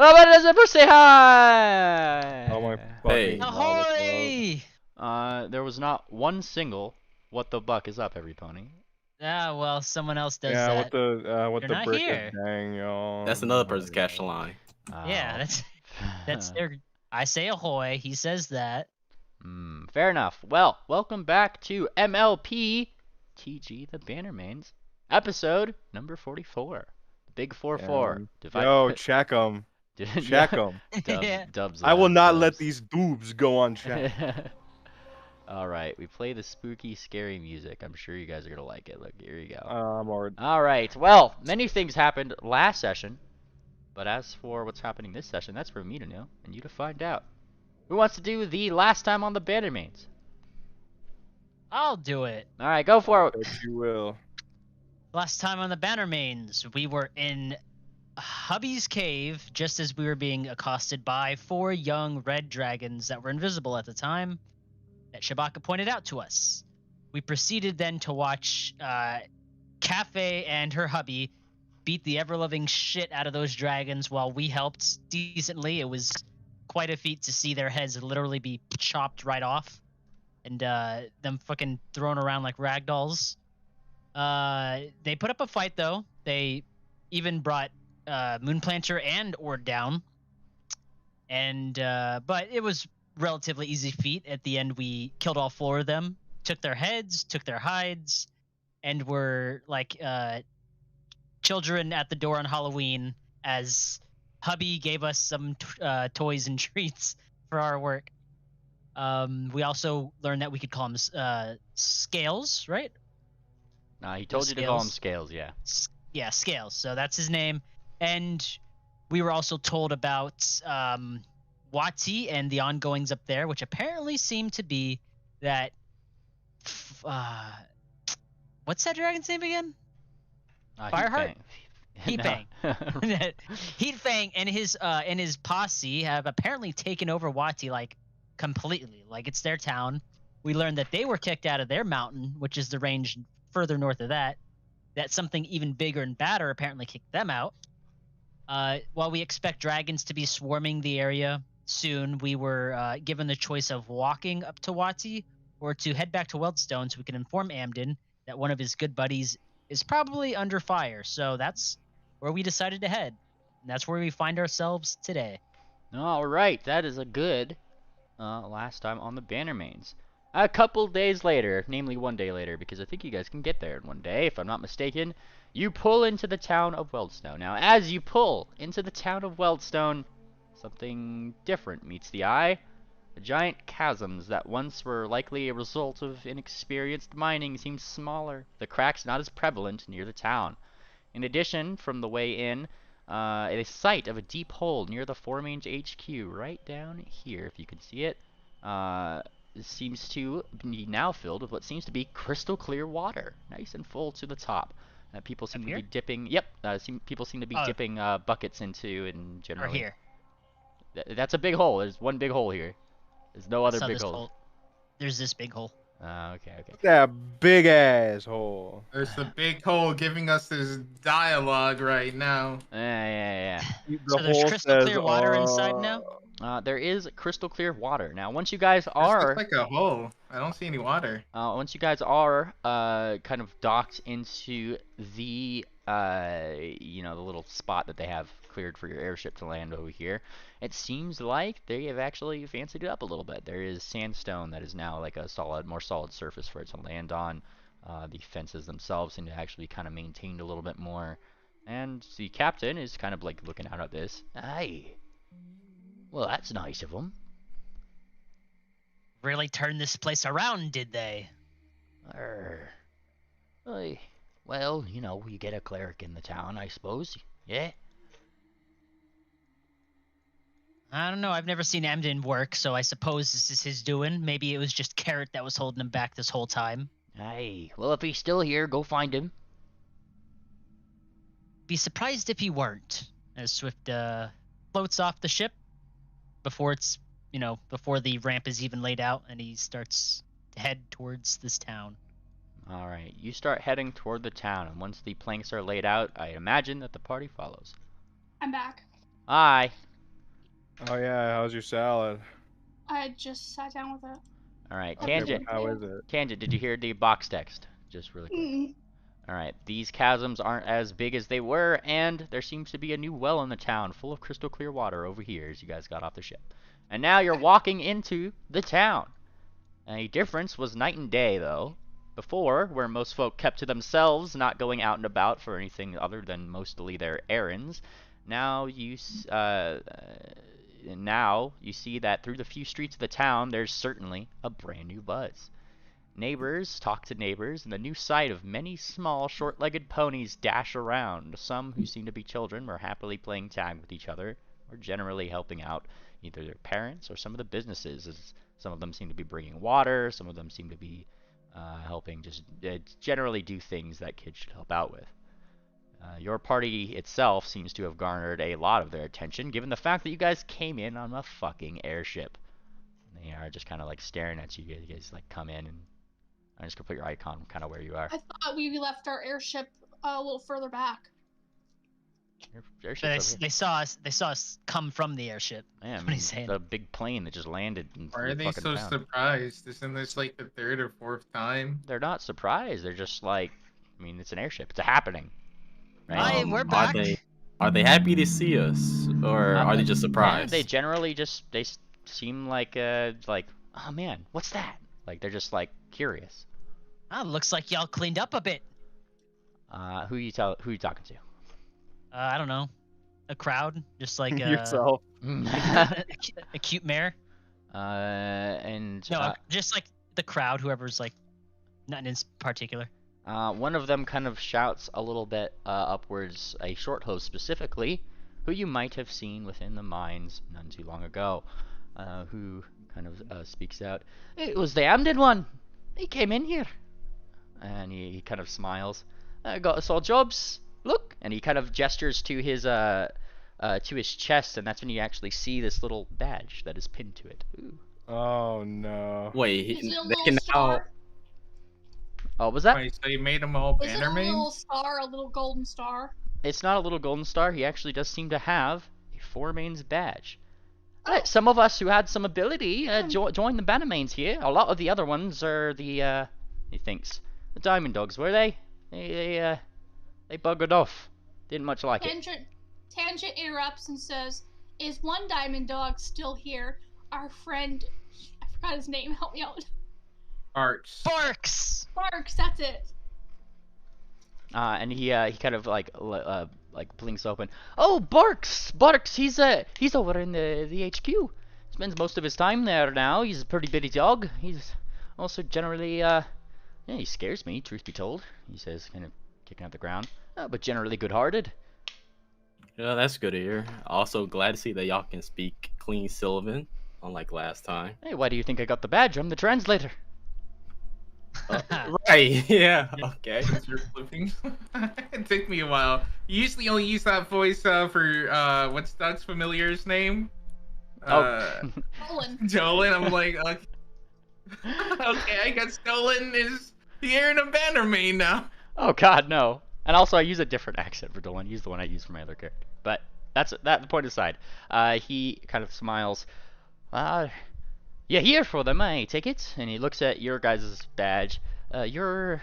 Oh, but does it say hi? Oh my Hey. fucking god. Ahoy! There was not one single "What the buck is up, every pony." Ah, well, someone else does Yeah, that. what You're the not brick is here. bang on. That's another person's catch the line. Yeah, that's their. I say ahoy. He says that. Fair enough. Well, welcome back to mlptg, the Bannermanes, episode number 44. The Big 4-4. Yo, check them. Check them. Yeah. Dubs I will not let dubs. these boobs go unchecked. Alright, we play the spooky, scary music. I'm sure you guys are going to like it. Look, here you go. I'm already. Alright, well, many things happened last session. But as for what's happening this session, that's for me to know and you to find out. Who wants to do the last time on the Bannermanes? I'll do it. Alright, go for it. Bet you will. Last time on the Bannermanes, we were in Hubby's cave just as we were being accosted by 4 young red dragons that were invisible at the time that Shabaka pointed out to us. We proceeded then to watch Cafe and her hubby beat the ever-loving shit out of those dragons while we helped decently. It was quite a feat to see their heads literally be chopped right off and them fucking thrown around like ragdolls. They put up a fight though. They even brought Moonplanter and Ord down, and but it was relatively easy feat. At the end, we killed all 4 of them, took their heads, took their hides, and were like children at the door on Halloween as hubby gave us some toys and treats for our work. We also learned that we could call them Scales, right? Nah, he told you to call him Scales, yeah. Yeah, Scales. So that's his name. And we were also told about Wati and the ongoings up there, which apparently seem to be that. What's that dragon's name again? Fireheart? Heatfang. Heatfang and his posse have apparently taken over Wati like completely. Like it's their town. We learned that they were kicked out of their mountain, which is the range further north of that. That something even bigger and badder apparently kicked them out. While we expect dragons to be swarming the area soon, we were given the choice of walking up to Wati or to head back to Weldstone so we can inform Amden that one of his good buddies is probably under fire. So that's where we decided to head. And that's where we find ourselves today. Alright, that is a good last time on the Bannermanes. A couple days later, namely 1 day later, because I think you guys can get there in 1 day, if I'm not mistaken, you pull into the town of Weldstone. Now, as you pull into the town of Weldstone, something different meets the eye. The giant chasms that once were likely a result of inexperienced mining seem smaller. The cracks not as prevalent near the town. In addition, from the way in, a sight of a deep hole near the 4-Mange HQ, right down here, if you can see it, seems to be now filled with what seems to be crystal clear water, nice and full to the top. People seem to be dipping. Yep, people seem to be dipping buckets into, and generally. Or here. That's a big hole. There's one big hole here. There's no other big holes. There's this big hole. Okay. That big ass hole. There's the big hole giving us this dialogue right now. Yeah. So there's crystal clear water inside now? There is crystal clear water. Now, once you guys are... Looks like a hole. I don't see any water. Once you guys are kind of docked into the, the little spot that they have cleared for your airship to land over here, it seems like they have actually fancied it up a little bit. There is sandstone that is now like a more solid surface for it to land on. The fences themselves seem to actually be kind of maintained a little bit more. And the captain is kind of like looking out at this. Hey, well, that's nice of them. Really turned this place around, did they? Well, you get a cleric in the town, I suppose. Yeah? I don't know. I've never seen Amden work, so I suppose this is his doing. Maybe it was just Carrot that was holding him back this whole time. Hey, well, if he's still here, go find him. Be surprised if he weren't. As Swift floats off the ship before it's, before the ramp is even laid out, and he starts to head towards this town. Alright, you start heading toward the town, and once the planks are laid out, I imagine that the party follows. I'm back. Hi. Oh yeah, how's your salad? I just sat down with it. All right, Okay, Tangent. How is it? Tangent, did you hear the box text? Just really quick. Mm. All right, these chasms aren't as big as they were, and there seems to be a new well in the town full of crystal clear water over here as you guys got off the ship. And now you're walking into the town. A difference was night and day, though. Before, where most folk kept to themselves, not going out and about for anything other than mostly their errands, now you see that through the few streets of the town, there's certainly a brand new buzz. Neighbors talk to neighbors, and the new sight of many small, short-legged ponies dash around. Some who seem to be children were happily playing tag with each other, or generally helping out either their parents or some of the businesses, as some of them seem to be bringing water, some of them seem to be helping just generally do things that kids should help out with. Your party itself seems to have garnered a lot of their attention, given the fact that you guys came in on a fucking airship. They are just kind of like staring at you. You guys like come in, and I'm just gonna put your icon kind of where you are. I thought we left our airship a little further back. Your They, airship's over here. they saw us. They saw us come from the airship. Yeah, I That's what mean, he's saying. the big plane that just landed in Why are the they fucking so town. surprised? Isn't this like the third or fourth time? They're not surprised. They're just like, I mean, it's an airship. It's a happening. Right? Hi, we're back. Are they happy to see us, or are they just Yeah, surprised? they generally just seem like oh man, what's that? Like they're just like curious. Ah, looks like y'all cleaned up a bit. Who you talking to? I don't know. A crowd, just like Yourself. a cute mare. And No, just like the crowd, whoever's like, not in particular. one of them kind of shouts a little bit upwards, a short host specifically, who you might have seen within the mines none too long ago, who kind of speaks out. It was the Amden one. He came in here, and he kind of smiles. I got us all jobs. Look, and he kind of gestures to his chest, and that's when you actually see this little badge that is pinned to it. Ooh. Oh no. Wait, Is it a they little can now. star? Oh, what was that? Wait, so you made them all Is it a little Bannermanes? star, a little golden star? It's not a little golden star. He actually does seem to have a Four Mains badge. Oh. Right, some of us who had some ability joined the Bannermanes here. A lot of the other ones are the he thinks the Diamond Dogs. Were they? They buggered off. Didn't much like it. Tangent interrupts and says, "Is one diamond dog still here? Our friend, I forgot his name. Help me out. Arts. Barks. Barks. That's it." And he kind of like blinks open. Oh, Barks! Barks! He's over in the HQ. Spends most of his time there now. He's a pretty bitty dog. He's also generally yeah, he scares me, truth be told. He says, kind of kicking up the ground. But generally good-hearted. Yeah, that's good to hear. Also, glad to see that y'all can speak clean Sylvan, unlike last time. Hey, why do you think I got the badge? I'm the translator. Right, yeah, okay. Since you're flipping. It took me a while. You usually only use that voice for what's Doug's familiar's name? Nolan. Jolin. I'm like, okay, I guess Jolin is here in a Bannermane now. Oh God, no. And also, I use a different accent for Dolan. Use the one I use for my other character. But that's the point aside. He kind of smiles. You're here for them, I take it? And he looks at your guys' badge. Well,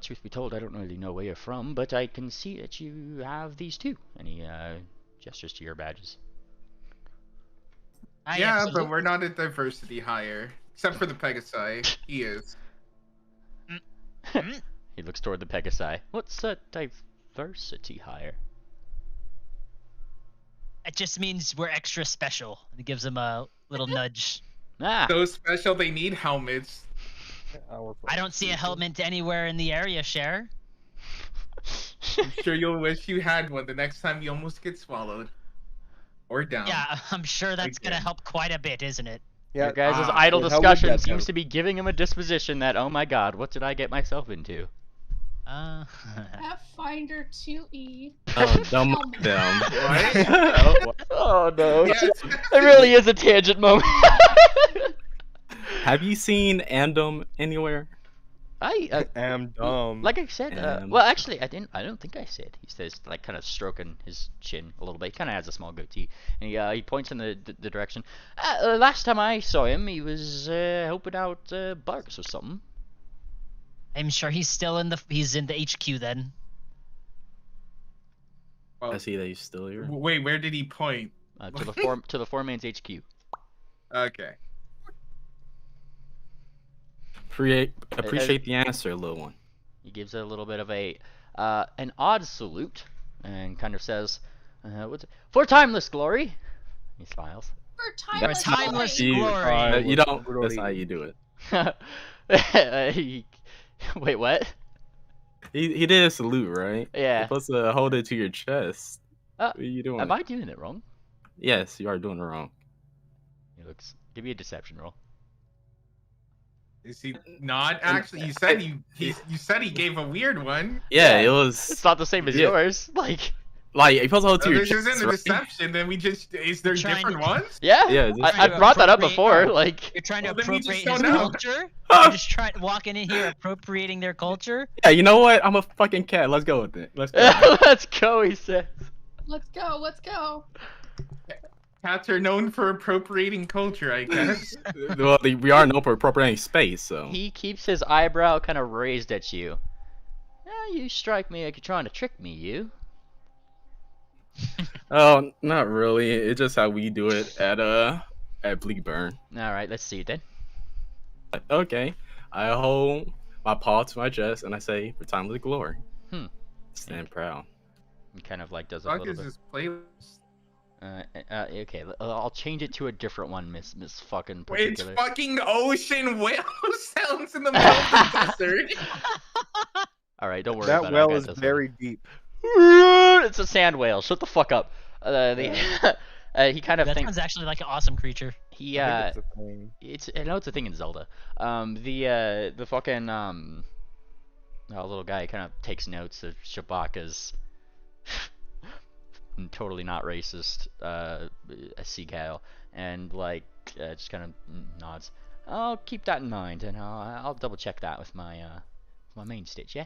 truth be told, I don't really know where you're from, but I can see that you have these too. And he gestures to your badges. Yeah, but we're not a diversity hire. Except for the Pegasi. He is. He looks toward the Pegasi. What's a diversity hire? It just means we're extra special. It gives him a little nudge. Ah! So special they need helmets. I don't see a helmet anywhere in the area, Cher. I'm sure you'll wish you had one the next time you almost get swallowed. Or down. Yeah, I'm sure that's gonna Again. help quite a bit, isn't it? Your guys' idle discussion seems to be giving him a disposition that, oh my God, what did I get myself into? Pathfinder 2E. Oh, dumb them. What? Oh no. Yes. It really is a tangent moment. Have you seen Andom anywhere? I am dumb. like I said, Um, well, actually, I don't think I said. He says, like, kind of stroking his chin a little bit. He kind of has a small goatee, and he points in the direction. Last time I saw him, he was helping out bugs or something. I'm sure he's still in the HQ then. Well, I see that he's still here. wait, where did he point? To the foreman's HQ. Okay. Appreciate the answer, little one. He gives it a little bit of an odd salute, and kind of says, "What's it? For timeless glory." He smiles. For For timeless, timeless glory. glory. You don't. That's how you do it. Wait, what? He did a salute, right? Yeah. You're supposed to hold it to your chest. Uh, What are you doing? Am I doing it wrong? Yes, you are doing it wrong. He looks. Give me a deception roll. Is he not actually? You said you said he gave a weird one. Yeah, Yeah. it was. It's not the same as Yeah. yours. Like. Like you're supposed to hold it So to your this chest. isn't a Right? deception. Then we just is there Trying different to- ones? Yeah. Yeah, I brought that up appropriate- before. Like. You're trying to Well, then we just appropriate his don't know. culture? You're just trying walking in here appropriating their culture? Yeah, you know what? I'm a fucking cat. Let's go with it. Let's go. Let's go. He says. Let's go. Let's go. Cats are known for appropriating culture, I guess. Well, we are known for appropriating space, so. He keeps his eyebrow kind of raised at you. You strike me like you're trying to trick me, you. Oh, not really. It's just how we do it at Bleakburn. All right, let's see then. Okay, I hold my paw to my chest and I say, "For timeless glory." Hmm. Stand proud. He kind of like does a Fuck little is bit. this playlist? Okay, I'll change it to a different one, Miss fucking It's particular. fucking ocean whale sounds in the middle of the desert. All right, don't worry That about it. well I got is this one. very deep. It's a sand whale. Shut the fuck up. He kind of That thinks sounds actually like an awesome creature. he I think it's a thing. I know it's a thing in Zelda. The fucking little guy kind of takes notes of Shabaka's totally not racist a sea cow, and like just kind of nods. I'll keep that in mind, and I'll double check that with my main stitch. Yeah.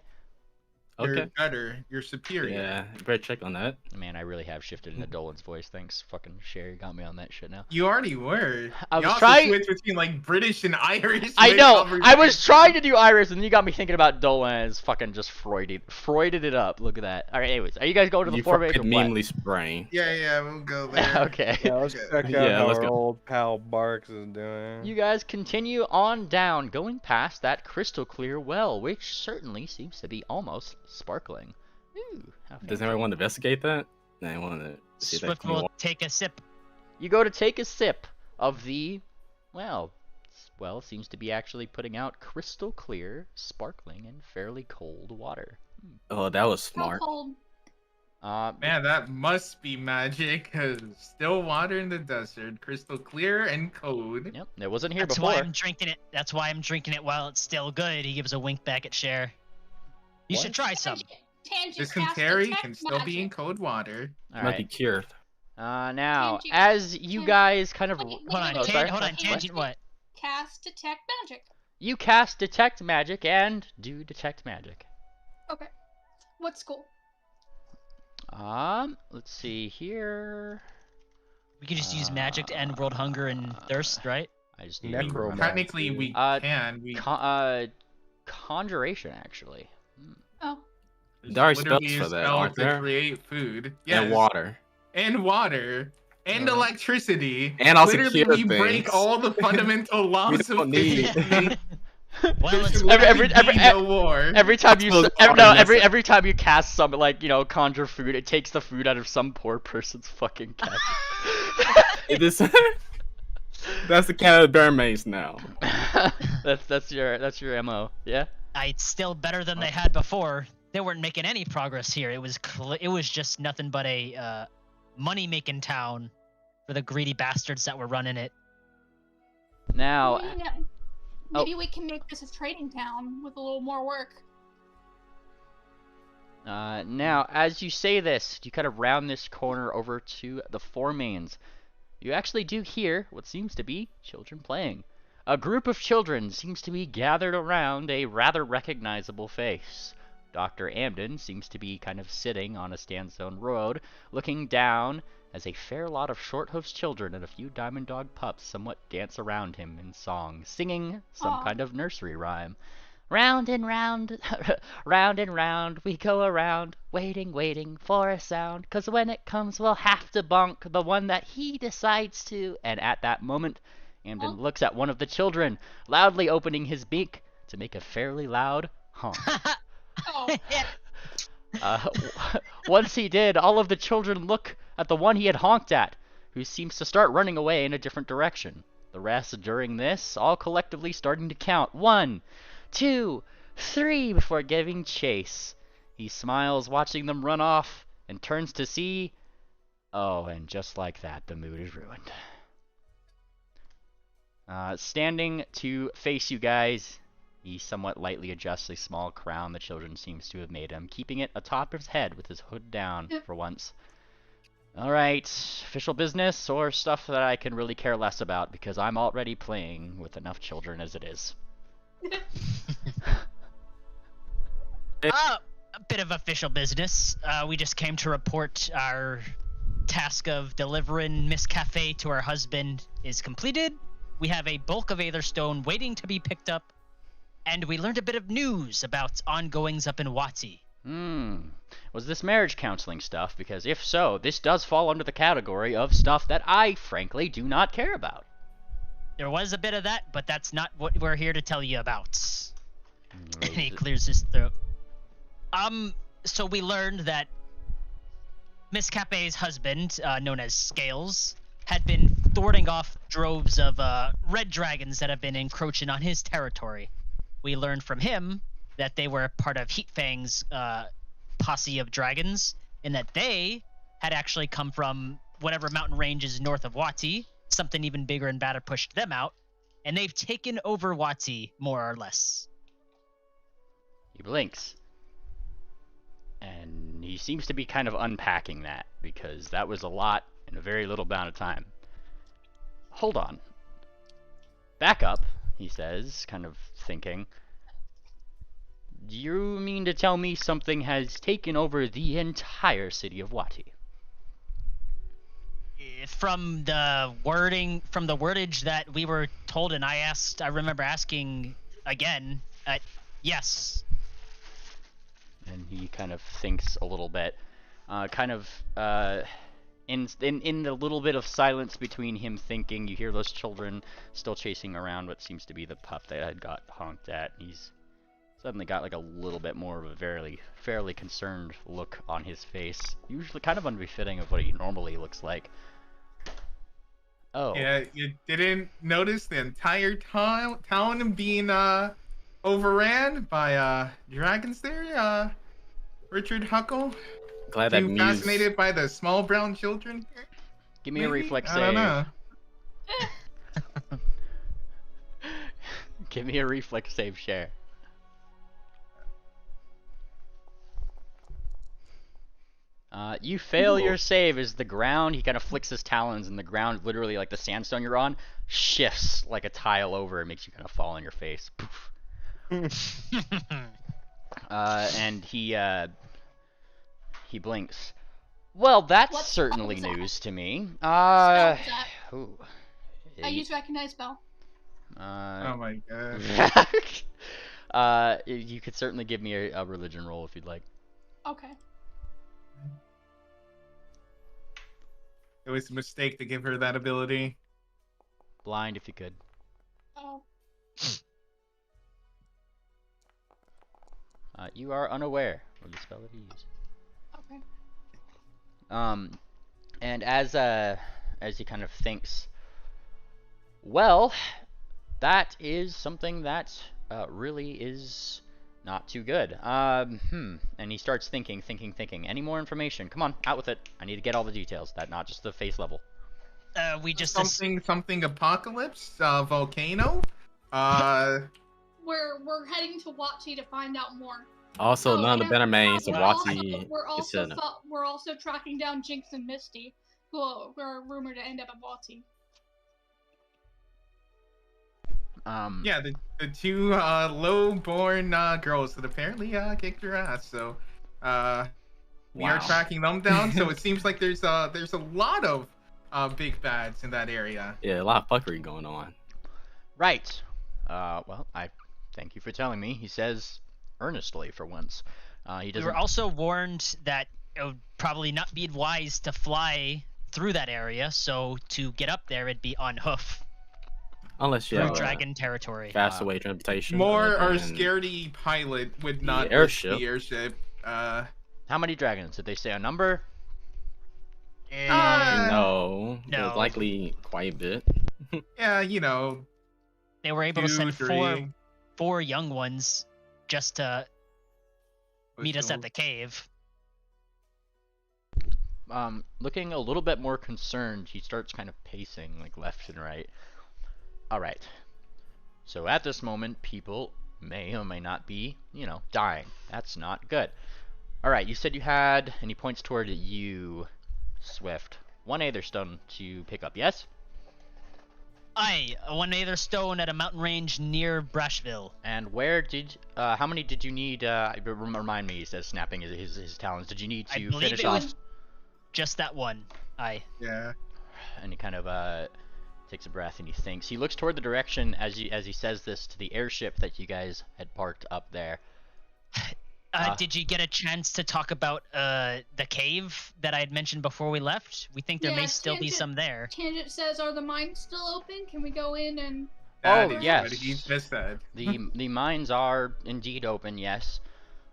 You're Okay. better. You're superior. Yeah, you better check on that. Man, I really have shifted into Dolan's voice. Thanks, fucking Sherry got me on that shit now. You already were. I You was also trying- switched between like British and Irish. I know. I mid-conversation. was trying to do Iris, and then you got me thinking about Dolan as fucking just Freuded it up. Look at that. All right. Anyways, are you guys going to the You four-way or fucking what? meanly spraying. Yeah, we'll go there. Okay. Yeah, let's check out Yeah, how let's our go. old pal Barks is doing. You guys continue on down, going past that crystal clear well, which certainly seems to be almost sparkling. Ooh, how Does fancy. anyone want to investigate that? No, I want to see that. Swift clean will water. take a sip. You go to take a sip of the, well, seems to be actually putting out crystal clear, sparkling, and fairly cold water. Oh, that was How smart. cold? Man, that must be magic, cause still water in the desert, crystal clear and cold. Yep, it wasn't here That's before. why I'm drinking it. That's why I'm drinking it while it's still good. He gives a wink back at Cher. You should try some. Tangent Dysentery cast can detect still be in magic. cold water. All Might be right. cured. Now, Tangent- as you tangent- guys kind of, Wait, Hold on, Oh, sorry. hold on. What? Tangent what? Cast detect magic. You cast detect magic and do detect magic. Okay. What school? Let's see here. We can just use magic to end world hunger and thirst, right? I just need Necromancy. Technically, we Uh, can. We conjuration actually. Oh. There are literally spells for use that, spells aren't to there? create food. And Yes. water. And water. And electricity. And also Literally, cure we break things. all the fundamental laws don't of need- physics. Well, There it's should Every- literally be no war. Every time you That's s- what no, it's every time you cast some conjure food, it takes the food out of some poor person's fucking cat. It is. That's the Canada Bannermanes now. that's your MO, yeah. it's still better than they had before. They weren't making any progress here. It was just nothing but a money-making town for the greedy bastards that were running it. Now, Maybe we can make this a trading town with a little more work. now as you say this, you kind of round this corner over to the four mains. You actually do hear what seems to be children playing. A group of children seems to be gathered around a rather recognizable face. Dr. Amden seems to be kind of sitting on a sandstone road, looking down as a fair lot of short-hoofed children and a few diamond dog pups somewhat dance around him in song, singing some kind of nursery rhyme. Round and round, round and round, we go around, waiting, waiting for a sound, 'cause when it comes we'll have to bonk the one that he decides to. And at that moment, Amden looks at one of the children, loudly opening his beak to make a fairly loud honk. Once he did, all of the children look at the one he had honked at, who seems to start running away in a different direction. The rest, during this, all collectively starting to count 1, 2, 3 before giving chase. He smiles, watching them run off, and turns to see... Oh, and just like that, the mood is ruined. Standing to face you guys, he somewhat lightly adjusts a small crown the children seems to have made him, keeping it atop his head with his hood down for once. Alright, official business or stuff that I can really care less about because I'm already playing with enough children as it is. A bit of official business. We just came to report our task of delivering Miss Cafe to her husband is completed. We have a bulk of Aetherstone waiting to be picked up, and we learned a bit of news about ongoings up in Wati. Was this marriage counseling stuff? Because if so, this does fall under the category of stuff that I, frankly, do not care about. There was a bit of that, but that's not what we're here to tell you about. And he clears his throat. So we learned that Miss Cape's husband, known as Scales, had been thwarting off droves of red dragons that have been encroaching on his territory. We learned from him that they were part of Heatfang's posse of dragons, and that they had actually come from whatever mountain range is north of Wati. Something even bigger and badder pushed them out, and they've taken over Wati, more or less. He blinks. And he seems to be kind of unpacking that, because that was a lot in a very little amount of time. Hold on. Back up, he says, kind of thinking. Do you mean to tell me something has taken over the entire city of Wati? From the wordage that we were told, and I remember asking again, yes. And he kind of thinks a little bit, in the little bit of silence between him thinking, you hear those children still chasing around what seems to be the pup that had got honked at. He's suddenly got like a little bit more of a fairly concerned look on his face, usually kind of unbefitting of what he normally looks like. Oh. Yeah, you didn't notice the entire town being overran by dragons there, Richard Huckle? Glad that Too fascinated by the small brown children here? Give me a reflex save. I don't know. Give me a reflex save, Share. You fail your save as the ground, he kind of flicks his talons and the ground, literally like the sandstone you're on, shifts like a tile over and makes you kind of fall on your face. Poof. And he blinks. Well, that's certainly news to me. Spell Ooh. I use recognize spell. Oh my god. You could certainly give me a religion roll if you'd like. Okay. It was a mistake to give her that ability. Blind if you could. Oh. You are unaware of the spell that he used. Okay. And as he kind of thinks, well, that is something that really is not too good. And he starts thinking. Any more information? Come on, out with it. I need to get all the details. That not just the face level. We just something apocalypse, volcano. We're heading to Wati to find out more. Also, none of the Bannermanes of Wati. We're also tracking down Jinx and Misty, who are rumored to end up at Wati. Yeah, the two low-born girls that apparently kicked your ass. So we are Wow. tracking them down. So it seems like there's a lot of big bads in that area. Yeah, a lot of fuckery going on. Right. Well, I thank you for telling me. He says earnestly for once. He We doesn't. were also warned that it would probably not be wise to fly through that area, so to get up there, it'd be on hoof Unless you through have dragon territory. faster way transportation. More our than scaredy pilot would the not risk airship. the airship. How many dragons? Did they say a number? No, No. It's likely quite a bit. Yeah, you know, They were able to 2, send 3. four young ones just to meet us So- at the cave. Looking a little bit more concerned, he starts kind of pacing like left and right. All right. So at this moment, people may or may not be, dying. That's not good. All right. You said you had, and he points toward you, Swift. One Aether Stone to pick up. Yes. Aye, one Aether Stone at a mountain range near Brashville. And where did? How many did you need? Remind me. He says, snapping his talons. Did you need I to believe finish it off? was just that one. Aye. Yeah. And he kind of takes a breath and he thinks. He looks toward the direction as he says this to the airship that you guys had parked up there. Did you get a chance to talk about the cave that I had mentioned before we left? We think there may Yeah, still be some there. Tangent says, "Are the mines still open? Can we go in and?" That Oh, is yes. what he just said. The mines are indeed open, yes.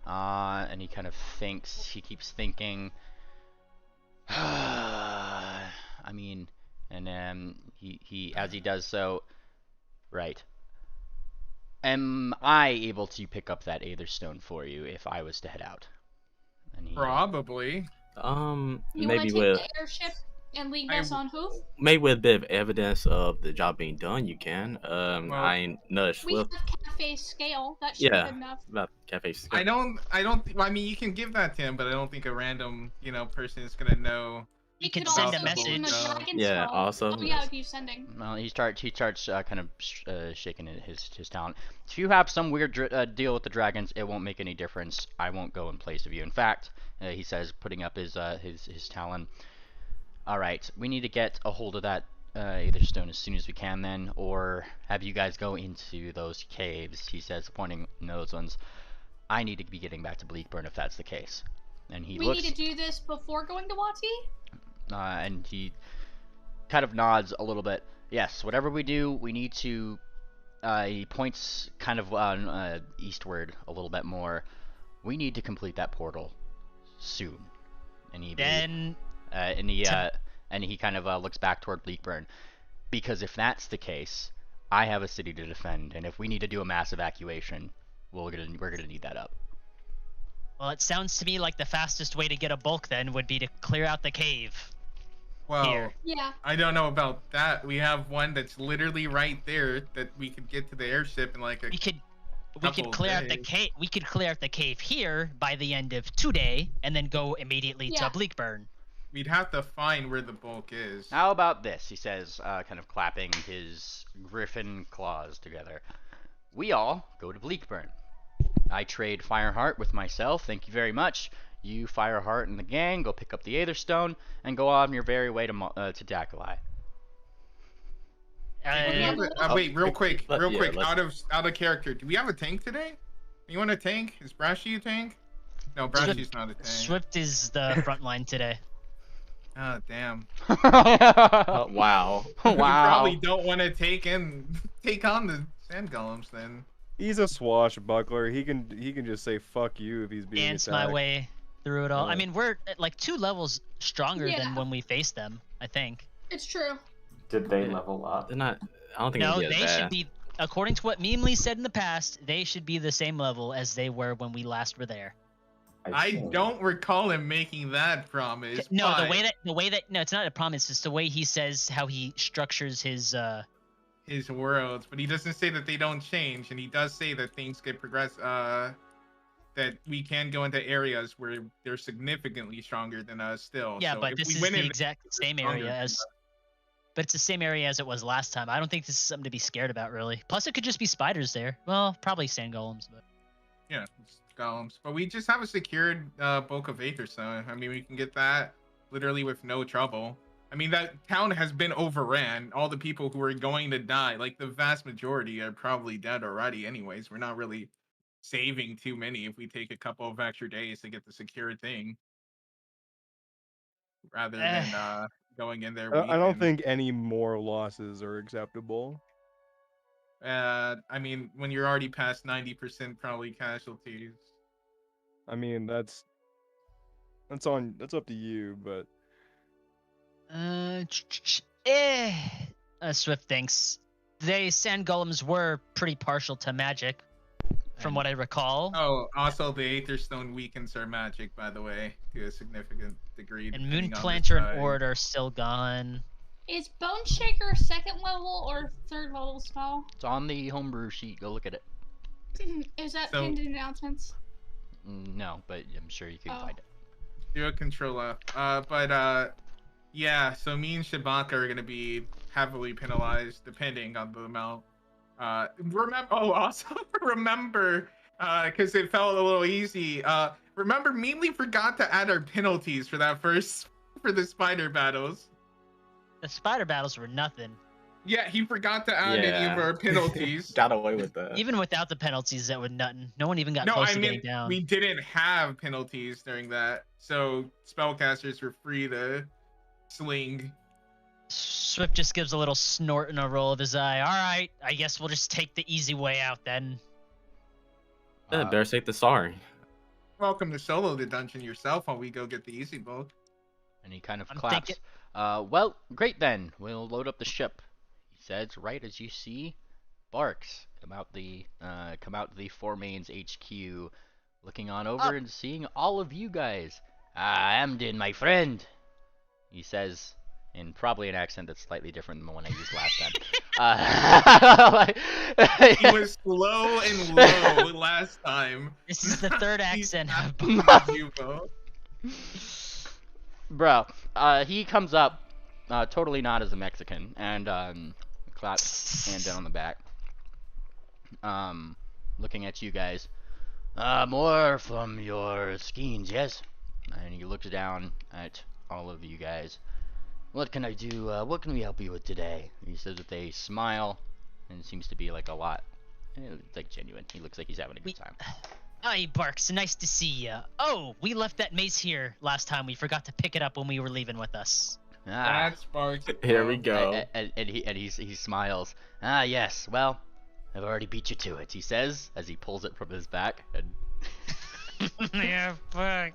And he kind of thinks. He keeps thinking. I mean, and then he as he does so, right. Am I able to pick up that Aether Stone for you if I was to head out? And he, Probably. You want to Maybe take with the airship and leave us on hoof? a bit of evidence of the job being done, you can. I nudged We have Swift cafe scale. That should Yeah. be good enough. about cafe. I don't. I mean, you can give that to him, but I don't think a random, person is gonna know. You It could could send a also be in the message. dragon Yeah, skull. also. Oh yeah, you sending. well, he starts kind of shaking his talent. If you have some weird deal with the dragons, it won't make any difference. I won't go in place of you. In fact, he says, putting up his talon. All right, we need to get a hold of that Aether Stone as soon as we can, then, or have you guys go into those caves. He says, pointing in those ones. I need to be getting back to Bleakburn if that's the case. And he We looks. need to do this before going to Wati? And he kind of nods a little bit. Yes, whatever we do, we need to. He points kind of eastward a little bit more. We need to complete that portal soon. And he Then and he kind of looks back toward Bleakburn, because if that's the case, I have a city to defend, and if we need to do a mass evacuation, we're gonna need that up. well, it sounds to me like the fastest way to get a bulk then would be to clear out the cave. Well, Here. Yeah. I don't know about that. We have one that's literally right there that we could get to the airship in like a. We could Couple clear out the days. cave. We could clear out the cave here by the end of today, and then go immediately Yeah. to Bleakburn. We'd have to find where the bulk is. How about this? He says, kind of clapping his griffin claws together. We all go to Bleakburn. I trade Fireheart with myself. Thank you very much. You, Fireheart, and the gang go pick up the Aether Stone and go on your very way to Dakalai. Wait, real quick, yeah, out of character. Do we have a tank today? You want a tank? Is Brashy a tank? No, Brashy's not a tank. Swift is the front line today. Oh damn. Wow. We Wow. probably don't want to take on the sand golems then. He's a swashbuckler. He can just say fuck you if he's being Dance attacked. my way through it all. I Yeah. mean, we're at like 2 levels stronger Yeah. than when we faced them, I think. It's true. Did they level up? They're not. I don't think No, they'll get they that. should be, according to what Meemly said in the past, they should be the same level as they were when we last were there. I see. don't recall him making that promise. No, but the way that no, it's not a promise. It's the way he says how he structures his. his worlds, but he doesn't say that they don't change, and he does say that things get progress. That we can go into areas where they're significantly stronger than us still. Yeah, So but if this we is went the in exact same stronger area than as. us. but it's the same area as it was last time. I don't think this is something to be scared about, really. Plus, it could just be spiders there. Well, probably sand golems, but Yeah, it's golems. But we just have a secured bulk of Aether Stone. I mean, we can get that literally with no trouble. I mean, that town has been overran. All the people who are going to die, like the vast majority, are probably dead already. Anyways, we're not really saving too many if we take a couple of extra days to get the secure thing, rather than going in there weak. I don't think any more losses are acceptable. I mean, when you're already past 90% probably casualties. I mean, that's up to you, but Swift thinks they sand golems were pretty partial to magic, from what I recall. Oh, also the Aether Stone weakens our magic, by the way, to a significant degree. And depending Moon on the Planter and side. Ord are still gone. Is Bone Shaker second level or third level spell? It's on the homebrew sheet. Go look at it. Is that So- pinned in announcements? No, but I'm sure you can Oh. find it. Do a control F. Yeah, so me and Shabaka are gonna be heavily penalized depending on the amount. Remember, because it felt a little easy. Remember, Meanly forgot to add our penalties for the spider battles. The spider battles were nothing. Yeah, he forgot to add any of Yeah. our penalties. Got away with that. Even without the penalties, that would nothing. No one even got No, close I to mean, getting down. we didn't have penalties during that, so spellcasters were free to sling. Swift just gives a little snort and a roll of his eye. All right, I guess we'll just take the easy way out then. Yeah, better safe than sorry. Welcome to solo the dungeon yourself while we go get the easy book. And he kind of I'm claps. thinking- Well, great then. We'll load up the ship. He says, right as you see Barks come out the Four Mains HQ, looking on over and seeing all of you guys. Amden, my friend, he says, in probably an accent that's slightly different than the one I used last time. He was slow and low last time. This is the third accent. Bro, he comes up, totally not as a Mexican, and claps hand down on the back, looking at you guys. More from your skeins, yes? And he looks down at all of you guys. What can I do? What can we help you with today? He says with a smile, and it seems to be like a lot, like genuine. He looks like he's having a good time. Hi, Barks. Nice to see ya. Oh, we left that mace here last time. We forgot to pick it up when we were leaving with us. That's Sparks. Here we go. And he smiles. Yes. Well, I've already beat you to it. He says as he pulls it from his back. And Yeah, fuck.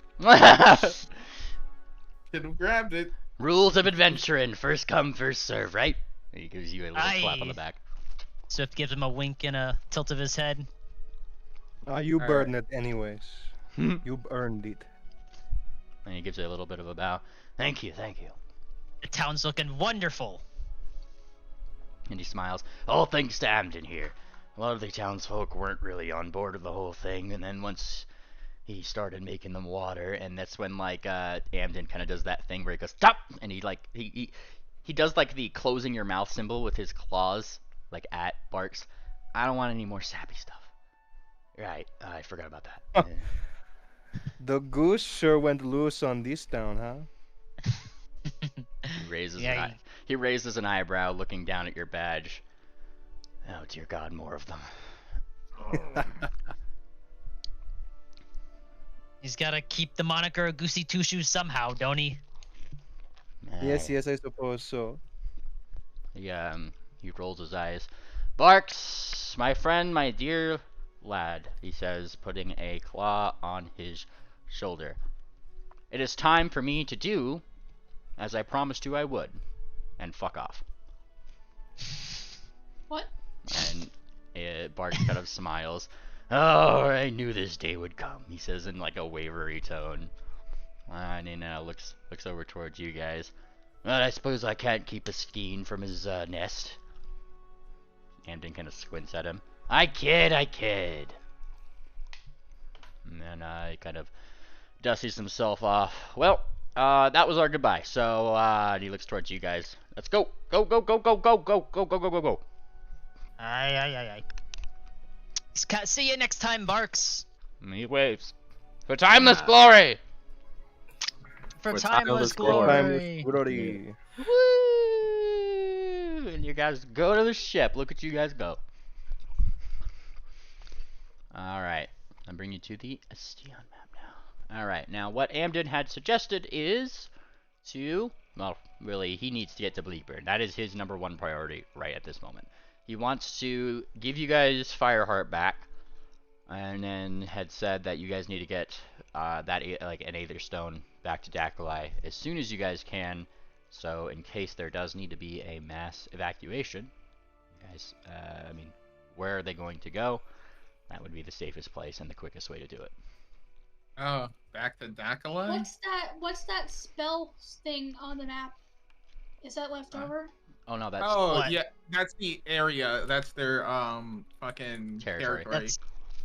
Should have grabbed it. Rules of adventuring: first come, first serve, right? And he gives you a little clap on Aye. the back. Swift gives him a wink and a tilt of his head. You All burned it anyways. You earned it. And he gives you a little bit of a bow. Thank you, thank you. The town's looking wonderful. And he smiles. All thanks to Amden here. A lot of the townsfolk weren't really on board with the whole thing, and then once he started making them water, and that's when like Amden kind of does that thing where he goes stop, and he like he does like the closing your mouth symbol with his claws, like at Barks. I don't want any more sappy stuff. Right, I forgot about that. Yeah. The goose sure went loose on this town, huh? He raises Yeah, an he raises an eyebrow, looking down at your badge. Oh dear God, more of them. He's gotta keep the moniker Goosey Two Shoes somehow, don't he? Yes, yes, I suppose so. He rolls his eyes. Barks, my friend, my dear lad, he says, putting a claw on his shoulder. It is time for me to do as I promised you I would, and fuck off. What? And Barks kind of smiles. Oh, I knew this day would come, he says in like a wavery tone. And he now looks over towards you guys. Well, I suppose I can't keep a skein from his nest. Amden kind of squints at him. I kid. And then he kind of dusts himself off. Well, That was our goodbye. So, and he looks towards you guys. Let's go. Go, go, go, go, go, go, go, go, go, go, go. Aye. See you next time, Barks. And he waves. For timeless glory! For For timeless timeless glory. glory. Glory. Woo! And you guys go to the ship. Look at you guys go. Alright. I'll bring you to the Estion map now. Alright, now what Amden had suggested is to... Well, really, he needs to get to Bleeper. That is his #1 priority right at this moment. He wants to give you guys Fireheart back. And then had said that you guys need to get like an Aetherstone back to Dakalai as soon as you guys can. So in case there does need to be a mass evacuation, you guys, I mean, where are they going to go? That would be the safest place and the quickest way to do it. Oh, back to Dakalai? What's that spell thing on the map? Is that left over? Oh no, that's Oh, What? yeah, that's the area. That's their, fucking Territory. territory. That's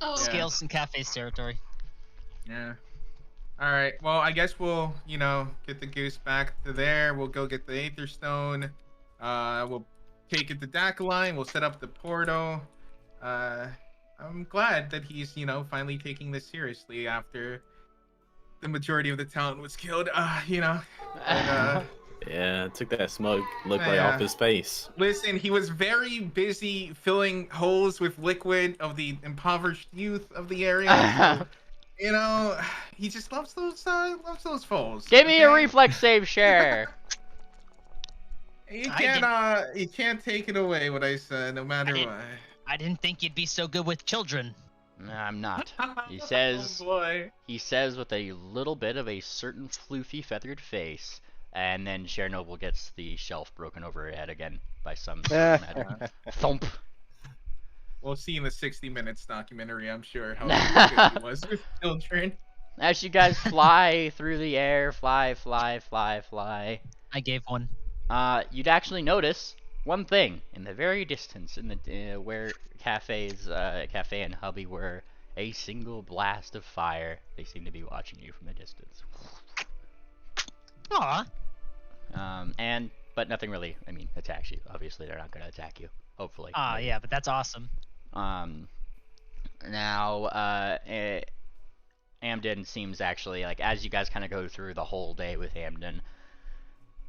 Oh, Yeah. Scales and Cafe's territory. Yeah. Alright, well, I guess we'll, get the goose back to there. We'll go get the Aetherstone. We'll take it to Dakalai and we'll set up the portal. I'm glad that he's, finally taking this seriously after the majority of the town was killed. And, Yeah, took that smug look right Yeah. off his face. listen, he was very busy filling holes with liquid of the impoverished youth of the area. So, he just loves those holes. Give me a okay? reflex save share. You I can't take it away what I said, no matter didn't- what. I didn't think you'd be so good with children. No, I'm not. He says, Oh boy. he says with a little bit of a certain floofy feathered face, and then Chernobyl gets the shelf broken over her head again by some magic. Thump. We'll see in the 60 Minutes documentary, I'm sure, how good he was with children. As you guys fly through the air, fly. I gave one. You'd actually notice one thing in the very distance, in the where Cafe and Hubby were, a single blast of fire. They seem to be watching you from a distance. Aw. But nothing really, I mean, attacks you. Obviously, they're not going to attack you. Hopefully. Yeah, but that's awesome. Now, Amden seems actually, like, as you guys kind of go through the whole day with Amden,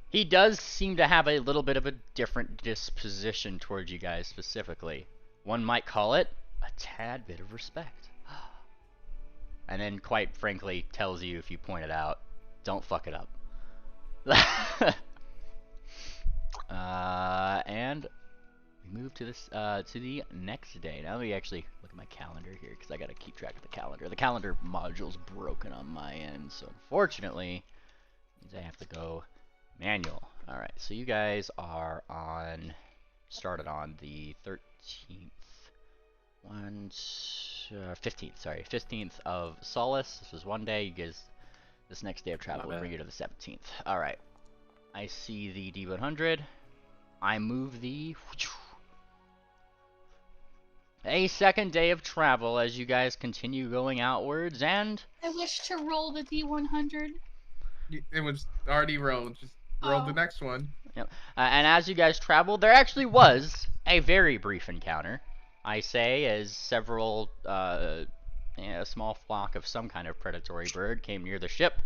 he does seem to have a little bit of a different disposition towards you guys specifically. One might call it a tad bit of respect. And then, quite frankly, tells you, if you point it out, don't fuck it up. And we move to this to the next day. Now let me actually look at my calendar here, because I gotta keep track of the calendar. The calendar module's broken on my end, so unfortunately means I have to go manual. Alright, so you guys are started on the 13th. 15th, sorry. 15th of Solace. This is one day. You guys, this next day of travel will bring you to the 17th. Alright. I see the D100. I move the... A second day of travel as you guys continue going outwards, and... I wish to roll the D100. It was already rolled. Just roll the Oh. next one. and as you guys traveled, there actually was a very brief encounter. I say, as several, a small flock of some kind of predatory bird came near the ship,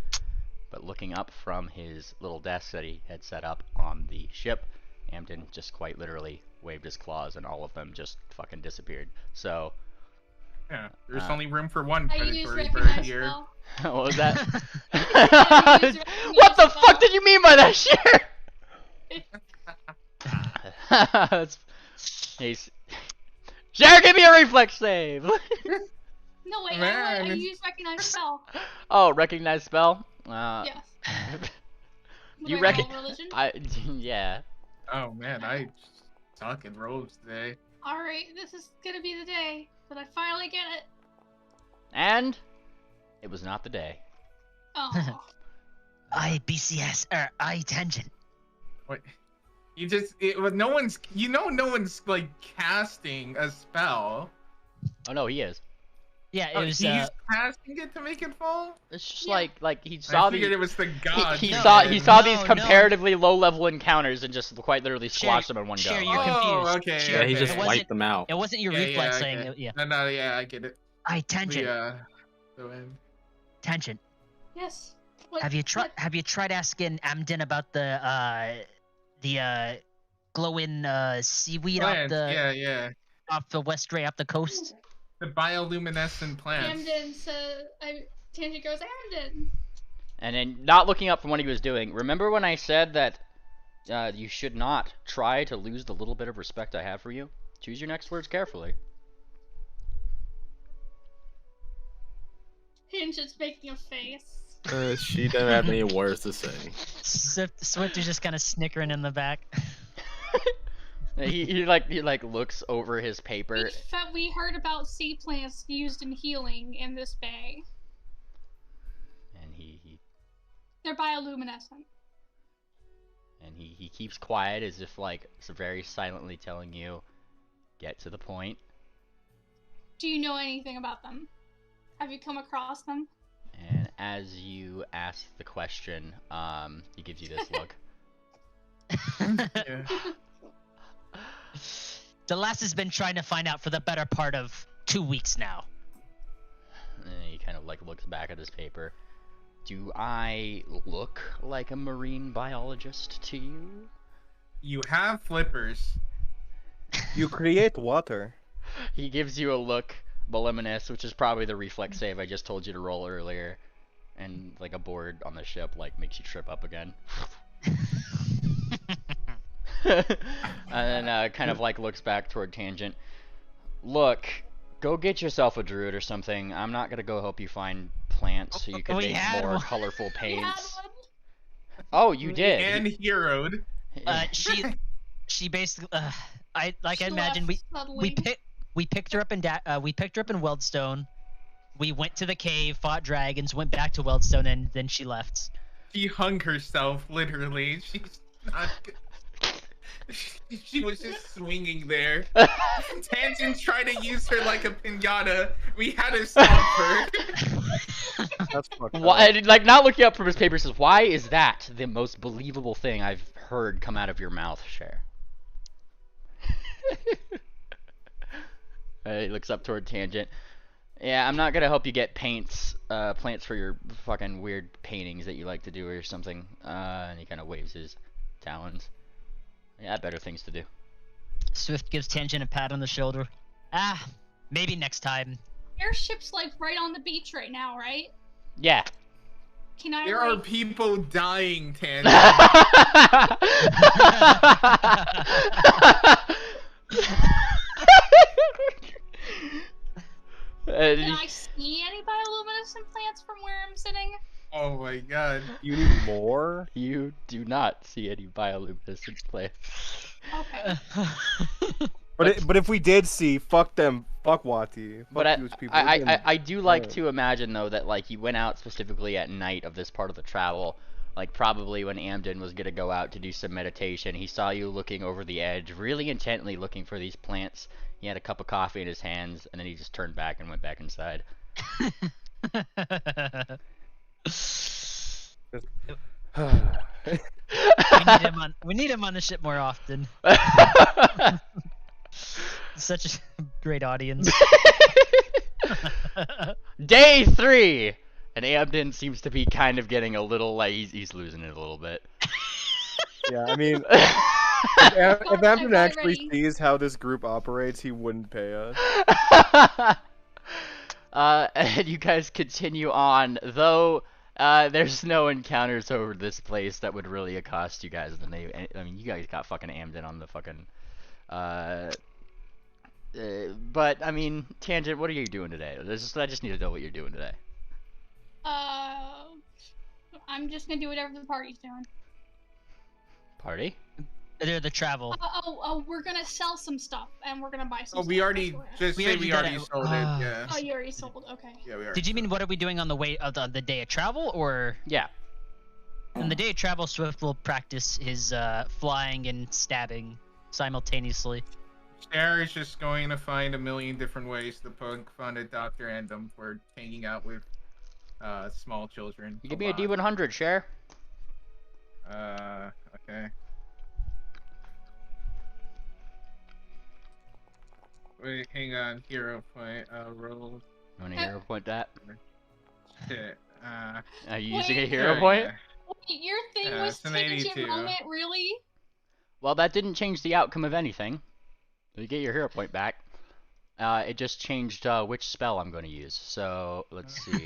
but looking up from his little desk that he had set up on the ship, Amden just quite literally waved his claws, and all of them just fucking disappeared. So, Yeah, there's only room for one I use predatory bird recognize here. spell. what was that? I use What the recognize fuck did you mean by that shit? That's... He's... Jared, give me a reflex save! No, wait, I Man. use recognize spell. Oh, recognize spell? Yes. You Would I reckon? roll religion? Yeah. Oh man, I suck at rolls today. Alright, this is gonna be the day that I finally get it. And it was not the day. Oh. I BCS I tangent. What? No one's like casting a spell. Oh no, he is. Yeah, Oh, it was. he's passing it to make it fall. It's just Yeah. like he saw I figured these. it was the god. He No, saw thing. he saw these no. comparatively low-level encounters and just quite literally Sure, squashed them in one go. sure, you're Oh, confused. okay, Sure, Yeah, he okay. just it wasn't. wiped them out. It wasn't your Yeah, reflex yeah, saying okay. it. Yeah. No, yeah, I get it. Aye, tangent. The end. Tangent. Yes. What, Have you tried? what- Have you tried asking Amden about the glowing seaweed Plants, off yeah. the west ray up the coast? The bioluminescent plants. Amden says, Tangent goes, Amden. And then, not looking up from what he was doing, remember when I said that you should not try to lose the little bit of respect I have for you? Choose your next words carefully. Tangent's making a face. She doesn't have any words to say. Swift is just kind of snickering in the back. he looks over his paper. We heard about sea plants used in healing in this bay. And he They're bioluminescent. keeps quiet as if like very silently telling you, get to the point. Do you know anything about them? Have you come across them? And as you ask the question, he gives you this look. Yeah. The lass has been trying to find out for the better part of 2 weeks now. And he kind of like looks back at his paper. Do I look like a marine biologist to you? You have flippers. You create water. He gives you a look, Bannermanes, which is probably the reflex save I just told you to roll earlier. And like a board on the ship like makes you trip up again. And then kind of like looks back toward Tangent. Look, go get yourself a druid or something. I'm not gonna go help you find plants so you can We make had more one. colorful We had paints. one. Oh, you did. And heroed. She basically, I She imagine left we suddenly. picked her up in Weldstone. We went to the cave, fought dragons, went back to Weldstone, and then she left. She hung herself, literally. She's not. She was just swinging there. Tangent tried to use her like a pinata. We had to stop her. That's fucked up. Why, like not looking up from his paper says, why is that the most believable thing I've heard come out of your mouth, Cher? He looks up toward Tangent. Yeah, I'm not gonna help you get plants for your fucking weird paintings that you like to do or something. And he kind of waves his talons. Yeah, better things to do. Swift gives Tangent a pat on the shoulder. Maybe next time. Airship's like right on the beach right now, right? Yeah. Can I There are like, people dying, Tangent. can I see any bioluminescent plants from where I'm sitting? Oh my god. You need more? You do not see any bioluminescent plants. Okay. But if we did see, fuck them, fuck Wati. Fuck But those people. We can- I do like Yeah. to imagine though that like he went out specifically at night of this part of the travel, like probably when Amden was gonna go out to do some meditation. He saw you looking over the edge, really intently looking for these plants. He had a cup of coffee in his hands, and then he just turned back and went back inside. We need him on the ship more often. Such a great audience. Day 3, and Amden seems to be kind of getting a little like he's losing it a little bit. Yeah, I mean, if I'm Amden actually already- sees how this group operates, he wouldn't pay us. And you guys continue on, though there's no encounters over this place that would really accost you guys. I mean, you guys got fucking Amden on the fucking. But I mean, Tangent, what are you doing today? I just need to know what you're doing today. I'm just gonna do whatever the party's doing. Party? They're the travel. We're gonna sell some stuff, and we're gonna buy some Oh, stuff. we already We already did it. sold it. Yeah. Oh, you already sold. Okay. Yeah, we already. Did you mean what are we doing on the way of the day of travel, or Yeah. on the day of travel? Swift will practice his flying and stabbing simultaneously. Cher is just going to find a million different ways to poke fun at Dr. Andom for hanging out with small children. Give me a D100, Cher. Okay. Wait, hang on. Hero point. Roll. You want to hero point that? Shit. Are you using Wait. a hero Yeah, point? yeah. Wait, your thing Yeah, was it's an tangent 82. moment, really? Well, that didn't change the outcome of anything. You get your hero point back. It just changed which spell I'm going to use. So let's see.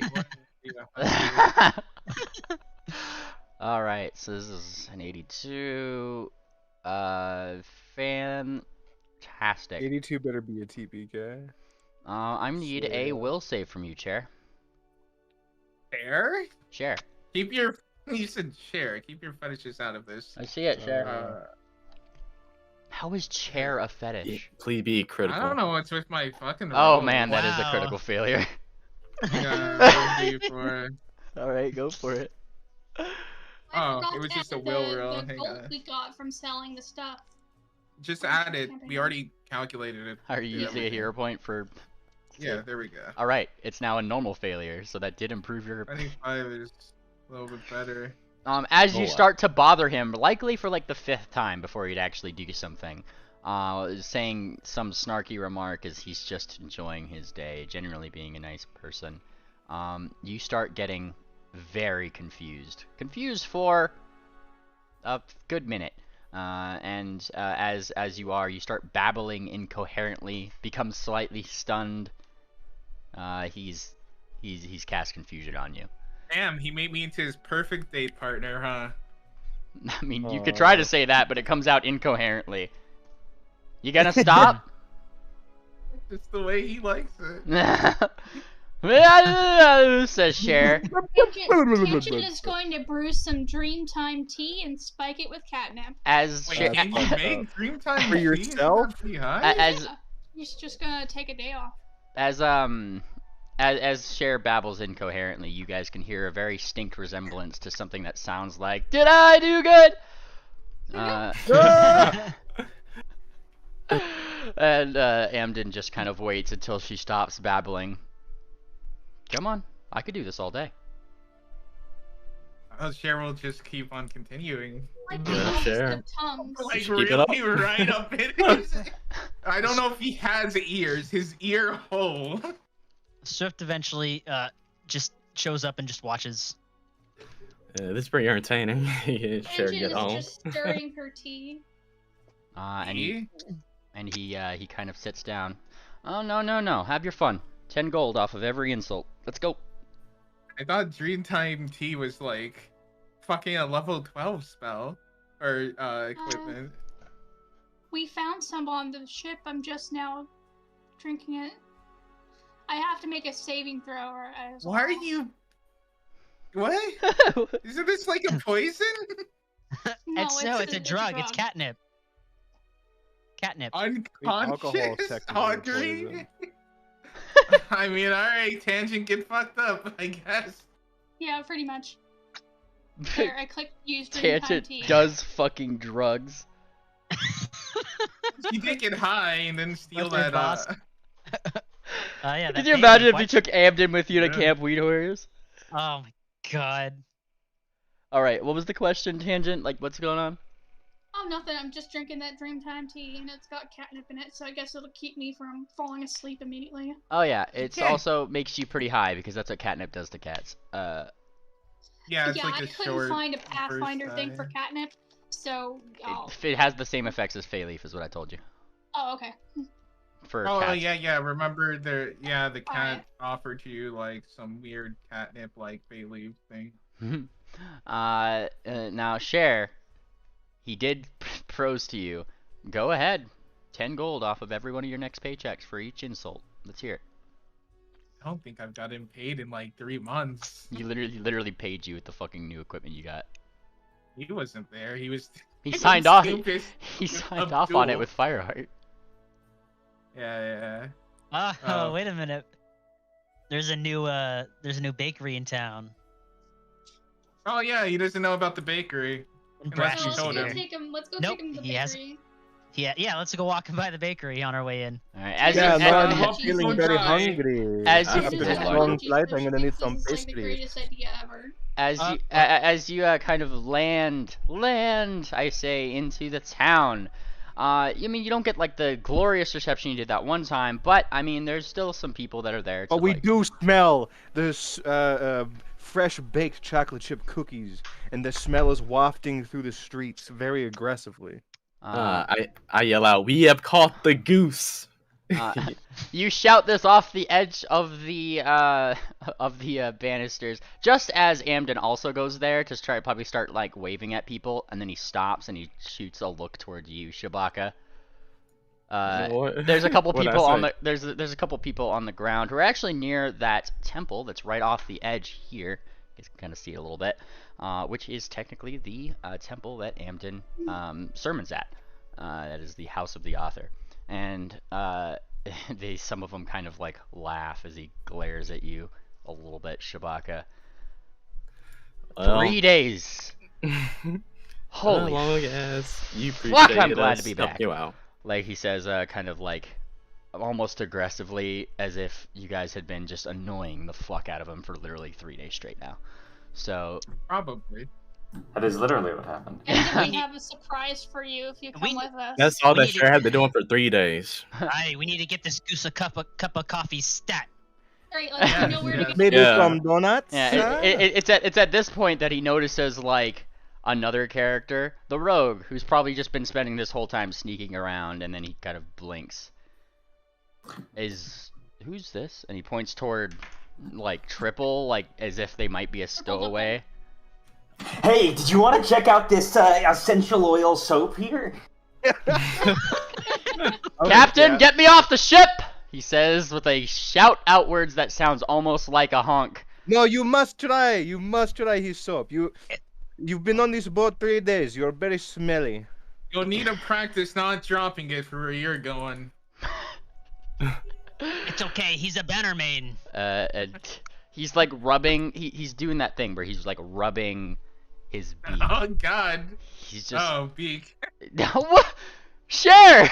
All right, so this is an 82. Fantastic. 82 better be a TPK. I need a Yeah. will save from you, Chair. Cher? Chair. Keep your. You said Cher. Keep your fetishes out of this. I see it, Chair. Uh, How is Chair a fetish? Please be critical. I don't know what's with my fucking. Oh roll. man, that is a Wow. critical failure. Yeah, for... All right, go for it. I Oh, forgot it was to just a add will the, roll, The hang gold on. we got from selling the stuff. Just add it. We already calculated it. Are you Did using a everything. hero point for? Yeah, there we go. All right, it's now a normal failure, so that did improve your. 25 is a little bit better. As you Oh, wow. start to bother him, likely for like the 5th time before he'd actually do something, saying some snarky remark as he's just enjoying his day, generally being a nice person, you start getting very confused. Confused for a good minute. And as you are, you start babbling incoherently, become slightly stunned. He's cast confusion on you. Damn, he made me into his perfect date partner, huh? I mean, you could try to say that, but it comes out incoherently. You gonna stop? Just the way he likes it. Says Cher. Tangent is going to brew some Dreamtime tea and spike it with catnip. As Wait, Cher, can you make Dreamtime For tea? yourself? Isn't that pretty high? as Yeah, he's just gonna take a day off. as Cher babbles incoherently, you guys can hear a very distinct resemblance to something that sounds like, "Did I do good?" And Amden just kind of waits until she stops babbling. Come on, I could do this all day. Oh, Cher will just keep on continuing. Like Yeah, sure. the tongues. Like should keep it up. really right up in his... I don't know if he has ears. His ear hole. Swift eventually just shows up and just watches. This is pretty entertaining. Yeah, sure, Tangent get is home. just stirring her tea. And Tea? he kind of sits down. Oh no, have your fun. 10 gold off of every insult. Let's go. I thought Dreamtime tea was like fucking a level 12 spell or equipment. We found some on the ship. I'm just now drinking it. I have to make a saving throw. Why are you? What? Isn't this like a poison? No, it's a drug. It's catnip. Catnip. Alcohol is Unconscious, technically hungry. poison. I mean, alright, Tangent, get fucked up, I guess. Yeah, pretty much. There, I clicked use Dreamtime Tangent tea. does fucking drugs. You did get high and then steal What's that, that. boss? Yeah. Could that you baby, imagine if what? you took Amden with you to Yeah. Camp Weed Warriors? Oh my god. Alright, what was the question, Tangent? Like, what's going on? Oh, nothing. I'm just drinking that Dreamtime tea, and it's got catnip in it, so I guess it'll keep me from falling asleep immediately. Oh yeah, it's Yeah. also makes you pretty high because that's what catnip does to cats. Yeah, it's yeah, like I a couldn't short. find a Pathfinder burst thing for eye. catnip, so it has the same effects as Fey Leaf, is what I told you. oh, okay. For Oh cats. yeah. Remember the the cat Alright. offered you like some weird catnip like bay leaf thing. Now Cher, he did prose to you. Go ahead, 10 gold off of every one of your next paychecks for each insult. Let's hear it. I don't think I've gotten paid in like 3 months. He literally paid you with the fucking new equipment you got. He wasn't there. He was. He signed off. Stupid. He signed off on it with Fireheart. Yeah. Oh, Oh. wait a minute. There's a new bakery in town. Oh yeah, he doesn't know about the bakery. In Unless So you Brash's told let's go him. here. take him. Let's go Nope, take him to the he hasn't- bakery. Yeah, let's go walking by the bakery on our way in. All right. As Yeah, you, no, as, I'm hope you feeling don't very die. hungry. As you- After This this is Yeah. long RPG flight, I'm pushing gonna need things. some This is like the pastries. greatest idea ever. as you kind of land, I say, into the town. I mean, you don't get like the glorious reception you did that one time, but I mean, there's still some people that are there to But we like. do smell this fresh baked chocolate chip cookies, and the smell is wafting through the streets very aggressively. I yell out, "We have caught the goose!" You shout this off the edge of the banisters, just as Amden also goes there to try to probably start like waving at people, and then he stops and he shoots a look towards you, Shabaka. What? There's a couple What'd I people on say? the there's a couple people on the ground who are actually near that temple that's right off the edge here. You can kind of see it a little bit, which is technically the temple that Amden sermons at. That is the house of the author, and some of them kind of like laugh as he glares at you a little bit, Shabaka. Well, 3 days. Holy long as you fuck, appreciate I'm glad to us be helping back. you out. Like he says, kind of like almost aggressively, as if you guys had been just annoying the fuck out of him for literally 3 days straight now. So Probably. That is literally what happened. And we have a surprise for you if you come We- with us. That's all We that need sure to- had been doing for 3 days. Aye, we need to get this goose a cup of coffee stat. Great, like you know where to get Maybe Yeah. some donuts. yeah, it's at this point that he notices like another character, the rogue, who's probably just been spending this whole time sneaking around, and then he kind of blinks. Who's this? And he points toward like Triple, like as if they might be a stowaway. Hey, did you want to check out this essential oil soap here? Captain, get me off the ship! He says with a shout outwards that sounds almost like a honk. No, you must try. You must try his soap. You've been on this boat 3 days. You're very smelly. You'll need to practice not dropping it for where you're going. It's okay, he's a Bannermane. And he's like rubbing. He's doing that thing where he's like rubbing his beak. Oh God. He's just. Oh, beak. What? Share.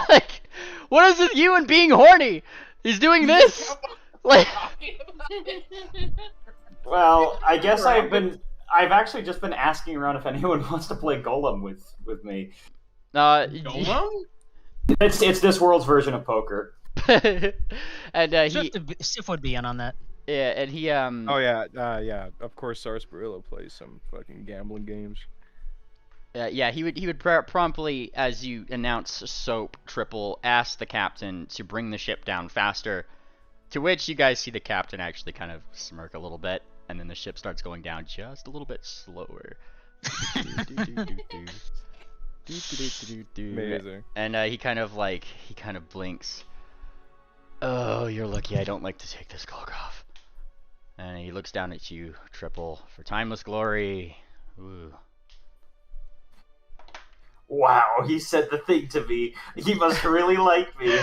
Like, what is it? You and being horny? He's doing this. Like. Well, I guess I've actually just been asking around if anyone wants to play Golem with me. Golem? It's this world's version of poker. And Sif would be in on that. yeah, and he Oh yeah, yeah. Of course, Sarsaparilla plays some fucking gambling games. yeah, he would promptly, as you announce soap, Triple, ask the captain to bring the ship down faster. To which you guys see the captain actually kind of smirk a little bit, and then the ship starts going down just a little bit slower. Amazing. And he kind of blinks. Oh, you're lucky I don't like to take this cloak off. And he looks down at you, Triple, for timeless glory. Ooh. Wow, he said the thing to me. He must really like me.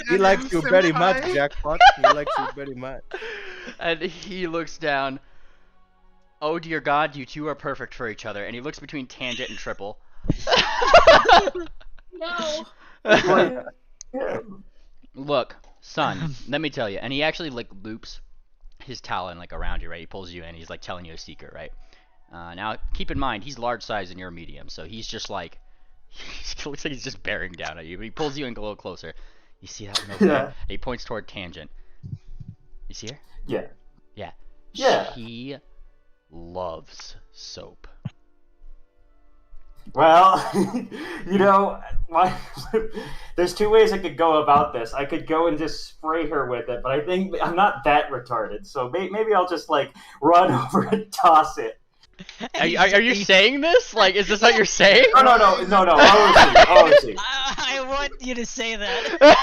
He likes you very much, Jackpot. He likes you very much. And he looks down. Oh dear God, you two are perfect for each other. And he looks between Tangent and Triple. No. Look, son, let me tell you. And he actually like loops his talon like around you, right? He pulls you in. He's like telling you a secret, right? Now keep in mind he's large size and you're medium, so he's just like he looks like he's just bearing down at you. But he pulls you in a little closer. You see that one over there? And he points toward Tangent. You see her? Yeah. Yeah. Yeah. She loves soap. Well, you know, there's two ways I could go about this. I could go and just spray her with it, but I think I'm not that retarded, so maybe I'll just like run over and toss it. Are you saying this? Like, is this what you're saying? No. Obviously. I want you to say that.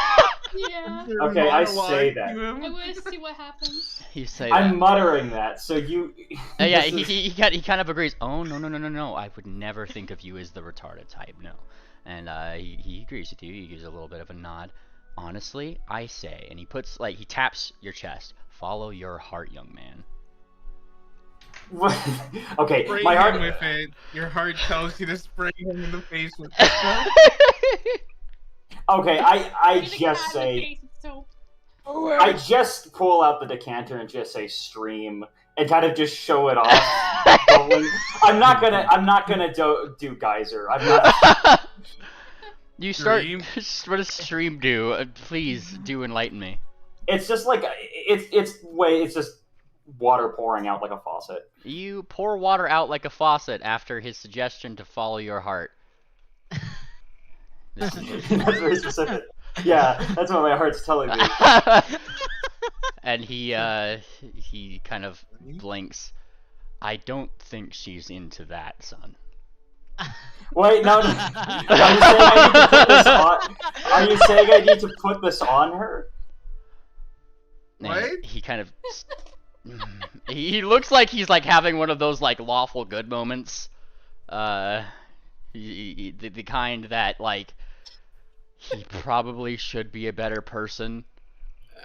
Yeah. Okay, I say that. I want to see what happens. You say I'm that. muttering that, so you. Yeah, this is- he kind of agrees. Oh no! I would never think of you as the retarded type. No, and he agrees with you. He gives a little bit of a nod. Honestly, I say, and he puts like he taps your chest. Follow your heart, young man. Okay, Spray my him heart. with it. Your heart tells you to spray him in the face with this stuff. Okay, I Spray the just cat in the say face with soap. I just pull out the decanter and just say stream and kind of just show it off. Bubbling. I'm not gonna do geyser. I'm not. You start. Stream? What does stream do? Please do enlighten me. It's just like it's just water pouring out like a faucet. You pour water out like a faucet after his suggestion to follow your heart. This is- That's very specific. Yeah, that's what my heart's telling me. And he kind of blinks. I don't think she's into that, son. Wait, no. Are you saying I need to put this on her? And What? he kind of he looks like he's like having one of those like lawful good moments. The kind that like he probably should be a better person.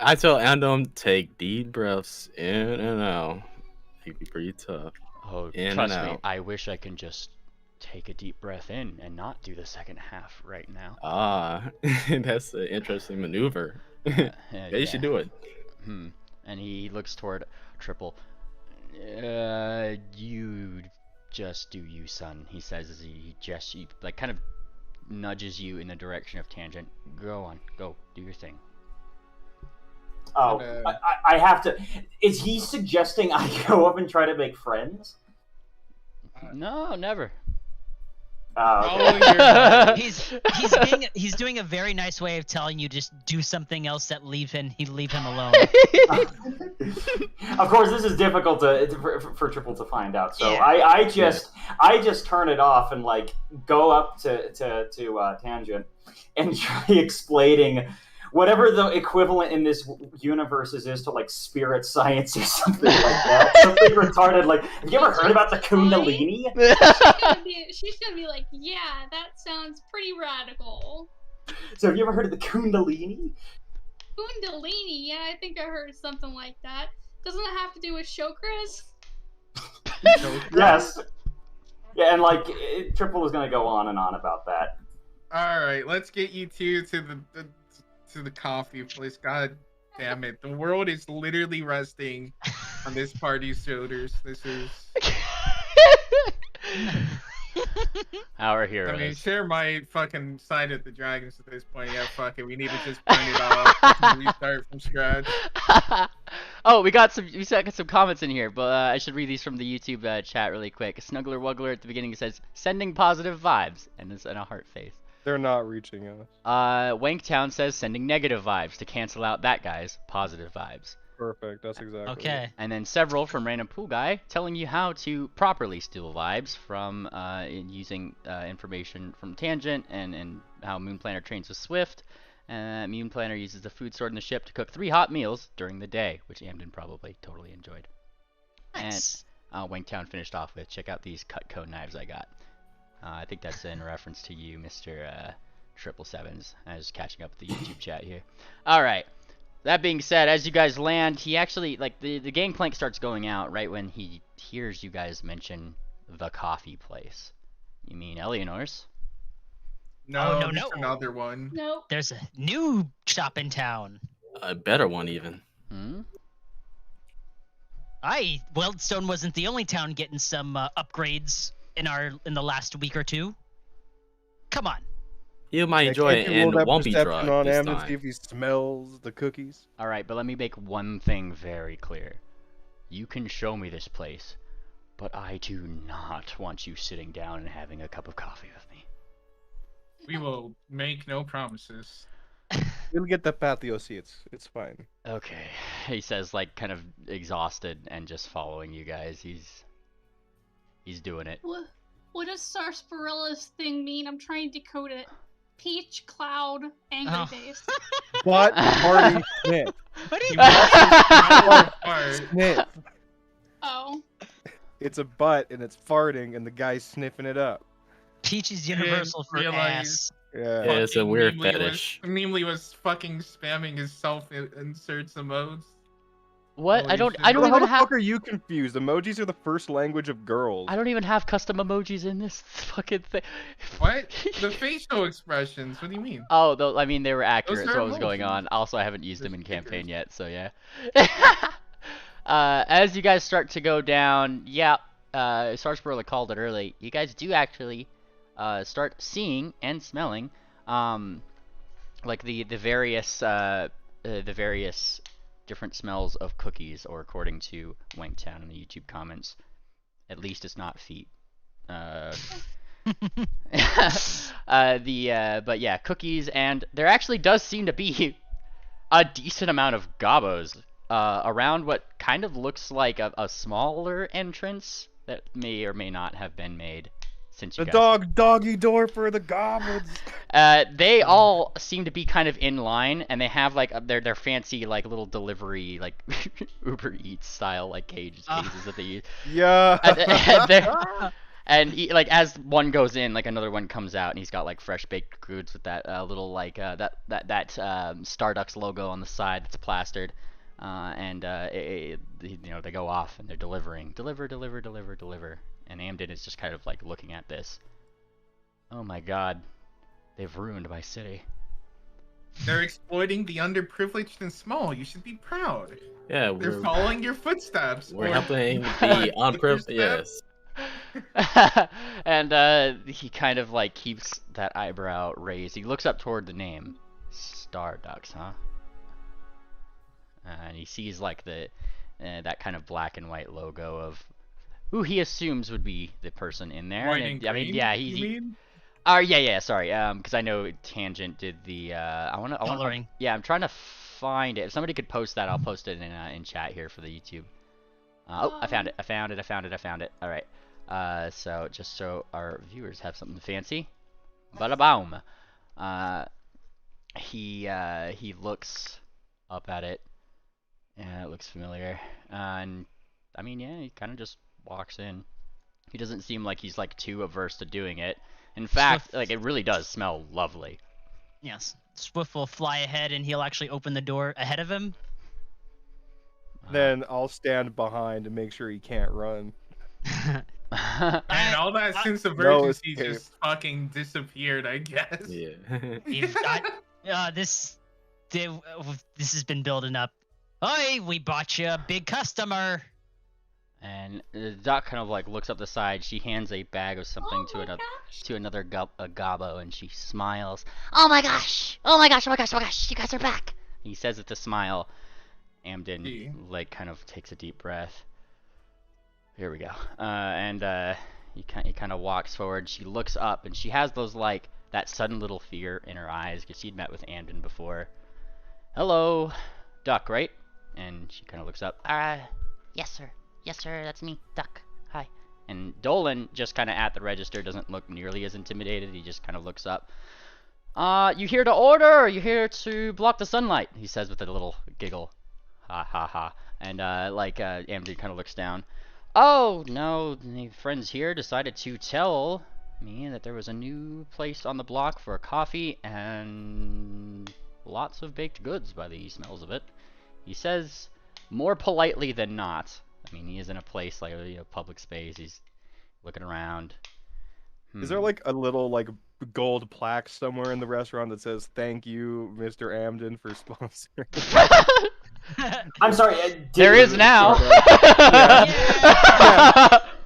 I tell Andom, take deep breaths in and out. It'd be pretty tough. Oh, In trust and me, out. I wish I can just take a deep breath in and not do the second half right now. Ah, that's an interesting maneuver. Yeah, you should do it. And he looks toward Triple. You just do you, son, he says as he gestures, like kind of nudges you in the direction of Tangent. Go on, go, do your thing. Oh, I have to. Is he suggesting I go up and try to make friends? No, never. Oh, okay. Oh, you're He's doing a very nice way of telling you just do something else that leave him alone. Of course, this is difficult for Triple to find out. So Yeah. I just turn it off and like go up to Tangent and try explaining whatever the equivalent in this universe is to like spirit science or something like that. Something retarded. Like, have you ever heard about the Kundalini? She's gonna be like, yeah, that sounds pretty radical. So have you ever heard of the Kundalini? Kundalini, yeah, I think I heard something like that. Doesn't it have to do with chakras? Yes. Yeah, and like Triple is gonna go on and on about that. All right, let's get you two to the coffee place. God damn it, the world is literally resting on this party's shoulders. This is. Our hero. I mean, share my fucking side at the Dragons at this point. Yeah, fuck it. We need to just burn it off. And restart from scratch. Oh, we got some comments in here, but I should read these from the YouTube chat really quick. Snuggler Wuggler at the beginning says, sending positive vibes, and it's in a heart face. They're not reaching us. Wanktown says, sending negative vibes to cancel out that guy's positive vibes. Perfect. That's exactly. Okay. And then several from Random Pool Guy telling you how to properly steal vibes from using information from Tangent and how Moon Planner trains with Swift. Moon Planner uses the food stored in the ship to cook 3 hot meals during the day, which Amden probably totally enjoyed. Nice. And Wangtown finished off with, check out these Cutco knives I got. I think that's in reference to you, Mr. 777s. I was catching up with the YouTube chat here. Alright. That being said, as you guys land, he actually, like, the gangplank starts going out right when he hears you guys mention the coffee place. You mean Eleanor's? No, no, there's no. another one. Nope. There's a new shop in town. A better one, even. Hmm? Weldstone wasn't the only town getting some upgrades in the last week or two. Come on. You might enjoy it Can't you roll and that won't be perception drugged on this Amden, see time. if he smells the cookies. Alright, but let me make one thing very clear. You can show me this place, but I do not want you sitting down and having a cup of coffee with me. We will make no promises. We'll get the patio seats. It's fine. Okay, he says, like, kind of exhausted and just following you guys. He's doing it. What does Sarsaparillas thing mean? I'm trying to decode it. Peach, cloud, angry Oh. face. But party Smith. What do He you wants his power apart. Smith. Oh. It's a butt and it's farting and the guy's sniffing it up. Peach is universal for realize- ass. Yeah. Yeah, it's a Fucking weird Meemly fetish. Meemly was fucking spamming his self-inserts emotes. What? Holy I don't shit. I don't How even the have fuck are you confused? Emojis are the first language of girls. I don't even have custom emojis in this fucking thing. What? The facial expressions. What do you mean? Oh, though I mean they were accurate. Those That's are what was going emojis. on. Also, I haven't used They're them in stickers. campaign yet, so yeah. As you guys start to go down, yeah, Sargeborla called it early. You guys do actually start seeing and smelling like the various different smells of cookies, or according to Wanktown in the YouTube comments, at least it's not feet. But yeah, cookies, and there actually does seem to be a decent amount of gobos around what kind of looks like a smaller entrance that may or may not have been made since you The guys. doggy door for the goblins. They all seem to be kind of in line, and they have like their fancy like little delivery like Uber Eats style like cases that they use. Yeah. And like as one goes in, like another one comes out, and he's got like fresh baked goods with that little like that Starducks logo on the side that's plastered, and you know, they go off and they're deliver, and Amden is just kind of like looking at this. Oh my God, they've ruined my city. They're exploiting the underprivileged and small. You should be proud. Yeah, They're following your footsteps. we're or- helping the unprivileged. Footsteps. Yes. And he kind of like keeps that eyebrow raised. He looks up toward the name, Starducks, huh? And he sees like the that kind of black and white logo of who he assumes would be the person in there. White And and I mean, green, yeah, you mean? yeah, sorry. Because I know Tangent did the I want to Coloring. yeah, I'm trying to find it. If somebody could post that, I'll post it in chat here for the YouTube. Oh, I found it. All right. So just so our viewers have something fancy. Bada boom. He looks up at it. Yeah, it looks familiar. And I mean, yeah, he kind of just walks in. He doesn't seem like he's like too averse to doing it. In fact, like it really does smell lovely. Yes. Swift will fly ahead, and he'll actually open the door ahead of him. Then I'll stand behind and make sure he can't run. And all that sense of No urgency escape. just fucking disappeared, I guess. Yeah. You've got this has been building up. Oi, we bought you a big customer. And the duck kind of like looks up the side. She hands a bag of something Oh to my another gosh. to another gobbo, and she smiles. Oh my gosh! Oh my gosh! Oh my gosh! Oh my gosh! You guys are back! He says it to smile. Amden Gee. like kind of takes a deep breath. Here we go. He kind of walks forward. She looks up, and she has those like that sudden little fear in her eyes because she'd met with Amden before. Hello, duck, right? And she kind of looks up. Yes, sir. Yes, sir. That's me, Duck. Hi. And Dolan, just kind of at the register, doesn't look nearly as intimidated. He just kind of looks up. You here to order, or you here to block the sunlight? He says with a little giggle. Ha ha ha. And Amden kind of looks down. Oh, no, the friends here decided to tell me that there was a new place on the block for a coffee and lots of baked goods by the smells of it. He says more politely than not. I mean, he is in a place like, you know, public space. He's looking around. Is there like a little like gold plaque somewhere in the restaurant that says "Thank you, Mr. Amden, for sponsoring"? I'm sorry. There is now.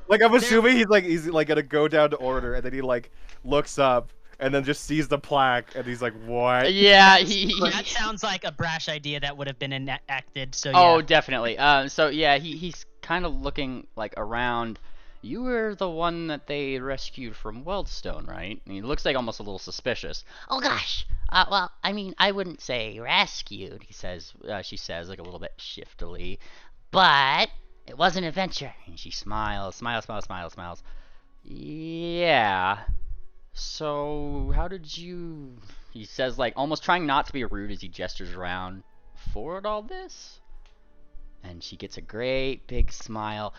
Like I'm assuming he's like gonna go down to order, and then he like looks up and then just sees the plaque, and he's like, "What?" Yeah, That sounds like a brash idea that would have been enacted. So yeah. Oh, definitely. So yeah, he's kind of looking like around. You were the one that they rescued from Weldstone, right? And he looks like almost a little suspicious. Oh gosh. Well, I mean, I wouldn't say rescued. She says like a little bit shiftily. But it was an adventure. And she smiles. Yeah. So how did you? He says like almost trying not to be rude as he gestures around. Afford all this? And she gets a great big smile.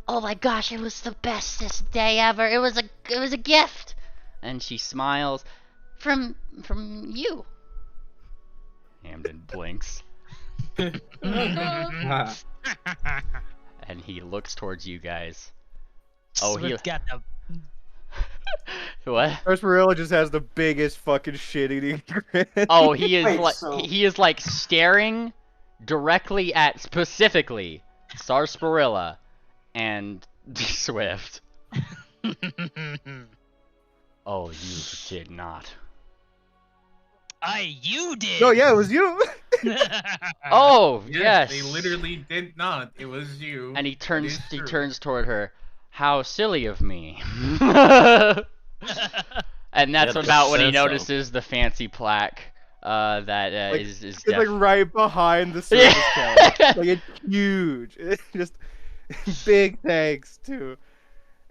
Oh my gosh! It was the bestest day ever. It was a gift And she smiles. from you. Amden blinks. And he looks towards you guys. Oh, he Swift got the what? Sarsaparilla just has the biggest fucking shit-eating grin. Oh, he is Wait, like so- he is like staring directly at specifically Sarsaparilla and Swift. Oh, you did not. You did. No, yeah, it was you. Oh, yes. They literally did not. It was you. And he That is true. turns toward her. How silly of me. And that's Yeah, about when he says so. notices the fancy plaque that Like, is It's like right behind the service counter. Like it's huge. It's just big thanks to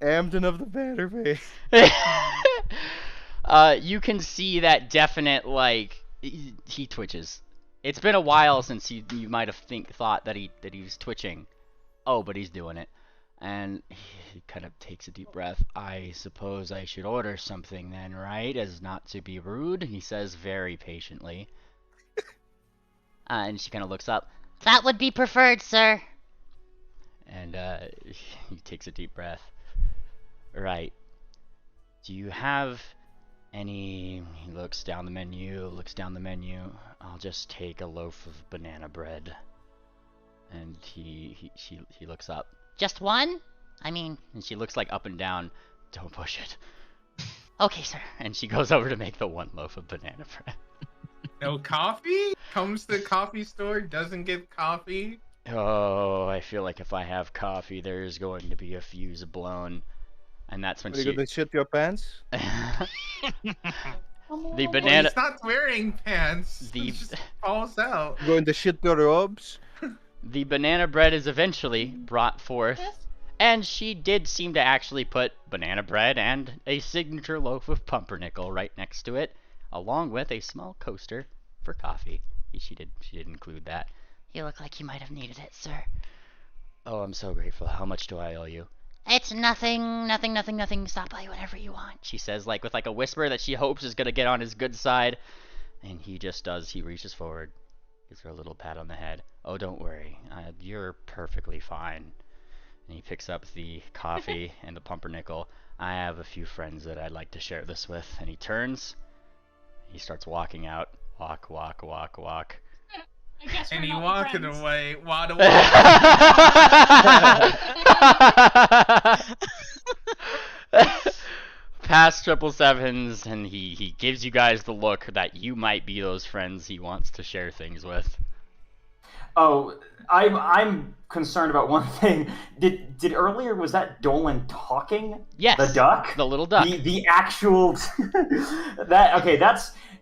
Amden of the Bannermanes. You can see that definite, like, he twitches. It's been a while since you might have thought that he was twitching. Oh, but he's doing it. And he kind of takes a deep breath. I suppose I should order something then, right? As not to be rude, he says very patiently. And she kind of looks up. That would be preferred, sir. And he takes a deep breath. Right. Do you have any... He looks down the menu. I'll just take a loaf of banana bread. And she looks up. Just one? I mean, And she looks like up and down. Don't push it. okay, sir. And she goes over to make the one loaf of banana bread. No coffee? Comes to the coffee store, doesn't get coffee. Oh, I feel like if I have coffee, there's going to be a fuse blown. And that's when Are you she... gonna shit your pants? The Well, banana... he's not wearing pants. The- It just falls out. You going to shit your robes? The banana bread is eventually brought forth. And she did seem to actually put banana bread and a signature loaf of pumpernickel right next to it, along with a small coaster for coffee. She did include that. You look like you might have needed it, sir. Oh, I'm so grateful. How much do I owe you? It's nothing. Stop by whenever you want. She says, like with like a whisper that she hopes is gonna get on his good side. And he just does. He reaches forward, gives her a little pat on the head. Oh, don't worry. You're perfectly fine. And he picks up the coffee and the pumpernickel. I have a few friends that I'd like to share this with. And he turns. He starts walking out. Walk. I guess we're And he not walking friends. away. Wada Past 777s, and he gives you guys the look that you might be those friends he wants to share things with. Oh, I'm concerned about one thing. Did earlier, was that Dolan talking? Yes. The duck? The little duck. The actual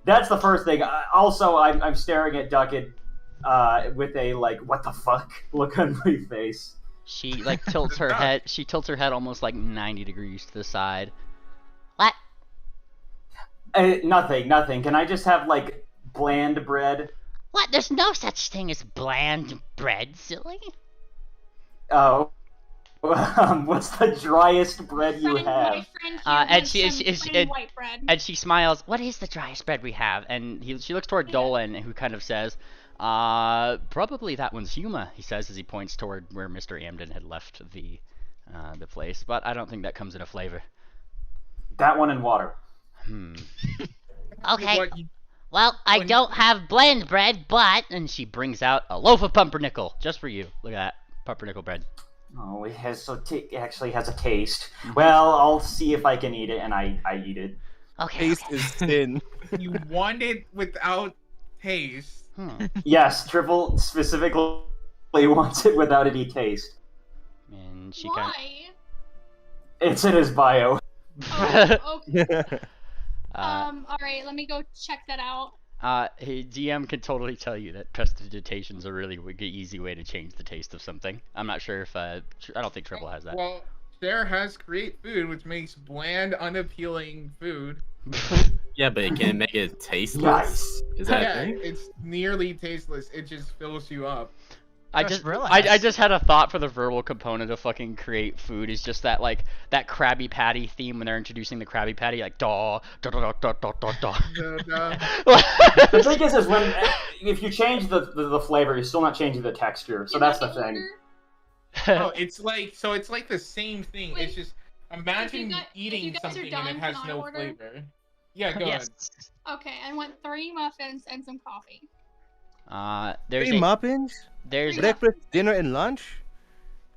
that's the first thing. Also, I'm staring at Duckett with a like what the fuck look on my face. She like tilts her head. She tilts her head almost like 90 degrees to the side. What? Nothing. Can I just have like bland bread? What? There's no such thing as bland bread, silly. Oh, what's the driest bread you My have? friend here And wants she- some she- plain white bread. And she smiles. What is the driest bread we have? And she looks toward Dolan, who kind of says, probably that one's Huma, he says as he points toward where Mr. Amden had left the place. But I don't think that comes in a flavor. That one in water. Okay. What you- Well, I When- don't have bland bread, but And she brings out a loaf of pumpernickel just for you. Look at that pumpernickel bread. Oh, it has actually has a taste. Well, I'll see if I can eat it, and I eat it. okay. Taste is sin. You want it without taste. Yes, Triple specifically wants it without any taste. And she kind Why? It's in his bio. Oh, okay. of... Alright, let me go check that out. Hey, DM can totally tell you that prestidigitation is a really easy way to change the taste of something. I'm not sure if I don't think Triple has that. Well, Cher has create food, which makes bland, unappealing food. Yeah, but it can make it tasteless. Nice. Is that Yeah, a thing? it's nearly tasteless. It just fills you up. I Just just realized. I just had a thought for the verbal component of fucking create food is just that like that Krabby Patty theme when they're introducing the Krabby Patty like da da da da da da da. The thing is when if you change the flavor, you're still not changing the texture. So Can I that's the get thing. order? Oh, it's like the same thing. Wait, It's just imagine if you eating guys are something and done, it has can I no order? flavor. Yeah, go ahead. Yes. Okay, I want 3 muffins and some coffee. There's Three a muffins, there's Three breakfast, dinner, and lunch.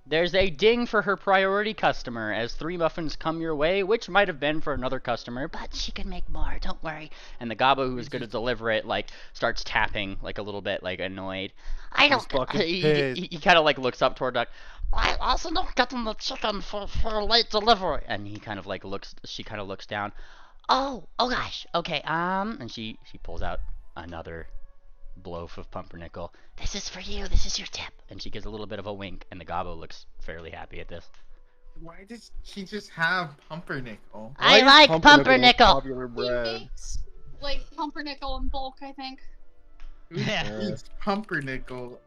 there's a ding for her priority customer as 3 muffins come your way, which might have been for another customer, but she can make more. Don't worry. And the Gobbo who is going to deliver it like starts tapping like a little bit like annoyed. I He's don't. fucking He, pissed. he kind of like looks up toward Duck. I also don't get them the chicken for late delivery. And he kind of like looks. She kind of looks down. Oh gosh. Okay. And she pulls out another loaf of pumpernickel. This is for you. This is your tip. And she gives a little bit of a wink. And the Gobbo looks fairly happy at this. Why does she just have pumpernickel? I Why is like pumpernickel. Popular He bread. makes like pumpernickel in bulk, I think. Who Yeah. eats pumpernickel?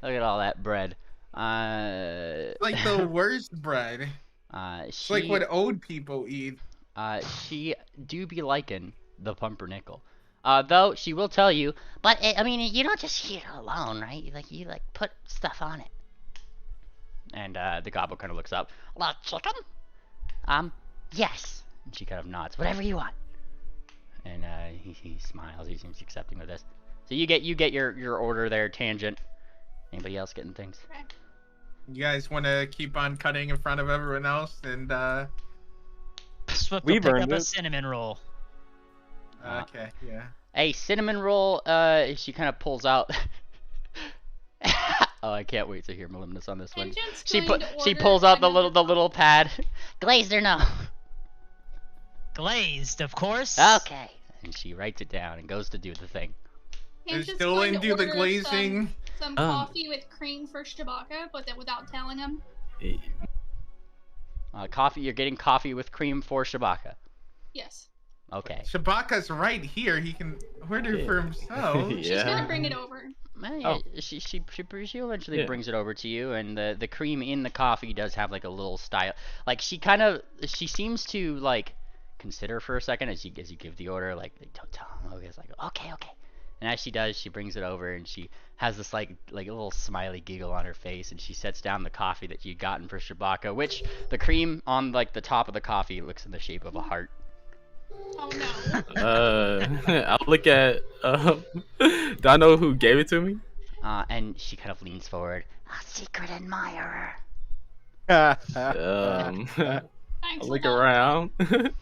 Look at all that bread. Like the worst bread. It's She like what old people eat. she do be liking the pumpernickel. Though she will tell you, But I mean, you don't just eat it alone, right? You like put stuff on it. and the Gobbo kind of looks up. Like chicken? Yes. And she kind of nods. Whatever you want. And he smiles. He seems accepting of this. So you get your order there, Tangent. Anybody else getting things? You guys want to keep on cutting in front of everyone else and Swift We've will pick earned up a it. cinnamon roll. okay, yeah. A cinnamon roll. She kind of pulls out. Oh, I can't wait to hear Melumnus on this one. Tangent's She going to she order pulls out the another little pad. Glazed or no? Glazed, of course. Okay. And she writes it down and goes to do the thing. They're Tangent's still going to into the order glazing. Some coffee with cream for Shabaka, but then without telling him. Coffee. You're getting coffee with cream for Shabaka. Yes. Okay. Shabaka's right here. He can order for himself. She's Yeah. gonna bring it over. She eventually Yeah. brings it over to you, and the cream in the coffee does have like a little style. Like she seems to like consider for a second as you give the order. Like don't tell him. Okay, it's like okay. And as she does, she brings it over, and she has this like a little smiley giggle on her face, and she sets down the coffee that you'd gotten for Shabaka, which the cream on like the top of the coffee looks in the shape of a heart. Oh no. I'll look at. Do I know who gave it to me? And she kind of leans forward. A secret admirer. I'll Thanks. look Lamont. around.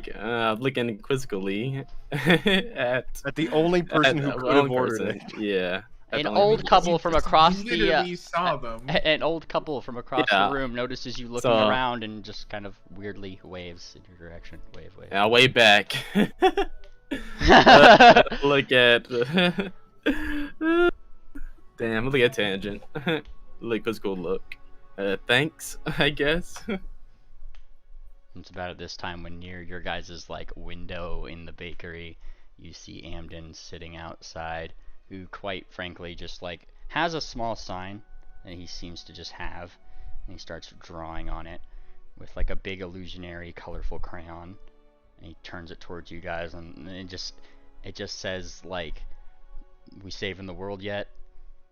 I'm looking quizzically at At the only person who at could have one ordered person. it. Yeah. at An the only old person. couple from across You the literally saw them. an old couple from across Yeah. the room notices you looking So- around and just kind of weirdly waves in your direction. Wave. And I way back. Look at. Damn, look at Tangent. Look, quizzical look. Thanks, I guess. It's about at this time when near your guys' like window in the bakery, you see Amden sitting outside, who quite frankly just like has a small sign that he seems to just have, and he starts drawing on it with like a big illusionary colorful crayon, and he turns it towards you guys, and it just says like, "We saving the world yet?"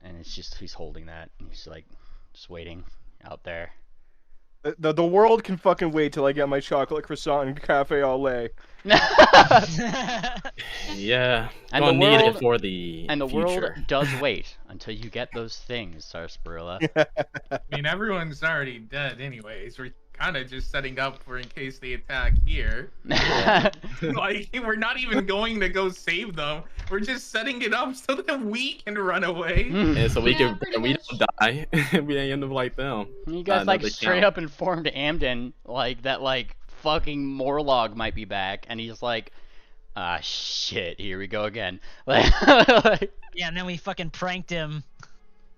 And it's just he's holding that, and he's like just waiting out there. The world can fucking wait till I get my chocolate croissant and cafe au lait. Yeah, And gonna the need world- it for the And the future. world does wait until you get those things, Sarsaparilla. I mean, everyone's already dead anyways. We're kind of just setting up for in case they attack here. Like, we're not even going to go save them. We're just setting it up so that we can run away. And so we Yeah, can, pretty and we much. don't die. We ain't end up like them. You guys like another straight count. up informed Amden like that like fucking Morlog might be back, and he's like, ah shit, here we go again. Like, Yeah, and then we fucking pranked him.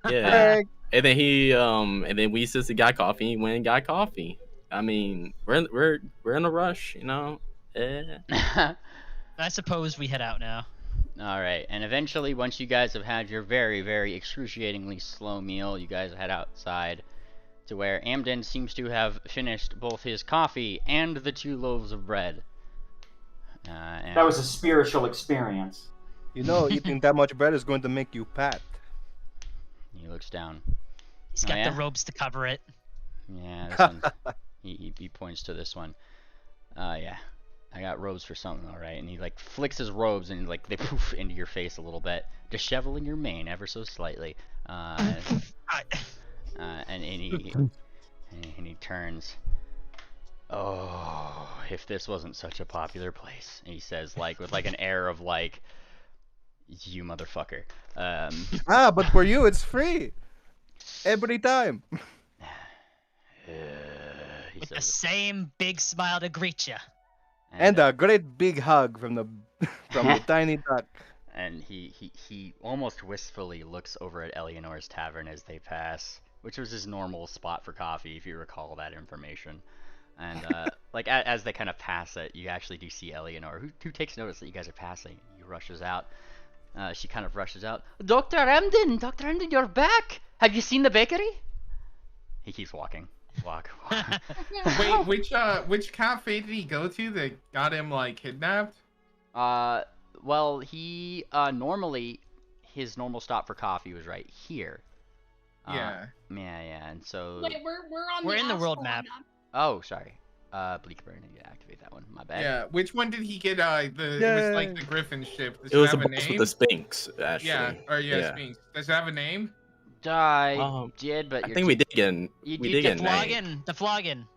Yeah. And then and then we since he got coffee, he went and got coffee. I mean, we're in a rush, you know. I suppose we head out now. Alright, and eventually once you guys have had your very, very excruciatingly slow meal, you guys head outside to where Amden seems to have finished both his coffee and the 2 loaves of bread. And That was a spiritual experience. You know, eating that much bread is going to make you fat. He looks down. He's Oh, got yeah? the robes to cover it. Yeah, this one. He points to this one. Yeah. I got robes for something, alright. And he like flicks his robes and like they poof into your face a little bit, disheveling your mane ever so slightly. And he turns. Oh, if this wasn't such a popular place, he says, like with like an air of like, you motherfucker. But for you, it's free. Every time. He With the says, same big smile to greet you. And a great big hug from the tiny duck. And he almost wistfully looks over at Eleanor's tavern as they pass, which was his normal spot for coffee, if you recall that information. And like as they kind of pass it, you actually do see Eleanor, who takes notice that you guys are passing. He rushes out. She kind of rushes out. Dr. Emden, you're back. Have you seen the bakery? He keeps walking. Walk. Wait, which cafe did he go to that got him like kidnapped? Well, he normally his normal stop for coffee was right here. Yeah. Yeah, and so. Wait, We're in the world Astral map. Oh, sorry. Bleakburn, I need to activate that one. My bad. Yeah. Which one did he get? It was like the Griffin ship. Does It was have a a box name? with the Sphinx, actually. Yeah. Sphinx. Does it have a name? I did, but I think we did get The flogging. The Flagon?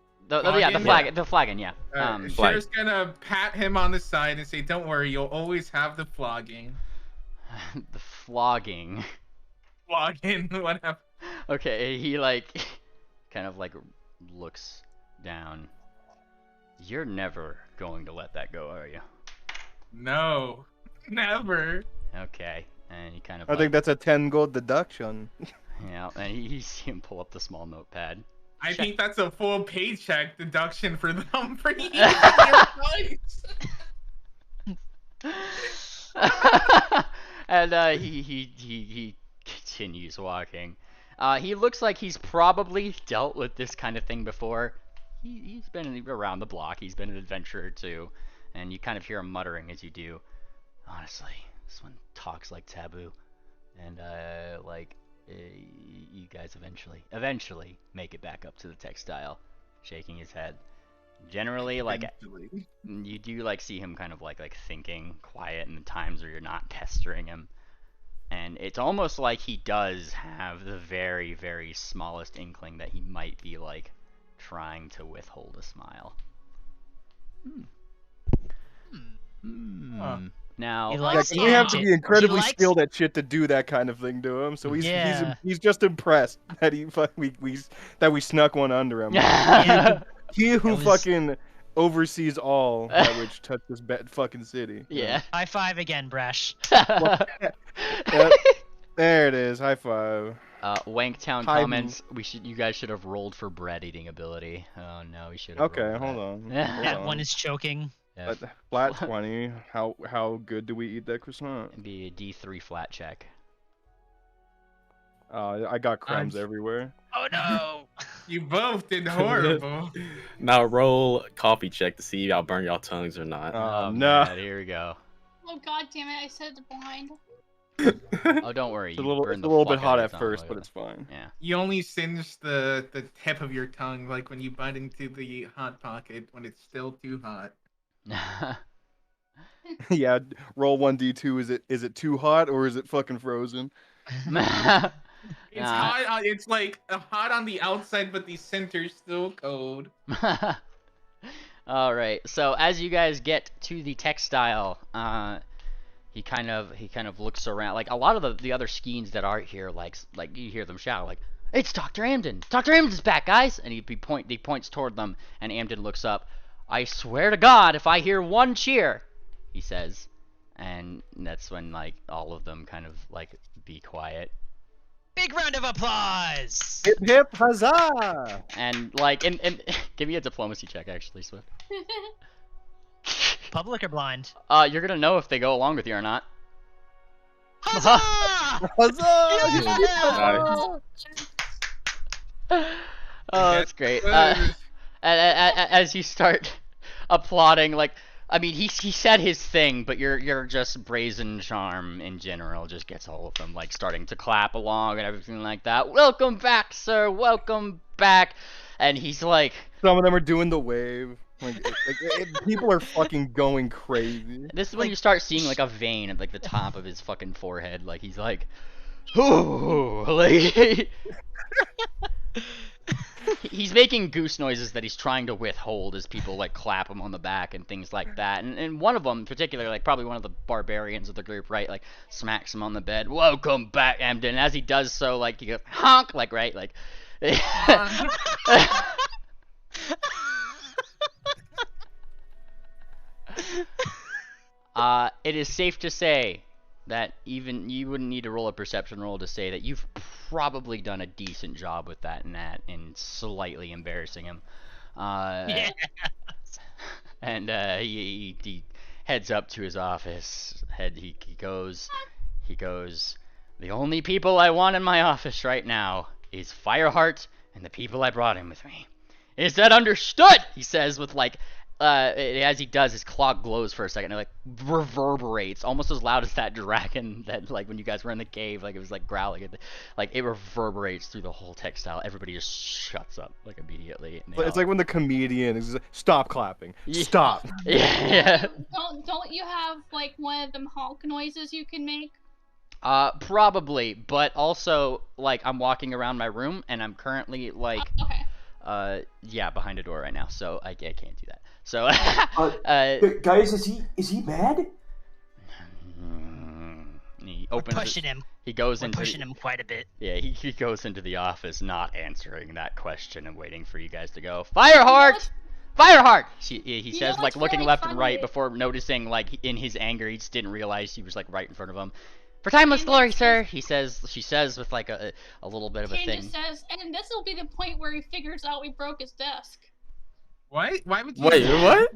flagon, yeah. Sheriff's gonna pat him on the side and say, "Don't worry, you'll always have the flogging." The flogging. Flogging, whatever. Okay, he like kind of like looks down. You're never going to let that go, are you? No, never. Okay, and he kind of. I think that's a 10 gold deduction. Yeah, and you see him pull up the small notepad. I think that's a full paycheck deduction for them for eating your price. And he continues walking. He looks like he's probably dealt with this kind of thing before. He's been around the block. He's been an adventurer too, and you kind of hear him muttering as you do. Honestly, this one talks like taboo, and you guys eventually make it back up to the textile, shaking his head. Generally, like you do like see him kind of like thinking quiet in the times where you're not pestering him, and it's almost like he does have the very, very smallest inkling that he might be like trying to withhold a smile. Now, we have to be incredibly likes... skilled at shit to do that kind of thing to him. So he's just impressed that we snuck one under him. He who fucking oversees all that which touches fucking city. Yeah. High five again, Brash. Yep. There it is. High five. Wanktown comments. You guys should have rolled for bread eating ability. Oh no, we should have. Okay, hold on. That one is choking. Yeah. Flat 20. How good do we eat that croissant? It'd be a D3 flat check. I got crumbs everywhere. Oh no! You both did horrible. Now roll coffee check to see y'all burn y'all tongues or not. No. Man, here we go. Oh god damn it! I said it blind. Oh, don't worry. It's a little bit hot at first, but it's fine. Yeah. You only singe the tip of your tongue, like when you bite into the hot pocket when it's still too hot. Yeah. Roll 1d2. Is it too hot or is it fucking frozen? It's hot. It's like hot on the outside, but the center's still cold. All right. So as you guys get to the textile, he kind of looks around. Like a lot of the other skeins that aren't here, like you hear them shout, like, "It's Dr. Amden! Dr. Amden's back, guys!" And he points toward them, and Amden looks up. "I swear to God, if I hear one cheer," he says, and that's when like all of them kind of like be quiet. Big round of applause! Hip hip huzzah! And like, and give me a diplomacy check, actually, Swift. Public or blind? You're gonna know if they go along with you or not. Huzzah! Huzzah! Oh, that's great. As you start applauding, like, I mean, he said his thing, but your just brazen charm in general just gets all of them like starting to clap along and everything like that. Welcome back, sir. Welcome back. And he's like, some of them are doing the wave. People are fucking going crazy. This is when you start seeing like a vein at like the top of his fucking forehead. Like he's like, ooh, like he's making goose noises that he's trying to withhold as people like clap him on the back and things like that. And one of them in particular, like probably one of the barbarians of the group, right, like smacks him on the bed. Welcome back, Emden. And as he does so, like he goes honk, like right, like. It is safe to say that even you wouldn't need to roll a perception roll to say that you've probably done a decent job with that Nat in slightly embarrassing him. Yes. And he heads up to his office. He goes, the only people I want in my office right now is Fireheart and the people I brought in with me. Is that understood? He says with like, as he does, his claw glows for a second. And it like reverberates almost as loud as that dragon that like when you guys were in the cave, like it was like growling. Like it reverberates through the whole textile. Everybody just shuts up like immediately. It's like when the comedian is like, stop clapping. Stop. Yeah. Don't you have like one of them honk noises you can make? Probably, but also like I'm walking around my room and I'm currently like yeah, behind a door right now, so I can't do that. So guys, is he mad? He opens We're pushing him. He goes We're into pushing him quite a bit. Yeah, he goes into the office not answering that question and waiting for you guys to go, Fireheart! Fireheart! He says, like, looking left and right before noticing, like, in his anger, he just didn't realize he was, like, right in front of him. For timeless glory, sir, she says with, like, a little bit of a thing. Just says, and this will be the point where he figures out we broke his desk. What? Why would you... Wait, what?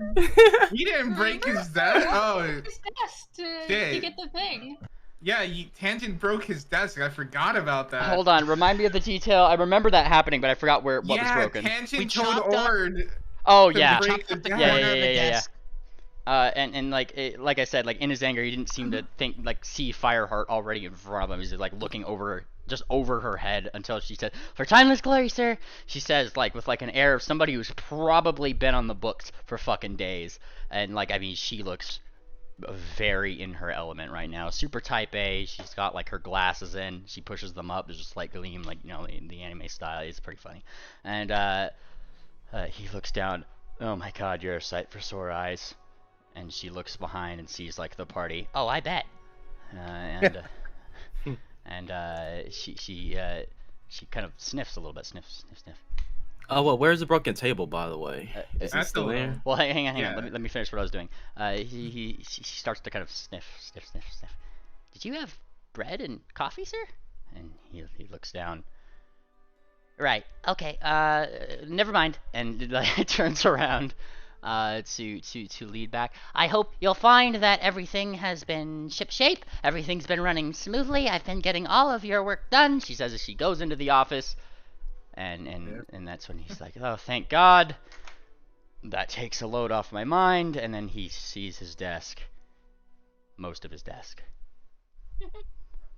He didn't break his desk? Oh. His desk to get the thing. Yeah, Tangent broke his desk. I forgot about that. Hold on, remind me of the detail. I remember that happening, but I forgot what was broken. Yeah, Tangent told Ord. Oh yeah, yeah. And like like I said, like in his anger, he didn't seem to see Fireheart already in front of him. He's just, like looking just over her head until she said, "For timeless glory, sir." She says, like with like an air of somebody who's probably been on the books for fucking days, and like I mean, she looks very in her element right now. Super type A. She's got like her glasses in. She pushes them up. There's just like gleam, like you know, in the anime style. It's pretty funny. And he looks down. Oh my God, you're a sight for sore eyes. And she looks behind and sees like the party. Oh, I bet. She kind of sniffs a little bit. Sniff. Oh well, where's the broken table, by the way? Is it still there? Well, hang on. Let me finish what I was doing. She starts to kind of sniff. Did you have bread and coffee, sir? And he looks down. Right. Okay. Never mind. And like, turns around to lead back. I hope you'll find that everything has been shipshape. Everything's been running smoothly. I've been getting all of your work done. She says as she goes into the office. And that's when he's like, oh, thank God. That takes a load off my mind. And then he sees his desk. Most of his desk.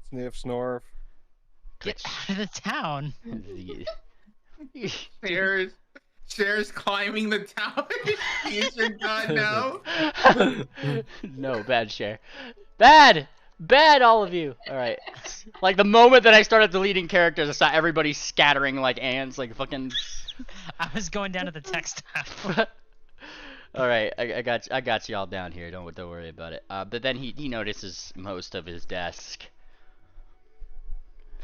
Sniff, snore. Get out of the town. Cher's climbing the tower. Is your god now? No, bad Cher. Bad, all of you. All right. Like the moment that I started deleting characters, I saw everybody scattering like ants, like fucking. I was going down to the textile. All right, I got you all down here. Don't worry about it. But then he notices most of his desk.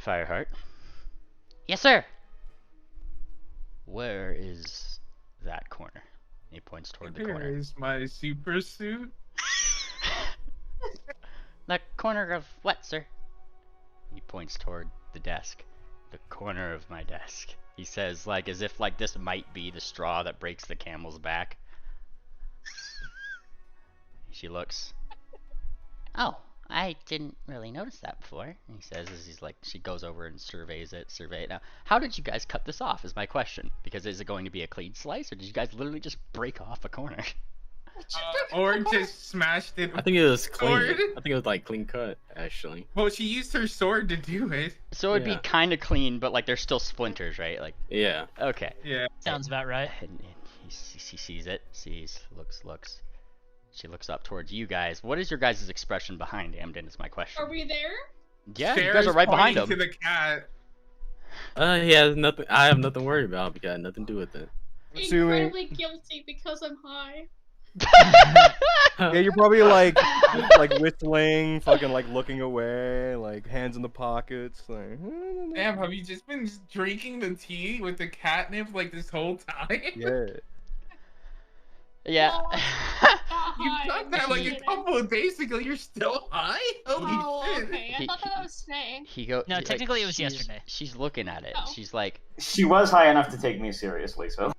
Fireheart. Yes, sir. Where is that corner? He points toward the corner. Where is my super suit? The corner of what, sir? He points toward the desk. The corner of my desk. He says, like, as if like this might be the straw that breaks the camel's back. She looks. Oh, I didn't really notice that before. And he says as he's like, she goes over and surveys it. Now, how did you guys cut this off is my question. Because is it going to be a clean slice or did you guys literally just break off a corner? Or just smashed it. I think it was clean. Sword. I think it was like clean cut, actually. Well, she used her sword to do it. So it'd be Yeah. kind of clean, but like there's still splinters, right? Like, Yeah. okay. Yeah. Sounds about right. And he sees it, looks. She looks up towards you guys. What is your guys' expression behind Amden is my question. Are we there? Yeah, you guys Sarah's are right behind him. pointing to the cat. He has nothing. I have nothing to worry about because I had nothing to do with it. Assuming- Incredibly guilty because I'm high. Yeah, you're probably like whistling, fucking like looking away, like hands in the pockets, like. Damn, have you just been drinking the tea with the catnip like this whole time? Yeah. Yeah. Well, You've high. done that like a couple of days ago. You're still high? Holy Oh, shit. okay. I thought that was today. He go. No, like, technically it was she's- yesterday. She's looking at it. Oh. She's like, She was high enough to take me seriously, so.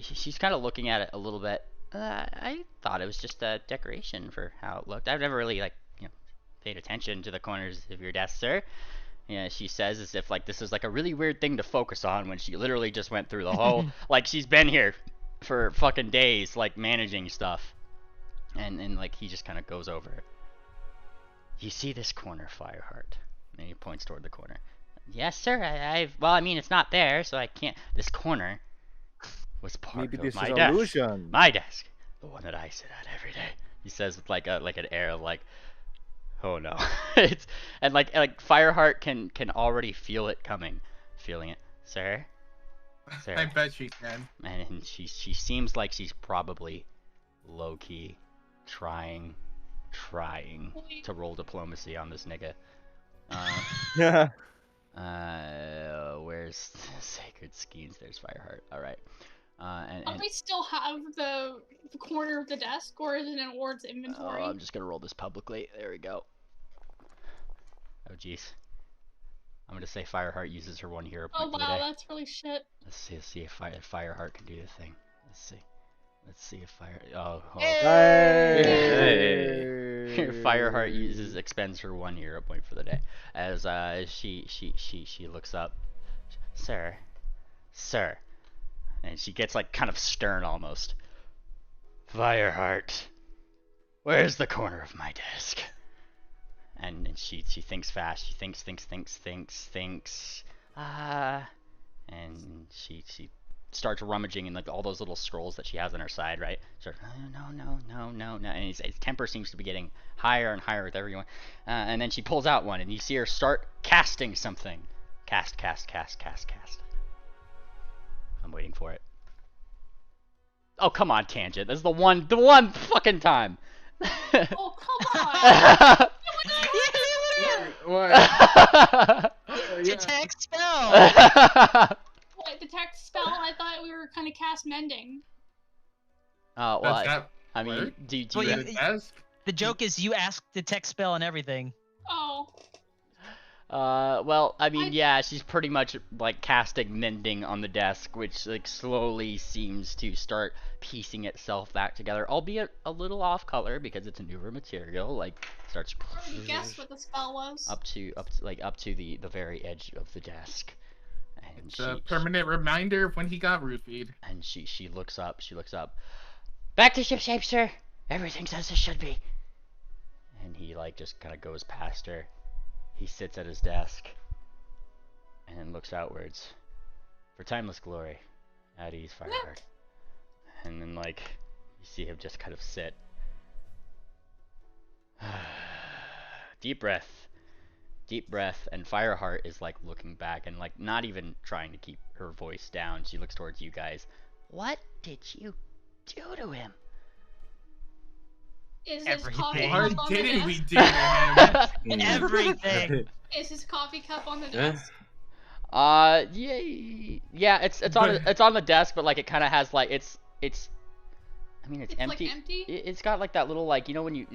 she's kind of looking at it a little bit. I thought it was just a decoration for how it looked. I've never really paid attention to the corners of your desk, sir. Yeah, she says as if like this is like a really weird thing to focus on when she literally just went through the whole like she's been here for fucking days like managing stuff. And like he just kind of goes over. You see this corner, Fireheart? And he points toward the corner. Yes, sir. Well, I mean, it's not there, so I can't. This corner was part Maybe of this my is desk. illusion. My desk, the one that I sit at every day. He says with like an air of like, oh no. It's and like Fireheart can already feel it coming, feeling it, sir. Sir. I bet she can. And she seems like she's probably low key trying to roll diplomacy on this nigga. Yeah. Where's the Sacred Skeins? There's Fireheart. All right. Don't And we still have the corner of the desk, or is it in Ward's inventory? I'm just gonna roll this publicly. There we go. Oh jeez. I'm gonna say Fireheart uses her 1 hero point Oh for the wow, day. that's really shit. Let's see if Fireheart can do the thing. Let's see if Fire. Oh. Fireheart expends her 1 hero point for the day as she looks up, sir, and she gets like kind of stern almost. Fireheart, where's the corner of my desk? And she thinks fast. She thinks. And she starts rummaging in like all those little scrolls that she has on her side, right? Starts, no, and his temper seems to be getting higher and higher with everyone. And then she pulls out one, and you see her start casting something. Cast. I'm waiting for it. Oh come on, Tangent. This is the one fucking time. Oh come on! What? Detect spell. What, detect spell? I thought we were kind of cast mending. Well, Does that I mean, work? do Well, you The desk? The joke is you ask detect spell and everything. Oh. well, I mean, yeah, she's pretty much like casting mending on the desk, which like slowly seems to start piecing itself back together, albeit a little off color because it's a newer material. Like starts I already guessed what the spell was. up to the very edge of the desk, and It's a permanent reminder of when he got roofied. and she looks up. Back to ship shape, sir. Everything's as it should be. And he like just kind of goes past her. He sits at his desk and looks outwards. For timeless glory, at ease, Fireheart. And then like you see him just kind of sit. Deep breath, and Fireheart is like looking back and like not even trying to keep her voice down. She looks towards you guys. What did you do to him? Is his Everything. coffee What cup on the didn't we desk? do to him? Everything. Is his coffee cup on the Yeah. desk? Yeah, it's on the desk, but like it kind of has like it's I mean, it's empty. Like empty? It's got like that little like, you know when you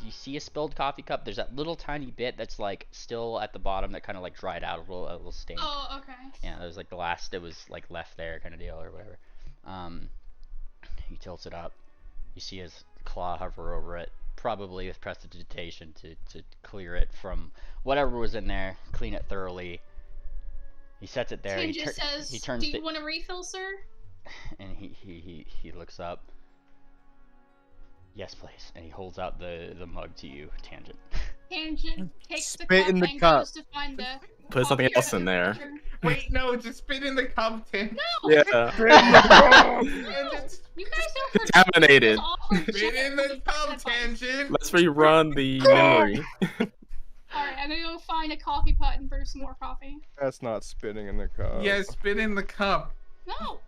see a spilled coffee cup, there's that little tiny bit that's like still at the bottom that kind of like dried out, a little stain. Oh, okay. Yeah, it was like the last it was like left there kind of deal or whatever. He tilts it up. You see his claw hover over it, probably with prestidigitation to clear it from whatever was in there, clean it thoroughly. He sets it there. Tinja says, he turns "Do you want a refill, sir?" and he looks up. Yes, please. And he holds out the mug to you, Tangent. Tangent takes the Spit cup in the and cup. goes to find the. Put something else in there. Wait, no, just spit in the cup, Tim. No. Yeah. Spit in the cup. Tangent, You guys don't Contaminated. spit in the cup, Tangent. Let's rerun the memory. Alright, I'm gonna go find a coffee pot and brew some more coffee. That's not spitting in the cup. Yeah, spit in the cup. No!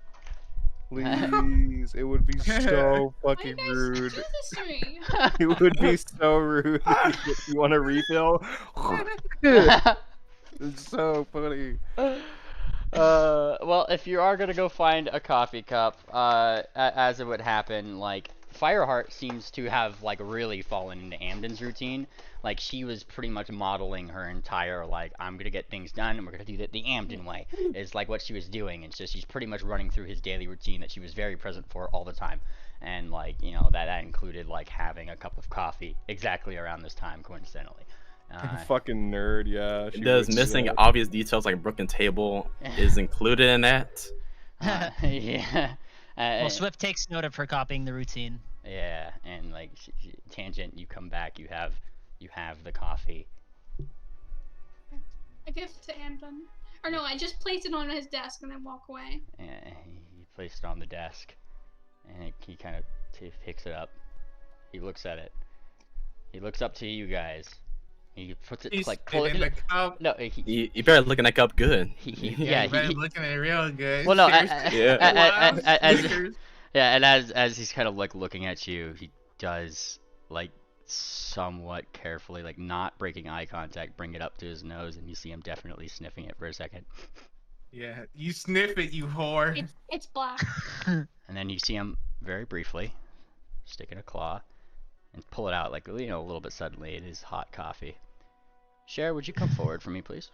Please, it would be so Why fucking you guys rude. do this to me? It would be so rude. You want a refill? It's so funny. Well, if you are gonna go find a coffee cup, as it would happen, like, Fireheart seems to have, like, really fallen into Amden's routine. Like, she was pretty much modeling her entire, like, I'm gonna get things done, and we're gonna do it the Amden way, is, like, what she was doing. And so she's pretty much running through his daily routine that she was very present for all the time. And, like, you know, that included, like, having a cup of coffee exactly around this time, coincidentally. Fucking nerd, yeah. She Does would do missing that. obvious details like broken table is included in that? Yeah. Well, Swift takes note of her copying the routine. Yeah, and like Tangent, you come back, you have the coffee. I give it to Amden. Or no, I just place it on his desk and then walk away. And he placed it on the desk, and he kind of picks it up. He looks at it. He looks up to you guys. He puts it He's like spit in the cup. No, You better looking that up good. Yeah, you better looking at it real good. Well, no, Seriously. yeah, and as he's kind of like looking at you, he does like somewhat carefully, like not breaking eye contact, bring it up to his nose, and you see him definitely sniffing it for a second. Yeah, you sniff it, you whore. It's black. And then you see him very briefly stick in a claw and pull it out, like, you know, a little bit suddenly. It is hot coffee. Cher, would you come forward for me, please?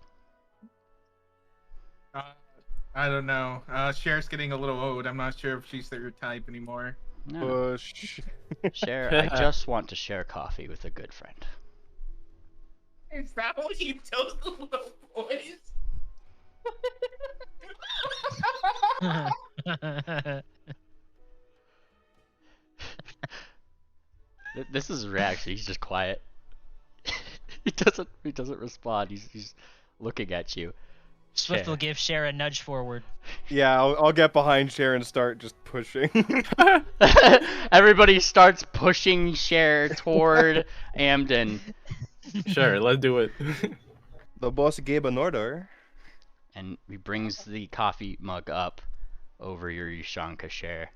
I don't know. Cher's getting a little old. I'm not sure if she's your type anymore. No. Push. Cher, I just want to share coffee with a good friend. Is that what you told the little boys? This is his reaction. He's just quiet. He doesn't respond. He's looking at you. Swift Cher. will give Cher a nudge forward. Yeah, I'll get behind Cher and start just pushing. Everybody starts pushing Cher toward Amden. Sure, let's do it. The boss gave an order. And he brings the coffee mug up over your Yushanka, Cher.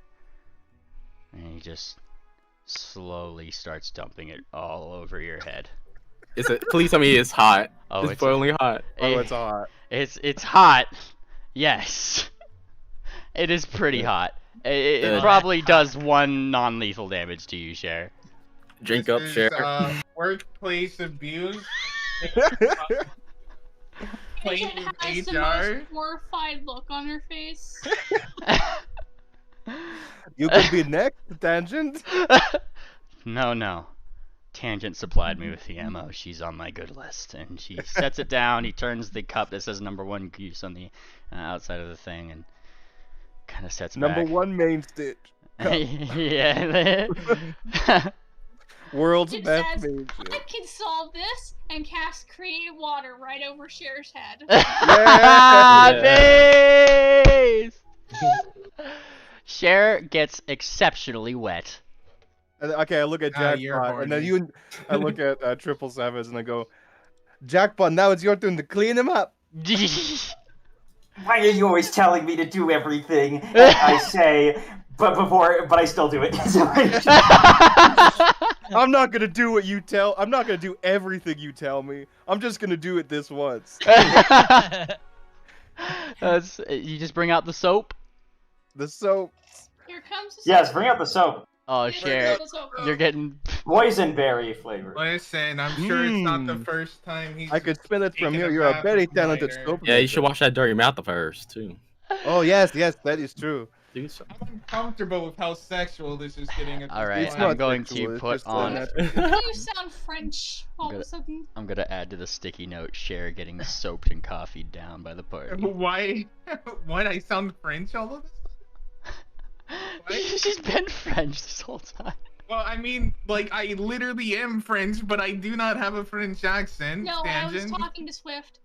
And he just slowly starts dumping it all over your head. Please tell me it's hot. Oh, it's boiling hot. Oh, it's hot. It's hot. Yes. It is pretty hot. It probably does 1 non-lethal damage to you, Cher. Drink up, Cher. Workplace abuse. Agent Plain has the HR. most horrified look on her face. You could be next, Tangent. No. Tangent supplied me with the ammo. She's on my good list. And she sets it down. He turns the cup that says #1 goose on the outside of the thing and kind of sets Number back. 1 main stitch. Yeah. World's It best says, main stitch. I can solve this and cast creative water right over Cher's head. Nice! Cher gets exceptionally wet. Okay, I look at you're Jackpot, and then horny. I look at 777s, and I go, Jackpot, now it's your turn to clean him up. Why are you always telling me to do everything? I say, but I still do it. I'm not gonna do what you tell. I'm not gonna do everything you tell me. I'm just gonna do it this once. You just bring out the soap? The soap. Here comes the Yes, bring out the soap. Oh, Cher, you're getting... Boysenberry flavor. Listen, I'm sure it's not the first time he's. I could spin it from taken here. a You're a bath very with talented lighter. soap. Yeah, you should wash that dirty mouth first too. Oh yes, that is true. Do so. I'm uncomfortable with how sexual this is getting. At this Alright, It's point. I'm not going sexual, to it's put just, on... You sound French all of a sudden. I'm gonna add to the sticky note, Cher getting soaped and coffeed down by the party. Why? Why I sound French all of this? What? She's been French this whole time. Well, I mean, like, I literally am French, but I do not have a French accent. No, I was Stangen. talking to Swift.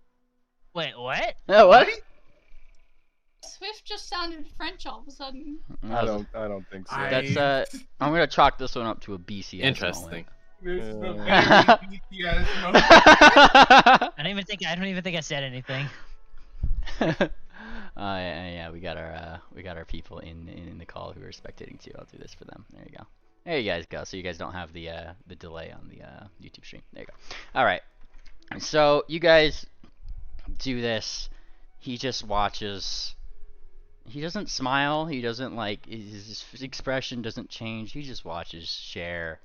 Wait, what? Oh, what? Swift just sounded French all of a sudden. I don't think so. That's I'm gonna chalk this one up to a BCS Interesting. This is the Yeah. very BTS moment. moment. I don't even think I said anything. Yeah, we got our people in the call who are spectating too. I'll do this for them. There you go. There you guys go. So you guys don't have the delay on the YouTube stream. There you go. All right. So you guys do this. He just watches. He doesn't smile. He doesn't like his expression doesn't change. He just watches Cher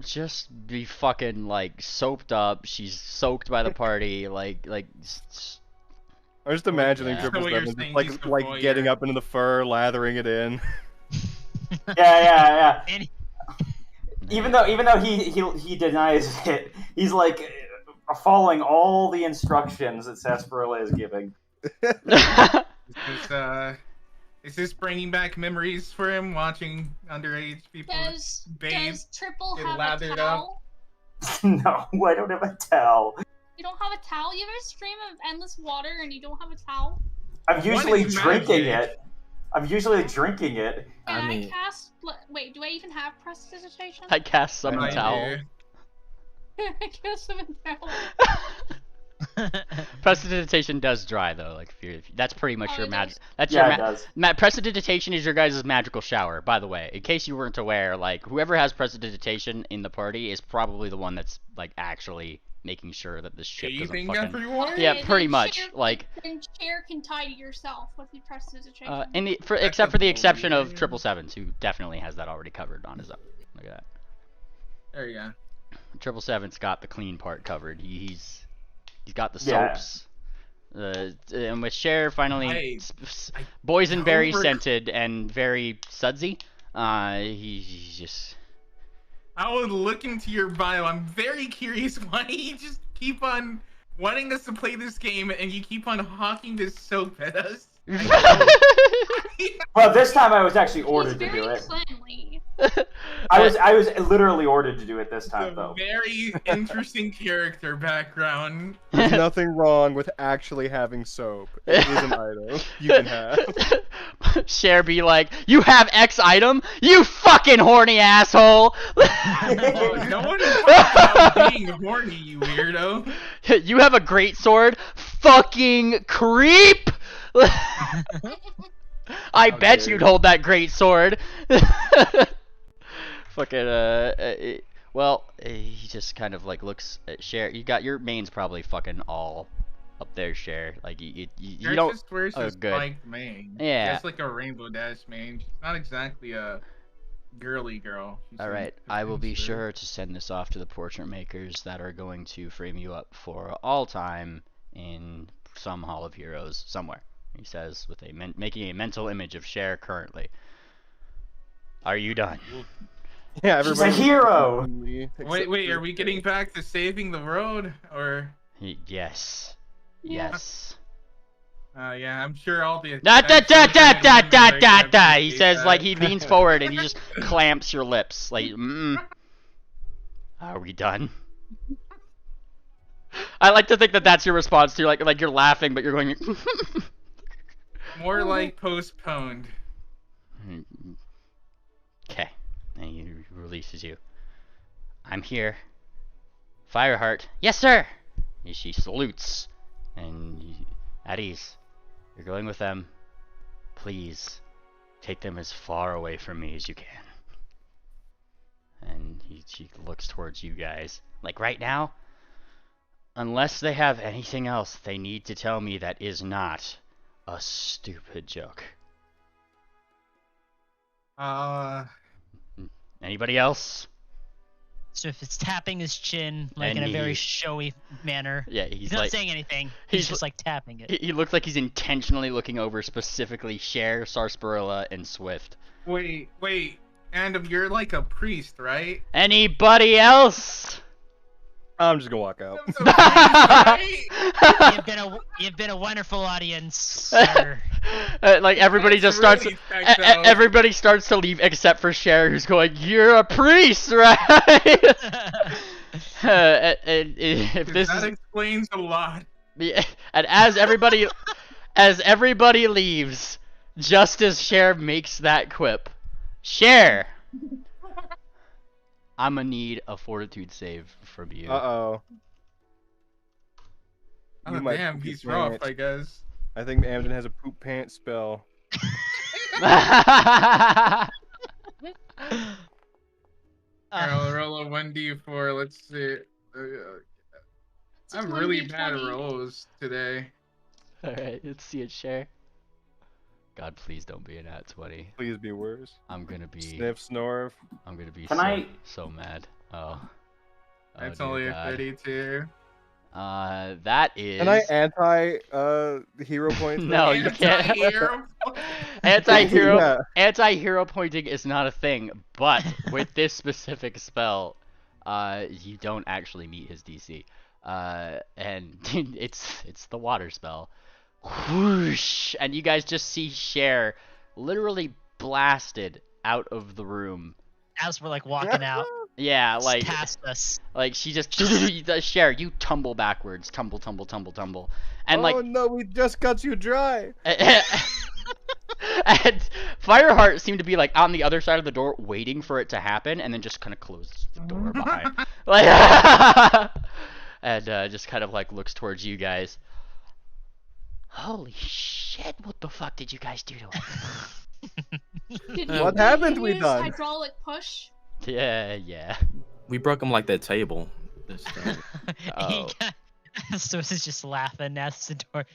just be fucking like soaped up. She's soaked by the party. I'm just imagining Yeah. Triple So what you're Seven saying, like he's the like getting voyeur. up into the fur, lathering it in. Yeah. And Even though he denies it, he's like following all the instructions that Sarsaparilla is giving. Is this bringing back memories for him watching underage people bathe? Does Triple get have a lathered up? towel? No, I don't have a towel. You don't have a towel? You have a stream of endless water and you don't have a towel? I'm What usually is drinking magic? it. I'm usually drinking it. I Can mean- cast... Wait, do I even have prestidigitation? I cast summon I towel. do. I cast summon towel. Prestidigitation does dry though. Like that's pretty much Oh, your it magic. does. That's Yeah, your it does. Prestidigitation is your guys' magical shower. By the way, in case you weren't aware, like whoever has prestidigitation in the party is probably the one that's like actually making sure that this ship doesn't Bathing fucking. everyone? Yeah, Okay, pretty then much. share- Like, Then share can tidy yourself with your prestidigitation. except for the exception of weird. 777s, who definitely has that already covered on his own. Look at that. There you go. 777's got the clean part covered. He's got the Yeah. soaps. And with Cher finally I boysenberry don't scented and very sudsy, he's just I would look into your bio. I'm very curious why you just keep on wanting us to play this game and you keep on hawking this soap at us. Well, this time I was actually He's ordered to very do it. cleanly. I was literally ordered to do it this time a though. very interesting character background. There's nothing wrong with actually having soap. It is an item you can have. Cher be like, "You have X item, you fucking horny asshole." Oh, no one is talking about being horny, you weirdo. You have a great sword, fucking creep. I How bet dare you'd you. hold that great sword. Fucking he just kind of like looks at Cher. You got your main's probably fucking all up there, Cher. Like you Jared don't. just wears oh, his good. spiked mane. Yeah. It's like a Rainbow Dash mane. She's not exactly a girly girl. She's All an right, I will be adventurer. sure to send this off to the portrait makers that are going to frame you up for all time in some Hall of Heroes somewhere. He says, with making a mental image of Cher currently. Are you done? Yeah, She's a everybody. hero! Wait, are we getting back to saving the road? Or, Yes. Yeah. Yes. yeah, I'm sure all the. Da da da da da da da da. He appreciate says, that. like he leans forward and he just clamps your lips, like, Are we done? I like to think that that's your response to like you're laughing, but you're going. More like postponed. Okay, and he releases you. I'm here. Fireheart. Yes, sir. And she salutes, and at ease. You're going with them. Please, take them as far away from me as you can. And she looks towards you guys. Like right now, unless they have anything else they need to tell me that is not a stupid joke. Anybody else? So if it's tapping his chin like And in a very he- showy manner, Yeah, he's he's not like saying anything. he's He's just like tapping it. he looks like he's intentionally looking over specifically Cher, Sarsaparilla, and Swift. Wait, and you're like a priest, right? Anybody else? I'm just gonna walk out. You've been a wonderful audience, sir. Like everybody just starts. Everybody starts to leave except for Cher, who's going, "You're a priest, right?" If this that explains a lot. And as everybody leaves, just as Cher makes that quip, Cher, I'ma need a fortitude save from you. Uh-oh. Oh, damn, he's rough, I guess. I think Amden has a poop pants spell. I'll roll a 1d4. Let's see. I'm really bad at rolls today. Alright, let's see it, Cher. God, please don't be an at 20. Please be worse. I'm gonna be. Sniff, snore. I'm gonna be so mad. Oh. That's only a 32. That is. Can I anti-hero points? No, you can't. Anti-hero pointing is not a thing, but with this specific spell, you don't actually meet his DC. And it's the water spell. Whoosh! And you guys just see Cher literally blasted out of the room. As we're like walking out. Yeah, like past us. Like she just Cher, you tumble backwards, tumble, and oh no, we just got you dry. And Fireheart seemed to be like on the other side of the door, waiting for it to happen, and then just kind of closes the door behind, like, and just kind of like looks towards you guys. Holy shit! What the fuck did you guys do to him? What haven't we done? Hydraulic push. Yeah. We broke him like that table. Oh. So is just laughing as the door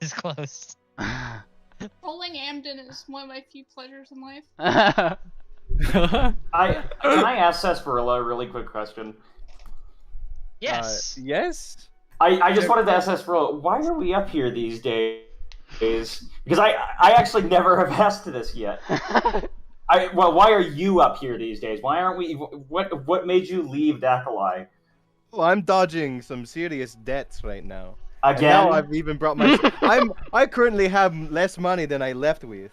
is closed. Rolling Amden is one of my few pleasures in life. Can I ask Sarsaparilla a really quick question? Yes. Yes? I just wanted to ask Sarsaparilla, why are we up here these days? Because I actually never have asked this yet. Well, why are you up here these days? Why aren't we? What made you leave Dakalai? Well, I'm dodging some serious debts right now. Again? And now I've even brought my. I currently have less money than I left with.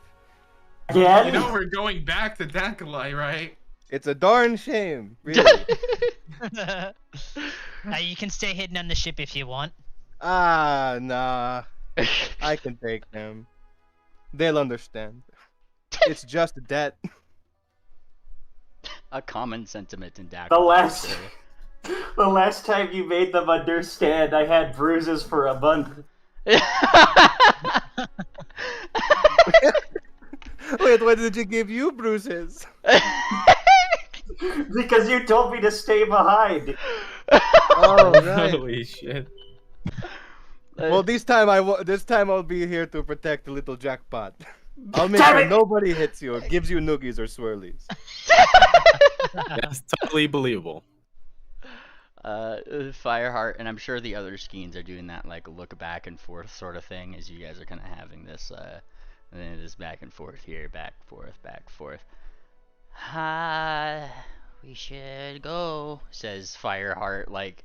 Again? You know we're going back to Dakalai, right? It's a darn shame, really. You can stay hidden on the ship if you want. Nah. I can take them. They'll understand. It's just a debt. A common sentiment in Dak. The last time you made them understand, I had bruises for a month. Wait, why did you give you bruises? Because you told me to stay behind. Oh, right. Holy shit. Well, this time I'll be here to protect the little jackpot. I'll make sure nobody hits you or gives you noogies or swirlies. That's totally believable. Fireheart, and I'm sure the other Skeens are doing that, like, look back and forth sort of thing, as you guys are kind of having this, this back and forth here, back, forth. We should go, says Fireheart, like,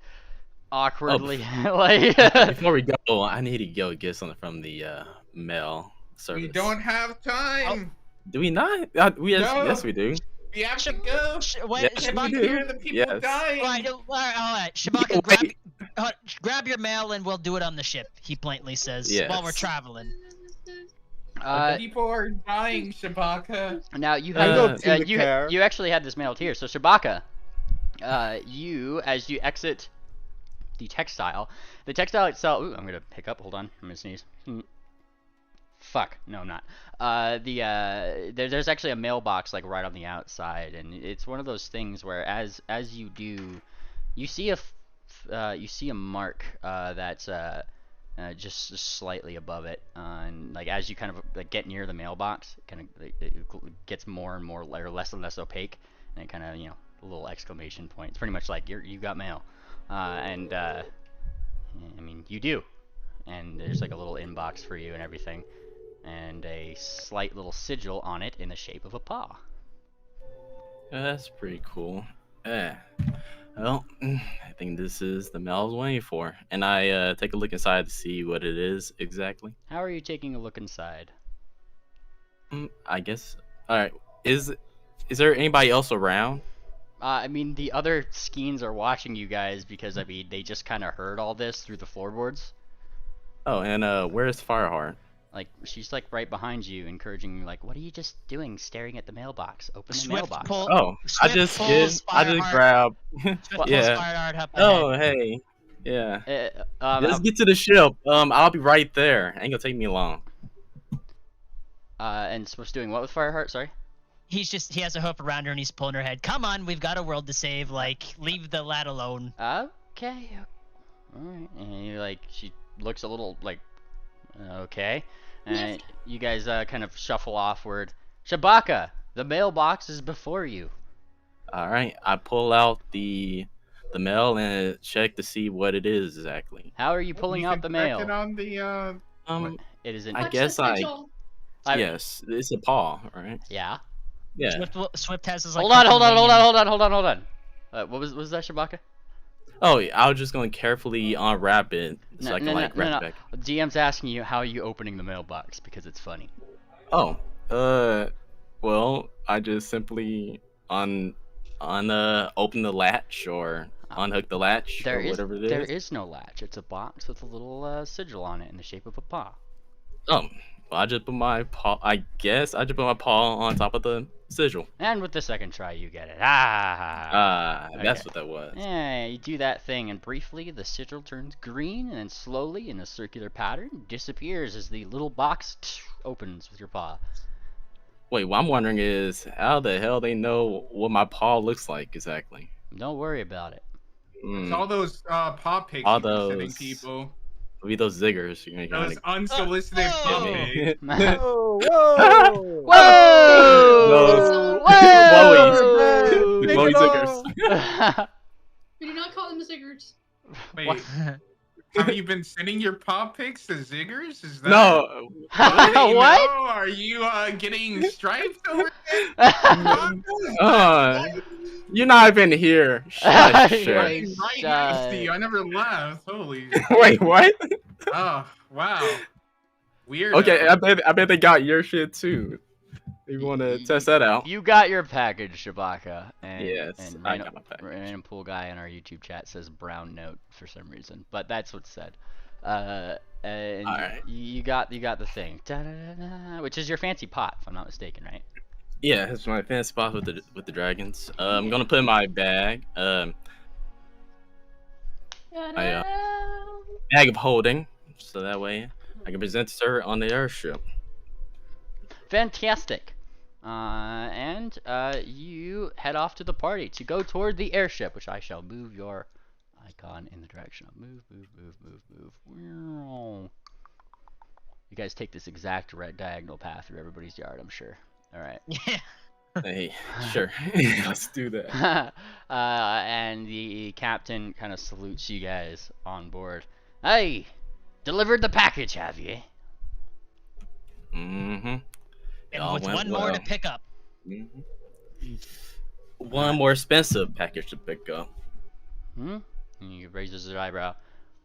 awkwardly. Like, before we go, I need to go get something from the mail service. We don't have time. Do we not? Yes, we do. We have to go. Wait, Yes, Shabaka, we Hear the people dying. all right. Shabaka, grab your mail and we'll do it on the ship. He blatantly says while we're traveling. People are dying, Shabaka. Now you have you actually had this mailed here. So Shabaka, you as you exit the textile itself. Ooh, I'm gonna hiccup. Hold on, I'm gonna sneeze. Fuck, no, I'm not. There's actually a mailbox like right on the outside, and it's one of those things where as you do, you see a mark that's just slightly above it, and like as you kind of like get near the mailbox, it gets more and more or less and less opaque, and it kind of a little exclamation point. It's pretty much like you got mail, and I mean you do, and there's like a little inbox for you and everything. And a slight little sigil on it in the shape of a paw. That's pretty cool. Well, I think this is the mail I was waiting for, and I take a look inside to see what it is exactly. How are you taking a look inside? I guess. All right. Is there anybody else around? I mean, the other Skeens are watching you guys because, I mean, they just kind of heard all this through the floorboards. Oh, and where's Fireheart? Like, she's like right behind you, encouraging you, like, what are you just doing staring at the mailbox? Open the Swift mailbox. pull. Oh, I Swift just pulls grab. Swift pulls Yeah. Fireheart up Oh, ahead. hey. Yeah. Let's Let's get to the ship. I'll be right there. Ain't gonna take me long. And Swift's doing what with Fireheart? Sorry. He has a hook around her and he's pulling her head. Come on, we've got a world to save. Like, leave the lad alone. Okay. Alright. And you, like, she looks a little, like, okay. And you guys kind of shuffle offward. Shabaka, the mailbox is before you. All right. I pull out the mail and check to see what it is exactly. How are you pulling out the mail? It on the It is I guess yes, it's a paw, right? Yeah. Yeah. Swift has his like. Hold on. What was that, Shabaka? Oh, yeah, I was just going to carefully unwrap it so I can wrap it back. DM's asking you how are you opening the mailbox because it's funny. Oh, well, I just simply open the latch or unhook the latch or whatever it is. There is no latch. It's a box with a little sigil on it in the shape of a paw. Oh, well, I just put my paw. I guess I just put my paw on top of the sigil. And with the second try, you get it. That's what that was. Yeah, you do that thing, and briefly the sigil turns green, and then slowly, in a circular pattern, disappears as the little box opens with your paw. Wait, what I'm wondering is how the hell they know what my paw looks like exactly? Don't worry about it. It's all those paw pics all you've been sending people. It'll be those ziggers. Those unsolicited paw pics. Whoa! Whoa! Whoa! Glowy ziggers. We do not call them ziggers. Wait, have you been sending your paw pics to ziggers? Is that No. What? No? Are you getting striped over there? You're not even here. Shut. Right next to you. I never laughed. Holy. Wait, what? Oh, wow. Weird. Okay, I bet they got your shit too. You want to test that out? You got your package, Shabaka. And, yes, and I got my package. Random pool guy in our YouTube chat says brown note for some reason, but that's what's said. And right. you got the thing, which is your fancy pot, if I'm not mistaken, right? Yeah, it's my fancy pot with the dragons. I'm gonna put in my bag. Bag of holding, so that way I can present it to her on the airship. Fantastic. And you head off to the party to go toward the airship, which I shall move your icon in the direction of. Move. You guys take this exact diagonal path through everybody's yard, I'm sure. All right. Yeah. Hey, sure. Let's do that. And the captain kind of salutes you guys on board. Hey, delivered the package, have you? Mm-hmm. And with one more to pick up. Mm-hmm. One more expensive package to pick up. And he raises his eyebrow.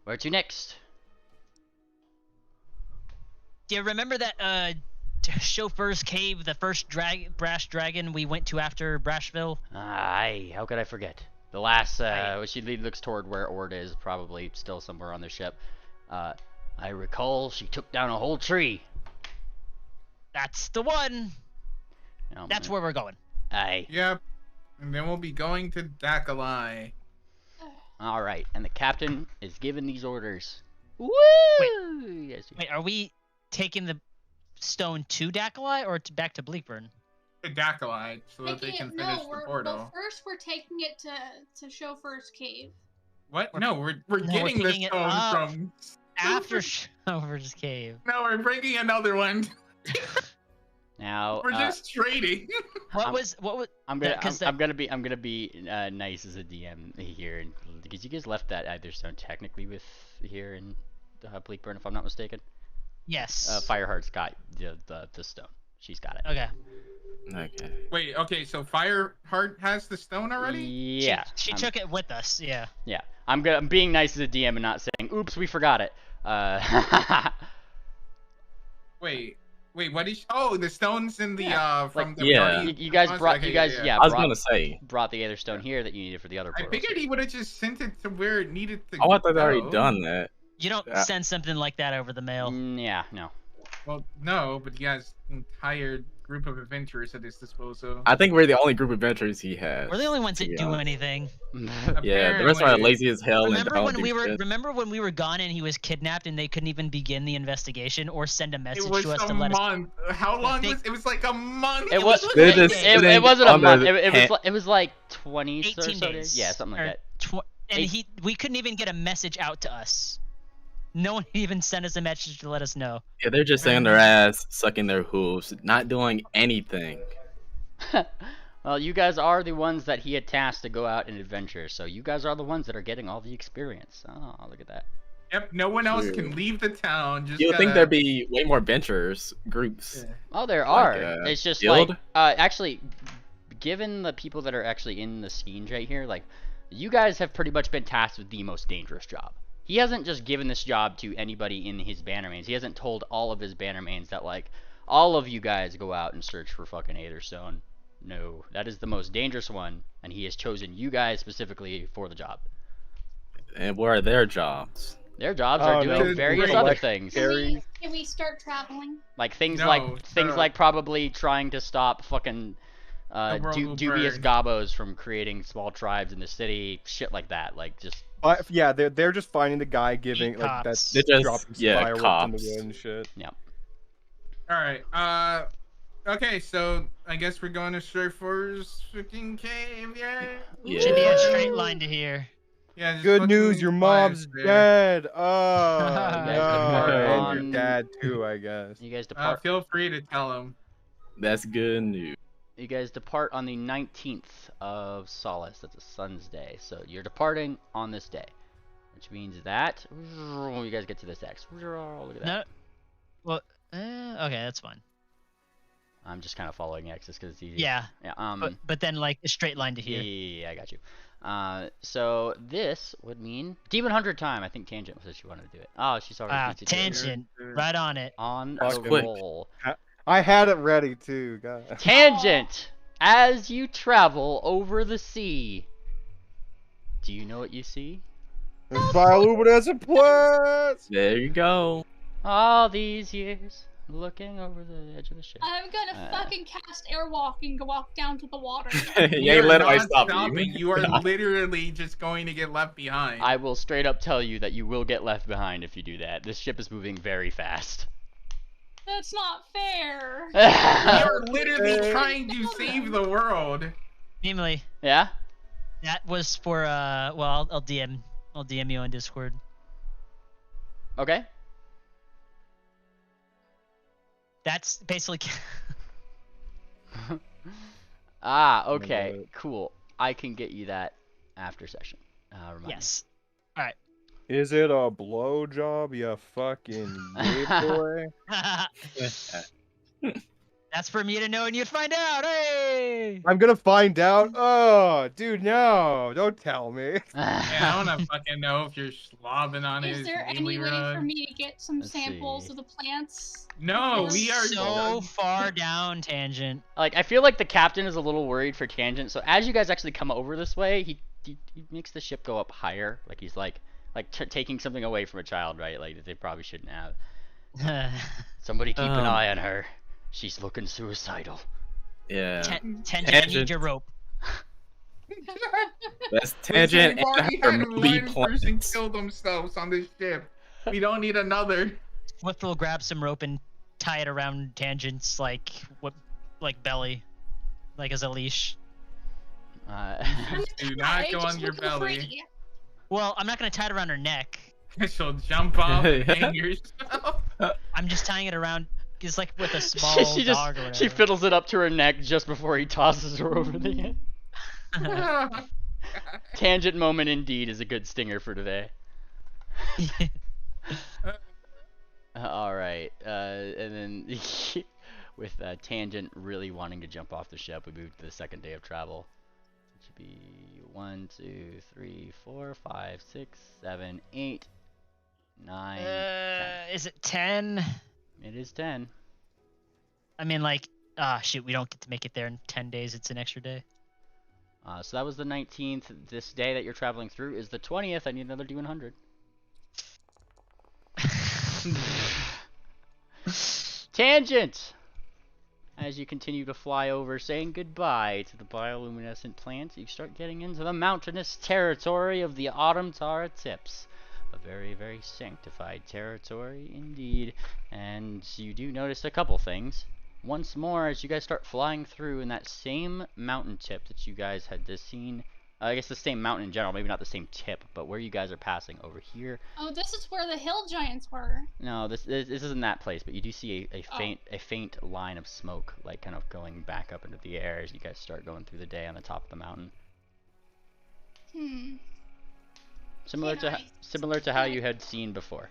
Where to next? Do you remember that chauffeur's cave, the first brash dragon we went to after Brashville? Aye, how could I forget? The last, she looks toward where Ord is, probably still somewhere on the ship. I recall she took down a whole tree. That's the one. Oh, that's where we're going. Aye. Yep. And then we'll be going to Dakalai. Alright, and the captain is giving these orders. Woo! Wait, are we taking the stone to Dakalai or back to Bleakburn? To Dakalai, so that they can finish the portal. Well, first we're taking it to Chauffeur's Cave. What? No, we're getting this stone from... After Chauffeur's Cave. No, we're bringing another one. Now we're just trading. What was? I'm gonna be nice as a DM here, and because you guys left that either stone technically with here in Bleakburn, if I'm not mistaken. Yes. Fireheart's got the stone. She's got it. Okay. Okay. Wait, okay, so Fireheart has the stone already? Yeah. She took it with us. Yeah. Yeah. I'm being nice as a DM and not saying, "Oops, we forgot it." Wait, what is? Oh, the stones in the from like, the yeah. party. You guys brought Okay, I was gonna say. brought the other stone here that you needed for the other I portal. figured he would have just sent it to where it needed to. Oh, I thought I'd already go. done that. You don't send something like that over the mail. Yeah, no. Well, no, but he has an entire group of adventurers at his disposal. I think we're the only group of adventurers he has. We're the only ones that do anything. Yeah, the rest are lazy as hell. Remember when we were gone and he was kidnapped and they couldn't even begin the investigation or send a message to us to let us. How long was it? Was like a month. It was. It wasn't a month. It was like 20 or so days. Yeah, something like that. And we couldn't even get a message out to us. No one even sent us a message to let us know. Yeah, they're just sitting on their ass, sucking their hooves, not doing anything. Well, you guys are the ones that he had tasked to go out and adventure, so you guys are the ones that are getting all the experience. Oh, look at that. Yep, no one else can leave the town. Just you would think there'd be way more adventurers groups. Yeah. Oh, there are. It's just guild? like, actually, given the people that are actually in the scenes right here, like, you guys have pretty much been tasked with the most dangerous job. He hasn't just given this job to anybody in his Bannermanes. He hasn't told all of his Bannermanes that, like, all of you guys go out and search for fucking Aetherstone. No, that is the most dangerous one, and he has chosen you guys specifically for the job. And what are their jobs? Their jobs are doing various other things. Can we start traveling? Like things like probably trying to stop fucking dubious gobos from creating small tribes in the city, shit like that. Like just. Yeah, they're just finding the guy giving like that's dropping fireworks in the wind and shit. Yep. All right. Okay, so I guess we're going to Surfer's freaking cave, yeah? Should be a straight line to here. Yeah. Good news, your mom's dead. Oh no, and your dad too, I guess. You guys depart. Feel free to tell him. That's good news. You guys depart on the 19th of Solace. That's a Sun's day. So you're departing on this day, which means that you guys get to this X. Look at that. No. Well, okay, that's fine. I'm just kind of following X's because it's easy. Yeah. Yeah. But then like a straight line to here. Yeah, I got you. So this would mean Demon Hunter time. I think Tangent said she wanted to do it. Oh, she's already. Tangent. Right on it. On the roll. I had it ready too, guys. Tangent! As you travel over the sea, do you know what you see? It's bioluminescent plants! There you go. All these years, looking over the edge of the ship. I'm gonna fucking cast airwalk and go walk down to the water. You ain't let me stop you. You are literally just going to get left behind. I will straight up tell you that you will get left behind if you do that. This ship is moving very fast. That's not fair. We are literally trying to save the world. Namely. Yeah? That was for well, I'll DM you on Discord. Okay. That's basically okay. Cool. I can get you that after session. Yes. All right. Is it a blowjob, you fucking gay boy? That's for me to know and you'd find out. Hey! I'm gonna find out. Oh, dude, no. Don't tell me. Yeah, I wanna fucking know if you're slobbing on his. Is there any way for me to get some samples of the plants? No, we are so far down, Tangent. Like, I feel like the captain is a little worried for Tangent, so as you guys actually come over this way, he makes the ship go up higher. Like, he's like taking something away from a child, right? Like, that they probably shouldn't have. Somebody keep an eye on her. She's looking suicidal. Yeah. Tangent, I need your rope. That's Tangent and her movie one person killed themselves on this ship. We don't need another. Swift will grab some rope and tie it around Tangent's like belly, like as a leash. Do not go on your belly. Well, I'm not gonna tie it around her neck. She'll jump off and hang yourself. I'm just tying it around. It's like with a small dog or whatever. She fiddles it up to her neck just before he tosses her over the end. Tangent moment indeed is a good stinger for today. All right, and then with Tangent really wanting to jump off the ship, we moved to the second day of travel. It should be 1, 2, 3, 4, 5, 6, 7, 8, 9, 10. Is it 10? It is 10. I mean, like, shoot, we don't get to make it there in 10 days. It's an extra day. So that was the 19th. This day that you're traveling through is the 20th. I need another D100. Tangent! As you continue to fly over, saying goodbye to the bioluminescent plants, you start getting into the mountainous territory of the Autumn Tara Tips. A very, very sanctified territory indeed. And you do notice a couple things. Once more, as you guys start flying through in that same mountain tip that you guys had just seen, I guess the same mountain in general, maybe not the same tip, but where you guys are passing over here. Oh, this is where the hill giants were. No, this isn't that place, but you do see a faint line of smoke, like kind of going back up into the air as you guys start going through the day on the top of the mountain. Similar to how you had seen before.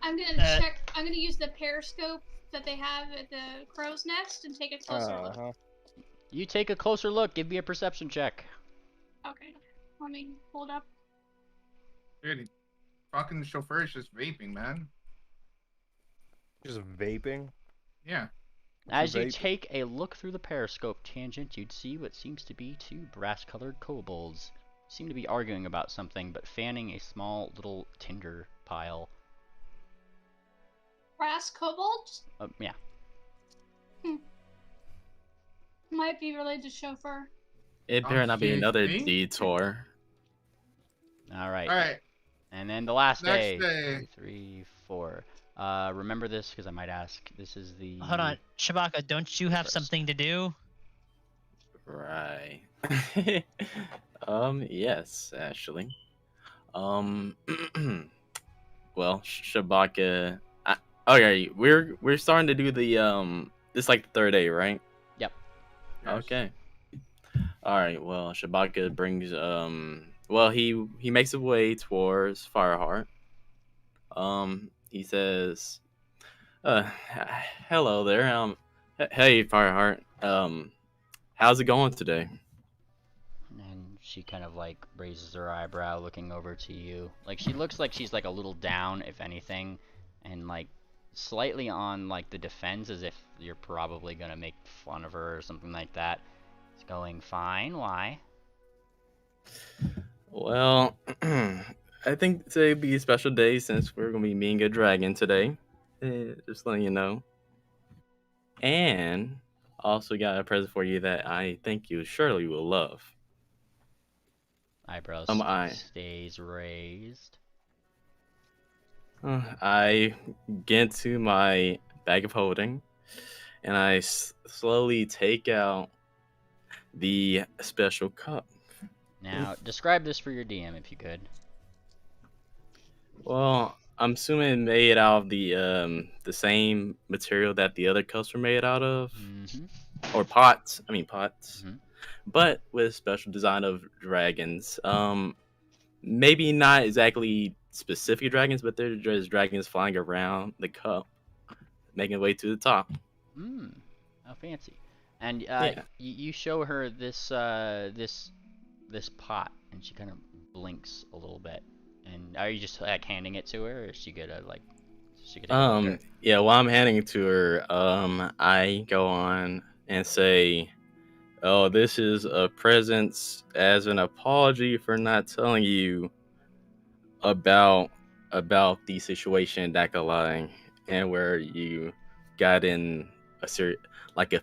I'm gonna check. I'm gonna use the periscope that they have at the crow's nest and take a closer look. You take a closer look. Give me a perception check. Okay, let me hold up. Dude, fucking chauffeur is just vaping, man. Just vaping? Yeah. As you take a look through the periscope, Tangent, you'd see what seems to be two brass-colored kobolds. Seem to be arguing about something, but fanning a small little tinder pile. Brass kobolds? Yeah. Might be related to chauffeur. It better not be another detour. Alright. Alright. And then the last day. Next day. 2, 3, 4. Remember this, because I might ask. This is the... Hold on. Shabaka, don't you have something to do? Right. Yes, actually. Well, Shabaka... Okay, we're starting to do the, this is like the third day, right? Yep. Yes. Okay. Alright, well, Shabaka brings, well, he makes his way towards Fireheart. He says, hello there, hey, Fireheart, how's it going today? And she kind of, like, raises her eyebrow looking over to you. Like, she looks like she's, like, a little down, if anything, and, like, slightly on, like, the defense, as if you're probably gonna make fun of her or something like that. It's going fine, why? Well, I think today would be a special day since we're gonna be meeting a dragon today. Just letting you know. And also got a present for you that I think you surely will love. Eyebrows stays raised. I get into my bag of holding, and I slowly take out the special cup. Now, describe this for your DM if you could. Well, I'm assuming it made out of the same material that the other cups were made out of, or pots. I mean pots, but with special design of dragons. Maybe not exactly specific dragons, but they're just dragons flying around the cup, making their way to the top. How fancy! And yeah. you show her this this pot, and she kind of blinks a little bit. And are you just like handing it to her, or is she gonna like? Yeah. While I'm handing it to her, I go on and say, "Oh, this is a present as an apology for not telling you about the situation in Dakalai and where you got in a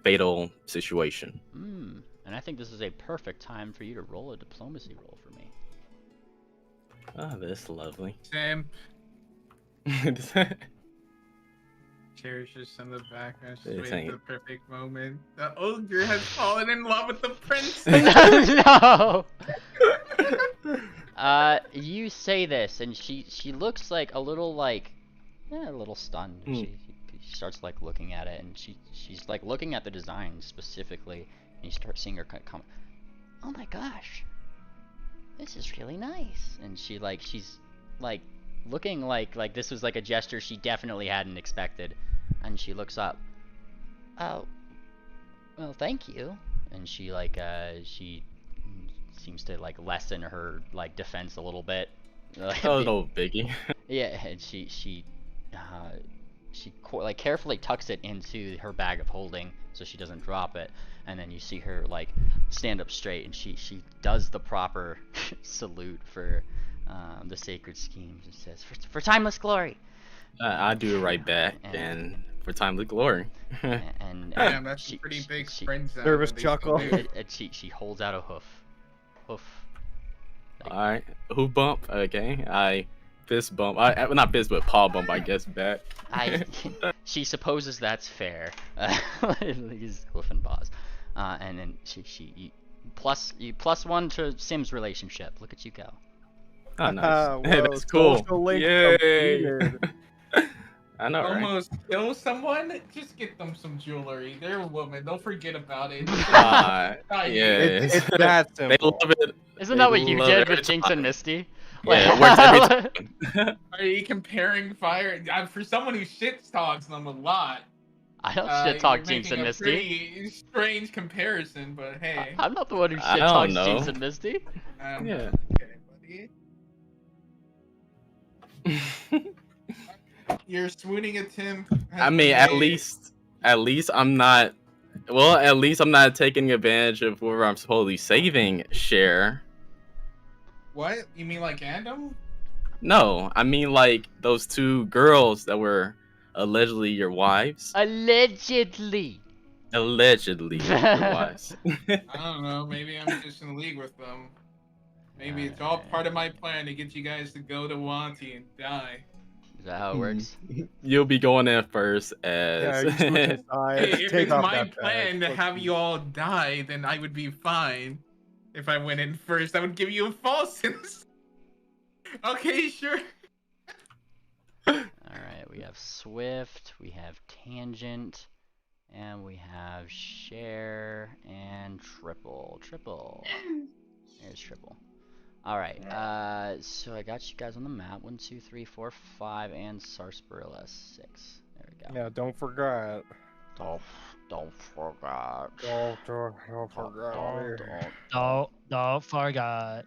fatal situation." And I think this is a perfect time for you to roll a diplomacy roll for me. Oh, that's lovely. Same. Cherishes in the background. Just waiting for the perfect moment. The ogre has fallen in love with the princess. No. You say this, and she looks like a little a little stunned. She starts like looking at it, and she's like looking at the design specifically, and you start seeing her comment, "Oh my gosh, this is really nice." And she's like looking like this was like a gesture she definitely hadn't expected, and she looks up. Oh, Well, thank you. And she she seems to like lessen her like defense a little bit. Oh, no biggie. Yeah, and like carefully tucks it into her bag of holding so she doesn't drop it. And then you see her like stand up straight, and she does the proper salute for the sacred schemes. It says for timeless glory. I do it right back, and for timely glory. And Damn, that's she, a pretty big she, sprint zone. Nervous that they chuckle. salute. and she holds out a hoof. Like, Alright, who bump? Okay, I fist bump. Well, not fist, but paw bump, I guess, back. she supposes that's fair. He's hoof and paws. And then you plus one to Sim's relationship. Look at you go. Oh, nice. Whoa, That's cool. social link Yay! completed. I know, right? Almost kill someone. Just get them some jewelry. They're a woman. Don't forget about it. Yeah. It's that They simple. love it. Isn't They that what you love did it with every Jinx and time. Misty? Yeah, it works every time. Are you comparing fire? For someone who shit talks them a lot. I don't shit talk you're Jinx making and a Misty. pretty strange comparison, but hey. I'm not the one who I shit don't talks know. Jinx and Misty. Yeah. Okay, buddy. Your swooning attempt. I mean, at least I'm not. Well, at least I'm not taking advantage of where I'm supposedly saving Cher. What? You mean like Andom? No, I mean like those two girls that were allegedly your wives. Allegedly. Allegedly your wives. I don't know. Maybe I'm just in league with them. Maybe it's all part of my plan to get you guys to go to Wanty and die. Is that how it works? You'll be going in first as. Yeah, you switch aside, Hey, if take it's off my that plan bag. to have you all die, then I would be fine. If I went in first, I would give you a false sense. Okay, sure. Alright, we have Swift, we have Tangent, and we have Share and Triple. There's Triple. Alright, so I got you guys on the map. 1, 2, 3, 4, 5, and Sarsaparilla 6. There we go. Yeah, don't forget. Don't forget. Don't forget. Don't forget. Don't forget.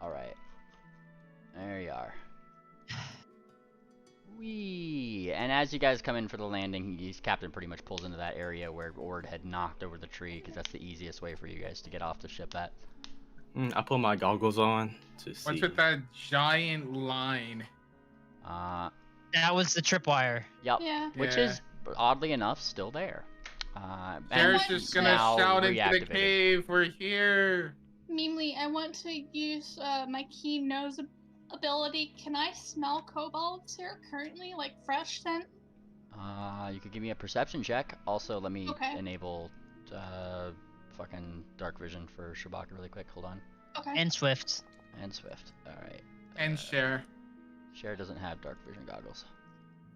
Alright. There you are. Whee! And as you guys come in for the landing, Captain pretty much pulls into that area where Ord had knocked over the tree, because that's the easiest way for you guys to get off the ship at. I put my goggles on to see. What's with that giant line? That was the tripwire. Yep. Yeah. Which Yeah. is, oddly enough, still there. There's and just gonna now shout into the reactivated. cave, we're here. Memely, I want to use my keen nose ability. Can I smell kobolds here currently, like fresh scent? You could give me a perception check. Also, let me Okay. enable fucking dark vision for Shabaka really quick. Hold on. Okay. And Swift. And Swift. Alright. And share. Cher doesn't have dark vision goggles.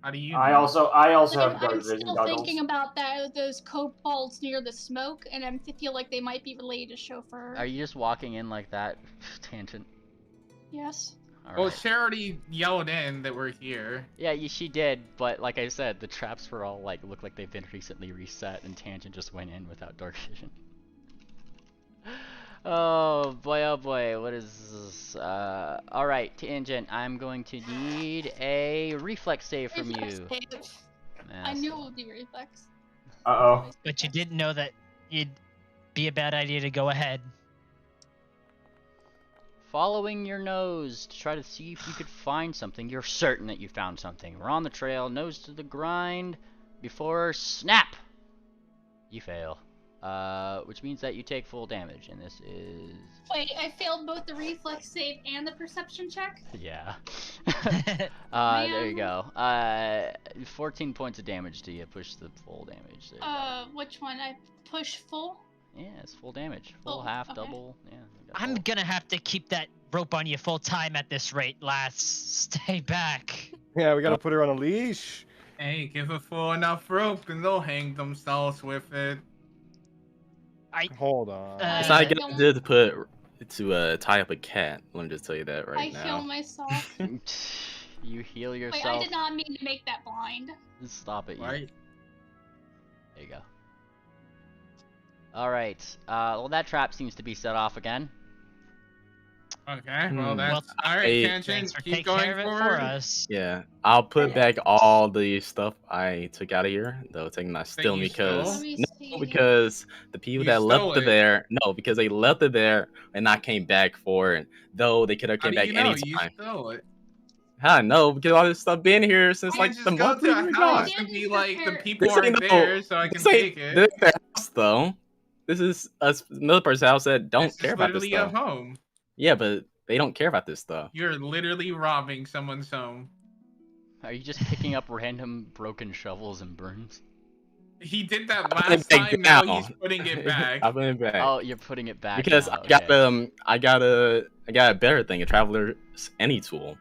How do you? I know? also have dark I'm vision still goggles. thinking about those kobolds near the smoke, and I feel like they might be related to Chauffeur. Are you just walking in like that? Tangent. Yes. All Well, right. Cher already yelled in that we're here. Yeah, she did, but like I said, the traps were all like look like they've been recently reset, and Tangent just went in without dark vision. Oh boy, what is this? Alright, Tangent, I'm going to need a reflex save from Reflex you. save. I Yes. knew it would be reflex. Uh-oh. But you didn't know that it'd be a bad idea to go ahead. Following your nose to try to see if you could find something. You're certain that you found something. We're on the trail, nose to the grind, before snap! You fail. Which means that you take full damage, and this is... Wait, I failed both the reflex save and the perception check? Yeah. There you go. 14 points of damage to you. Push the full damage. There you go. Which one? I push full? Yeah, it's full damage. Full, Oh, half, okay. double. Yeah. you got I'm full. gonna have to keep that rope on you full time at this rate, lass. Stay back. Yeah, we gotta put her on a leash. Hey, give a fool enough rope and they'll hang themselves with it. Hold on. It's not a good don't- idea to tie up a cat. Let me just tell you that right I now. heal myself. You heal Wait, yourself. I did not mean to make that blind. Stop it. Right? There you go. Alright. Well, that trap seems to be set off again. Okay, well, that's... Well, Alright, I- Tangent, Thanks for keep taking going care of it for forward. us. Yeah, I'll put back all the stuff I took out of here. Though taking that still you because stole? Let me no, see. because the people You that stole left it it. there, no, because they left it there and not came back for it. Though they could have How came do back you know? You anytime. stole it. How I know? Because all this stuff been here since You like just the go month to we a were house gone. and be like, the people This ain't aren't no- there, so I can This ain't take it. this ain't their house though. This is another person's house that don't This care is about this literally a stuff. home. Yeah, but they don't care about this stuff. You're literally robbing someone's home. Are you just picking up random broken shovels and brooms? He did that I put it last back time, now down. he's putting it back. I put it back. Oh, you're putting it back Because now. I got okay. I got a better thing, a traveler's any tool.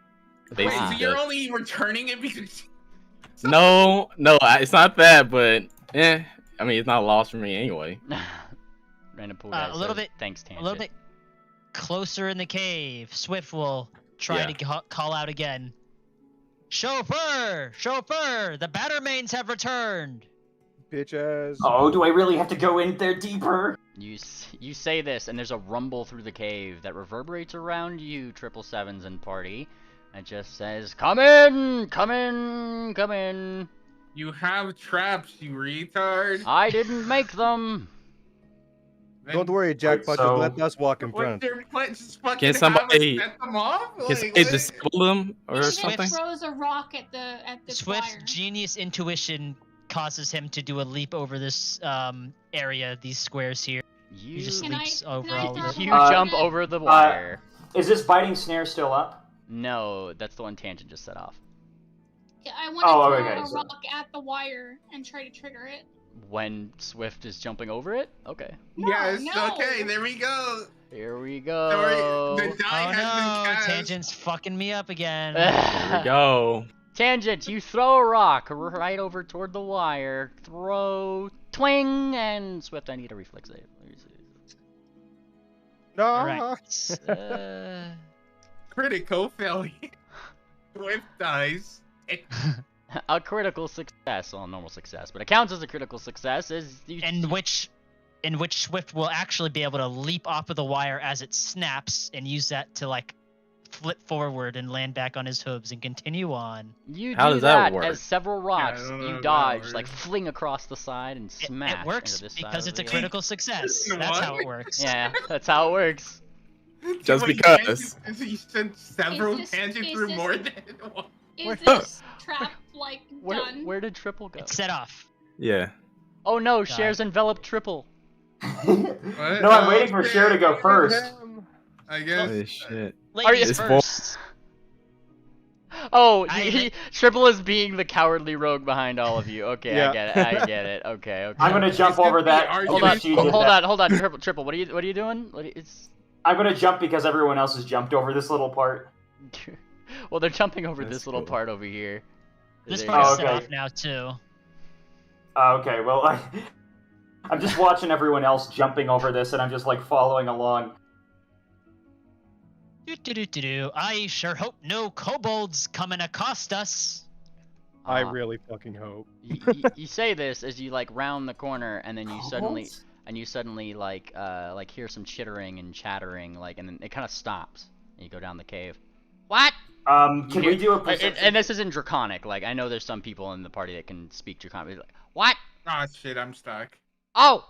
Wait, Basically, so you're just- only returning it because... no, it's not that, but I mean, it's not a loss for me anyway. Random pool guy A little says, bit- Thanks, A Tangent. little bit closer in the cave. Swift will try Yeah. to call out again. Chauffeur! Chauffeur! The Bannermanes have returned! Bitch ass. Oh, do I really have to go in there deeper? You say this, and there's a rumble through the cave that reverberates around you, 777s and party. It just says, "Come in! Come in! Come in!" You have traps, you retard. I didn't make them! Don't worry, Jackpot. so- Just let us walk in What's front. their plan? Just fucking Can somebody- have us set them off? Can Like, somebody what? disable them or He something? just throws a rock at the Swift's choir. genius intuition causes him to do a leap over this area, these squares here. You, He just Can I- leaps can over I all throw of you them. Uh, jump over the wire. Is this biting snare still up? No, that's the one Tangent just set off. Yeah, I want to Oh, throw okay, a so- rock at the wire and try to trigger it. When Swift is jumping over it? Okay. No, Yes, no. okay, there we go. Here we Sorry, go. the die Oh has no, been cast. Tangent's fucking me up again. There we go. Tangent, you throw a rock right over toward the wire. Throw, twing, and Swift, I need a reflex save. Let me see. No. Alright. Critical failure. Swift dies. A critical success, well, normal success, but it counts as a critical success. Is you, in which Swift will actually be able to leap off of the wire as it snaps and use that to like flip forward and land back on his hooves and continue on. you How do does that that work? as several rocks I don't know you if that dodge, works. like fling across the side and smash It works into this because side it's a over critical success. You know That's what? how it works. here. Yeah, that's how it works. Just Wait, because. You sent several Is this- tangents is through this- more than one. Is Where- this trap like done? Where did Triple go? It's set off. Yeah. Oh no, Cher's enveloped Triple. No, I'm waiting for Cher to go first. I guess. Holy shit. Ladies It's first. Oh, I- Triple is being the cowardly rogue behind all of you. Okay, Yeah. I get it. I get it. Okay, okay. I'm gonna jump gonna over be that. our- Hold because on, she did hold that. on, hold on. Triple. What are you doing? It's. I'm gonna jump because everyone else has jumped over this little part. Well, they're jumping over That's this little cool. part over here. This There you part's go. set okay. off now too. Okay, well, I'm just watching everyone else jumping over this, and I'm just like following along. Do. I sure hope no kobolds come and accost us. I Uh, really fucking hope. you say this as you like round the corner, and then you suddenly Kobolds? like hear some chittering and chattering, like, and then it kind of stops. And you go down the cave. What? Can we do a And, perception? and this isn't Draconic. Like, I know there's some people in the party that can speak Draconic. Like, what? Oh shit, I'm stuck. Oh!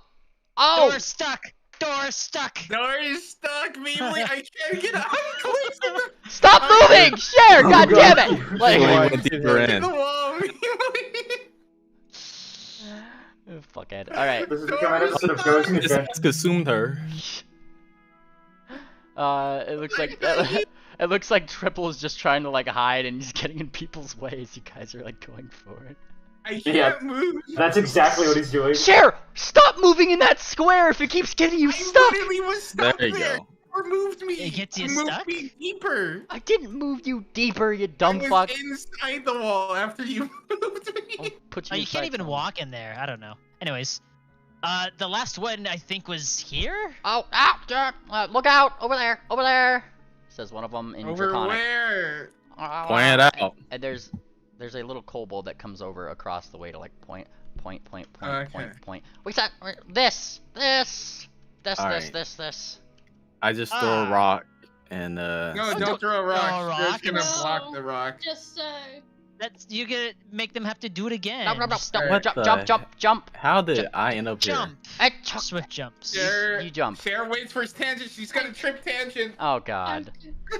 Oh! Door stuck. Door stuck. Door is stuck, Meemly. I can't get out. Close Stop moving! Share! Oh, God God. damn it! Like, Really Why- went deeper to in. the wall, Meemly. fuckhead. Alright. This is becoming an episode of Ghost Just Adventure. consumed her. It looks like it looks like Triple is just trying to like hide and he's getting in people's ways. You guys are like going for it. I can't Yeah. move. That's exactly what he's doing. Share! Stop moving in that square if it keeps getting you I stuck! literally was stuck There you there. go. Or moved me. It gets you moved stuck? me deeper. I didn't move you deeper, you I dumb was fuck. inside the wall after you moved I'll me. put Oh, you inside can't even some. walk in there. I don't know. Anyways, the last one I think was here. Oh, look out! Over there! Over there! Says one of them in Over Draconic. where? Point it out. And there's a little kobold that comes over across the way to like point. Okay. Wait, that this. All right. This. I just throw a rock and No, Oh, don't throw a rock. throw a You're rock. just gonna No. block the rock. Just That's you gonna make them have to do it again. No, Just What jump. How did I end up jump. Swift jumps. Cher, You jump. Cher waits for his tangent. She's gonna trip tangent. Oh god.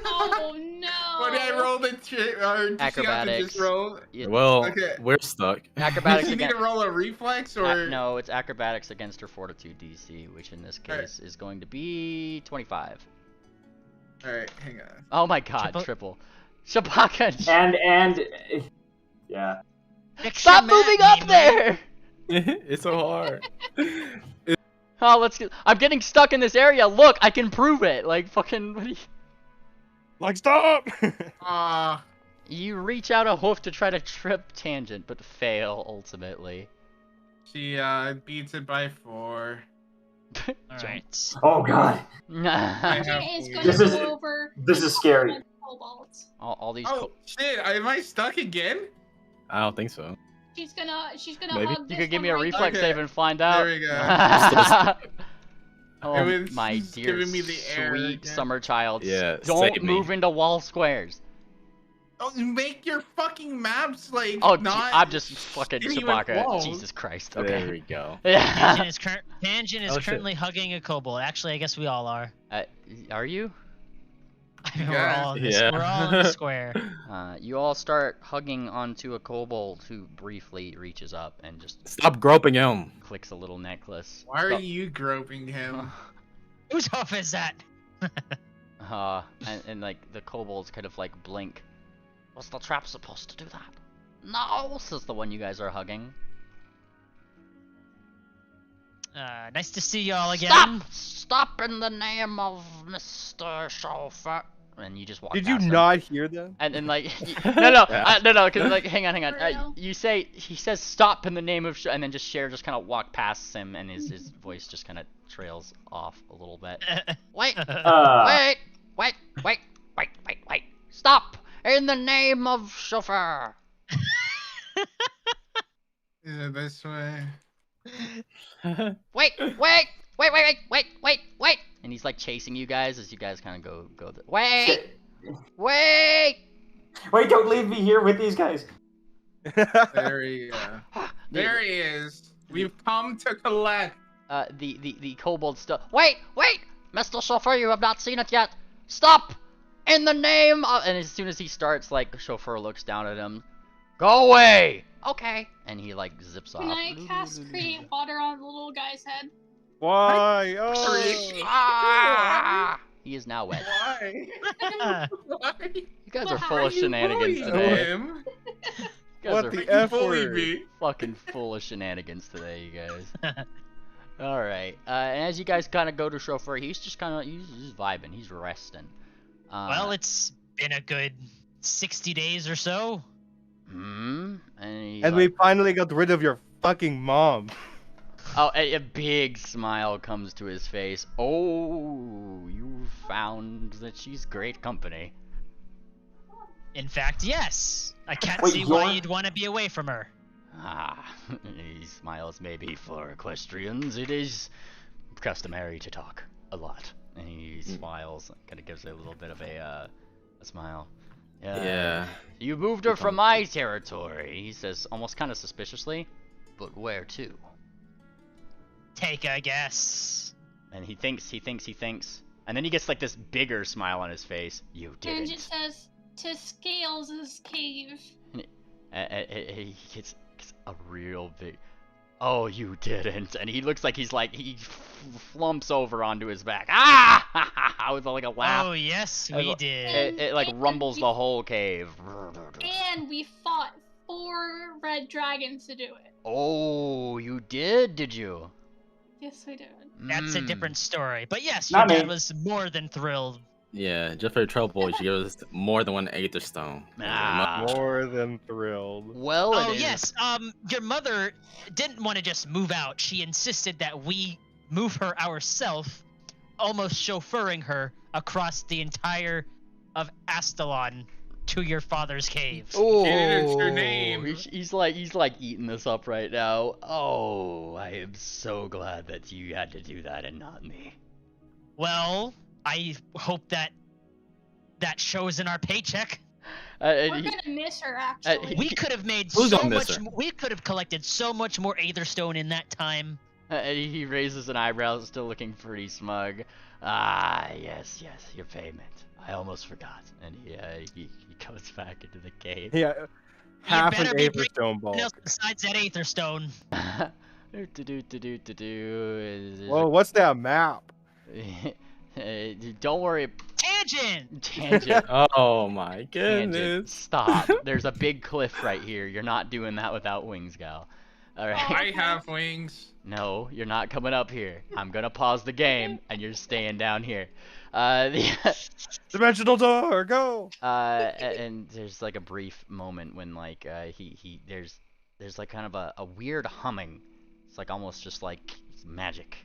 oh no. What did I roll the trip? Or did she have to Acrobatics. just roll? here? Well, Okay. we're stuck. Acrobatics Does she need against. to roll a reflex or? No, it's acrobatics against her fortitude DC, which in this case is going to be 25. All right, hang on. Oh my god, triple. Shabaka. And yeah. Stop moving up there! It's so hard. Oh, let's get. I'm getting stuck in this area. Look, I can prove it. Like fucking. What do you... Like, stop! You reach out a hoof to try to trip tangent, but fail ultimately. She beats it by 4. Alright. Oh god. I have Tangent is going This to is- go over. This is scary. Kobolds. all these. Oh shit! Am I stuck again? I don't think so. She's gonna Maybe. hug You this could give one me a right reflex Okay. save and find out. There we go. Oh It was my just dear, giving me the air sweet again. summer child. Yeah, Don't save move me. into wall squares. Oh, make your fucking maps like Oh, not. I'm just fucking sitting with Chewbacca. walls. Jesus Christ. There Okay. we go. Yeah. Tangent is Oh, shit. currently hugging a kobold. Actually, I guess we all are. Are you? we're Yeah. all in this, Yeah. we're all in the square. You all start hugging onto a kobold who briefly reaches up and just Stop groping him. clicks a little necklace. Why are Stop- you groping him? Whose hoof is that? And like the kobolds kind of like blink. Was the trap supposed to do that? No, says the one you guys are hugging. Nice to see y'all again. Stop in the name of Mr. Chauffeur. And you just walk Did you past him. not hear them? And like, no, Yeah. because like, hang on. Real. He says stop in the name of, and then just Cher just kind of walk past him, and his voice just kind of trails off a little bit. Wait, wait, stop in the name of chauffeur. Is it this way? Wait. And he's like chasing you guys as you guys kind of go. Wait. Shit. Wait. Wait, don't leave me here with these guys. There he There he is. We've come to collect. The kobold still. Wait, Mr. Chauffeur, you have not seen it yet. Stop! In the name of. And as soon as he starts, like, Chauffeur looks down at him. Go away! Okay. And he, like, zips Can off. I cast create water on the little guy's head? Why? Oh. Ah! He is now wet. Why? Why? You guys Well, are how full are of you shenanigans bullying today. him? You guys What are the You F bullied word? me. fucking full of shenanigans today, you guys. Alright. And as you guys kind of go to Chauffeur, he's just kind of, he's vibing. He's resting. Well, it's been a good 60 days or so. And, he's And like, we finally got rid of your fucking mom. Oh, a big smile comes to his face. Oh, you found that she's great company. In fact, yes. I can't Wait, see why you're- you'd want to be away from her. Ah, he smiles. Maybe for equestrians, it is customary to talk a lot. And he smiles, kind of gives a little bit of a smile. Yeah. You moved her from my territory, he says, almost kind of suspiciously. But where to? Take a guess. And he thinks, and then he gets like this bigger smile on his face. You And it didn't. says to Scales' cave. He gets a real big. Oh, you didn't. And he looks like he flumps over onto his back. Ah! With like a laugh. Oh, yes, we It- did. It like rumbles the whole cave. And we fought 4 red dragons to do it. Oh, you did you? Yes, we did. That's a Mm. different story. But yes, your Not me. dad was more than thrilled. Yeah, just for the trouble, you gave us more than one Aether Stone. Ah. More than thrilled. Well, Oh it is. yes, your mother didn't want to just move out. She insisted that we move her ourselves, almost chauffeuring her across the entire of Astalon to your father's cave. Oh, It's your name. he's like eating this up right now. Oh, I am so glad that you had to do that and not me. Well, I hope that shows in our paycheck. We're gonna miss her, actually. We could have made Who's so gonna miss much. her? We could have collected so much more Aetherstone in that time. And he raises an eyebrow, still looking pretty smug. Ah, yes, your payment. I almost forgot. And he goes back into the cave. Yeah, half better an be Aetherstone Nothing else bulk. besides that Aetherstone. Well, what's that map? Don't worry. Tangent. Oh my Tangent. goodness. Stop. There's a big cliff right here. You're not doing that without wings, gal. Alright. I have wings. No, you're not coming up here. I'm gonna pause the game, and you're staying down here. Dimensional door, go! And there's like a brief moment when like there's like kind of a weird humming. It's like almost just like magic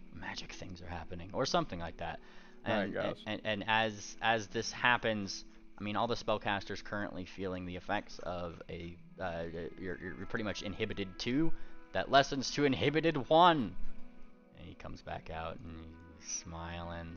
things are happening or something like that. And as this happens, I mean, all the spellcasters currently feeling the effects of you're pretty much inhibited 2. That lessens to inhibited 1. And he comes back out and he's smiling.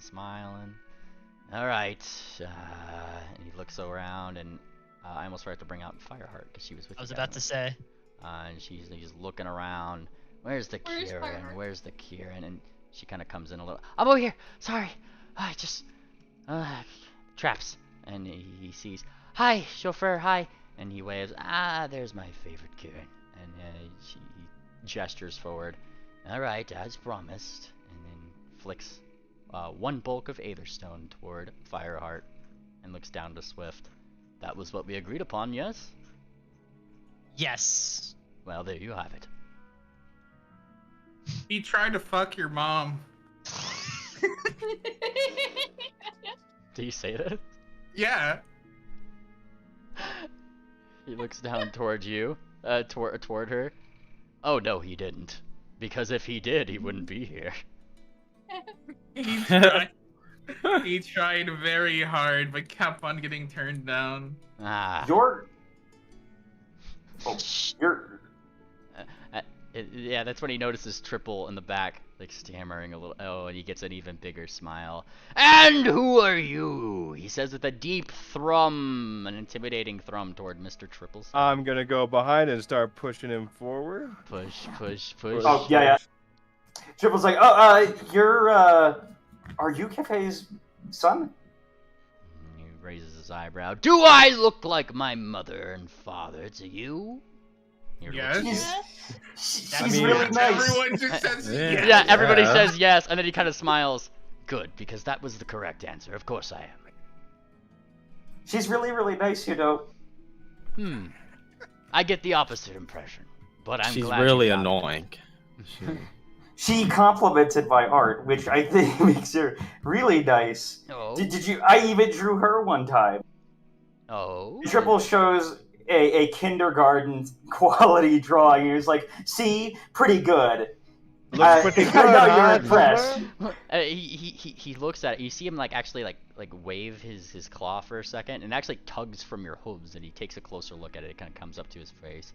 All right. And he looks around, and I almost forgot to bring out Fireheart because she was with. I was about to say. And he's looking around. Where's the KIRIN? Where's the KIRIN? And she kind of comes in a little. I'm over here. Sorry. I just traps. And he sees. Hi, chauffeur. Hi. And he waves. There's my favorite KIRIN. And he gestures forward. All right, as promised. And then flicks one bulk of Aetherstone toward Fireheart and looks down to Swift. That was what we agreed upon, yes? Yes. Well, there you have it. He tried to fuck your mom. Do you say that? Yeah. He looks down toward you, toward her. Oh no, he didn't. Because if he did, he wouldn't be here. He tried very hard, but kept on getting turned down. Yeah, that's when he notices Triple in the back, like stammering a little. Oh, and he gets an even bigger smile. And who are you? He says with a deep thrum, an intimidating thrum toward Mr. Triples. I'm gonna go behind and start pushing him forward. Push. Oh, yeah. Triple's like, are you Kefei's son? He raises his eyebrow. Do I look like my mother and father to you? Yes. She's really nice. Everyone just says yes. Yeah, everybody says yes, and then he kind of smiles. Good, because that was the correct answer. Of course I am. She's really, really nice, you know. I get the opposite impression, but I'm She's glad really you got annoying. She complimented my art, which I think makes her really nice. Oh. Did you? I even drew her one time. Oh. Triple shows a kindergarten quality drawing. He was like, "See, pretty good." Looks pretty good. I know huh, you're impressed. He looks at it. You see him actually wave his claw for a second, and it actually tugs from your hooves, and he takes a closer look at it. It kind of comes up to his face.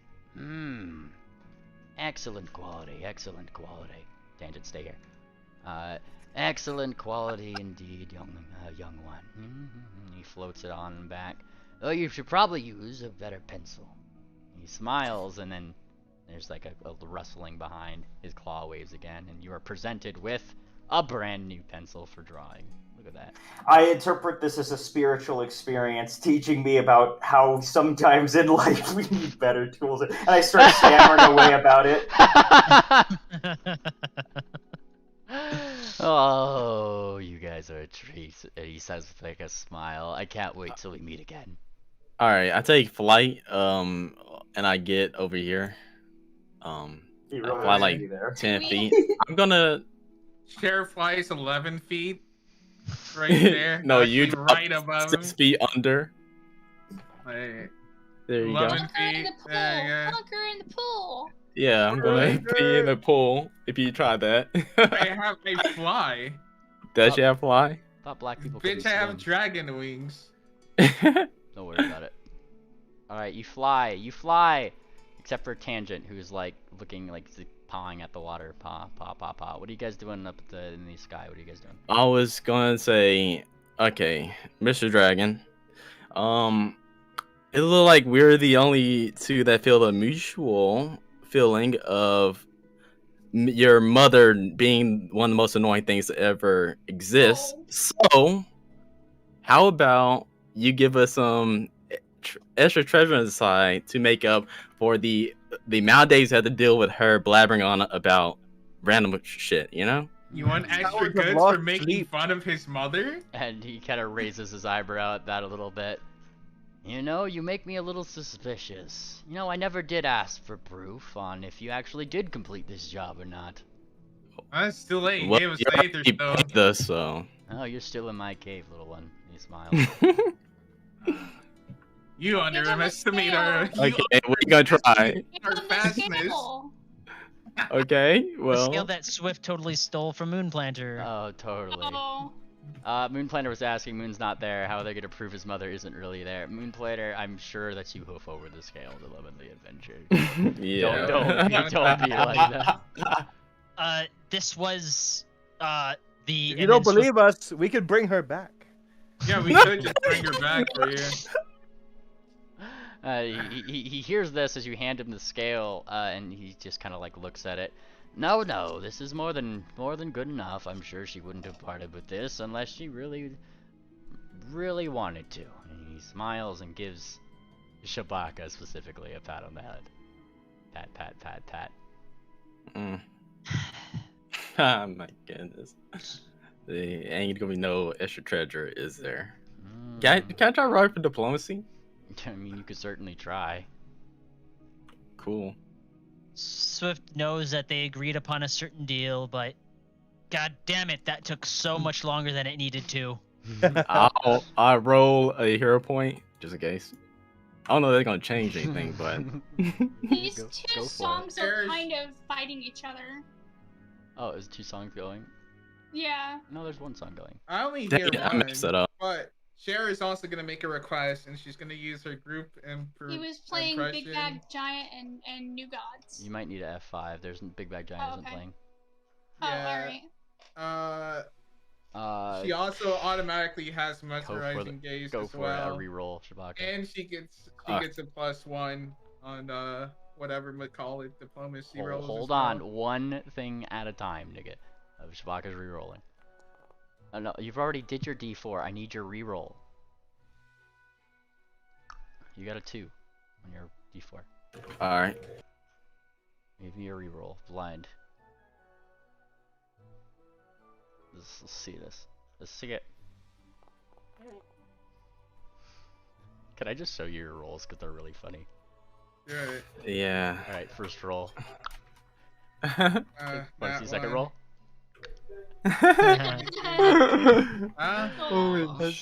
Excellent quality. Tangent, stay here. Excellent quality indeed, young one. He floats it on back. Oh, you should probably use a better pencil. He smiles, and then there's like a rustling behind. His claw waves again, and you are presented with a brand new pencil for drawing. Look at that. I interpret this as a spiritual experience, teaching me about how sometimes in life we need better tools. And I start stammering away about it. Oh, you guys are a treat. He says with like a smile. I can't wait till we meet again. All right, I take flight, and I get over here. I fly like 10 feet. I'm gonna. Sheriff flies 11 feet. Right there. No, actually you drop right above 6 feet under. Right. There you 11 go. Hunker in feet. the pool. There you go. Hunker in the pool. Yeah, I'm gonna be in the pool if you try that. I fly. Does you have fly? Thought black people. Bitch, I have dragon wings. Don't worry about it. Alright, you fly! Except for Tangent, who's like looking like pawing at the water. Paw. What are you guys doing up in the sky? What are you guys doing? I was gonna say, okay, Mr. Dragon. It looked like we're the only two that feel the mutual feeling of your mother being one of the most annoying things to ever exist. So, how about you give us some extra treasure on the side to make up for the amount of days you had to deal with her blabbering on about random shit, you know? You want extra Hours of goods lost for making sleep. fun of his mother? And he kind of raises his eyebrow at that a little bit. You know, you make me a little suspicious. You know, I never did ask for proof on if you actually did complete this job or not. It's too late. You Well, gave us you're the Aether already Stone. paid us, so. Oh, you're still in my cave, little one. He smiles. You underestimate our. Okay, we're gonna try. Our Give him the fastness. scale. Okay, The well. scale that Swift totally stole from Moonplanter. Oh, totally. Oh. Moonplanter was asking, Moon's not there, how are they gonna prove his mother isn't really there? Moonplanter, I'm sure that you hoof over the scale to love in the adventure. Yeah. Don't be like that. This was the. If you don't believe us, we could bring her back. Yeah, we could just bring her back for you. He hears this as you hand him the scale, and he just kind of like looks at it. No, this is more than good enough. I'm sure she wouldn't have parted with this unless she really wanted to. And he smiles and gives Shabaka specifically a pat on the head. Pat. Mm. Oh my goodness. There ain't gonna be no extra treasure, is there? Can I try roll for diplomacy? I mean, you could certainly try. Cool. Swift knows that they agreed upon a certain deal, but god damn it, that took so much longer than it needed to. I'll roll a hero point just in case. I don't know if they're gonna change anything, but These Go two for it. songs are kind of fighting each other. Oh, is 2 songs going? Yeah. No, there's 1 song going. I only dang hear it, I one, messed it up. but Cher is also gonna make a request, and she's gonna use her group He was playing Big Bad Giant and New Gods. You might need a F5. There's Big Bag Giant isn't playing. Yeah. Alright. She also automatically has mesmerizing gaze Go as for well. it. A reroll, Shabaka. And she gets a +1 on whatever we call it, diplomacy rolls. Hold on, one thing at a time, nigga. Shabaka's rerolling. Oh no, you've already did your D4. I need your reroll. You got a 2 on your D4. alright. Give me your reroll. Blind. Let's see this. Let's see it. Can I just show you your rolls because they're really funny? Right. Yeah. All right, first roll. That Want to see second one. roll?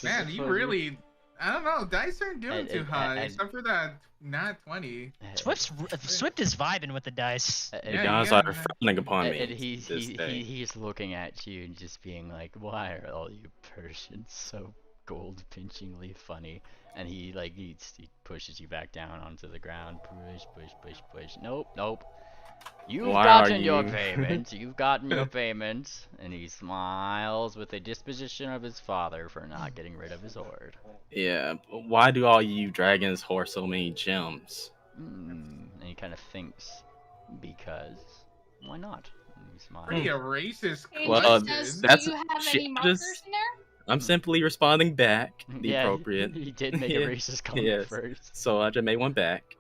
Man, you really. I don't know. Dice aren't doing too high, except for that nat 20. Swift is vibing with the dice. The gods are frowning upon me. And this day. he's looking at you and just being like, "Why are all you Persians so gold pinchingly funny?" And he pushes you back down onto the ground. Push. Nope. You've gotten your payment. You've gotten your payment. And he smiles with a disposition of his father for not getting rid of his hoard. Yeah, but why do all you dragons hoard so many gems? And he kind of thinks, because why not? And he smiles. Pretty a racist Well, question. that's Do you have any markers in there? I'm simply responding back the Yeah, appropriate. He did make a racist comment Yes. first. So I just made one back.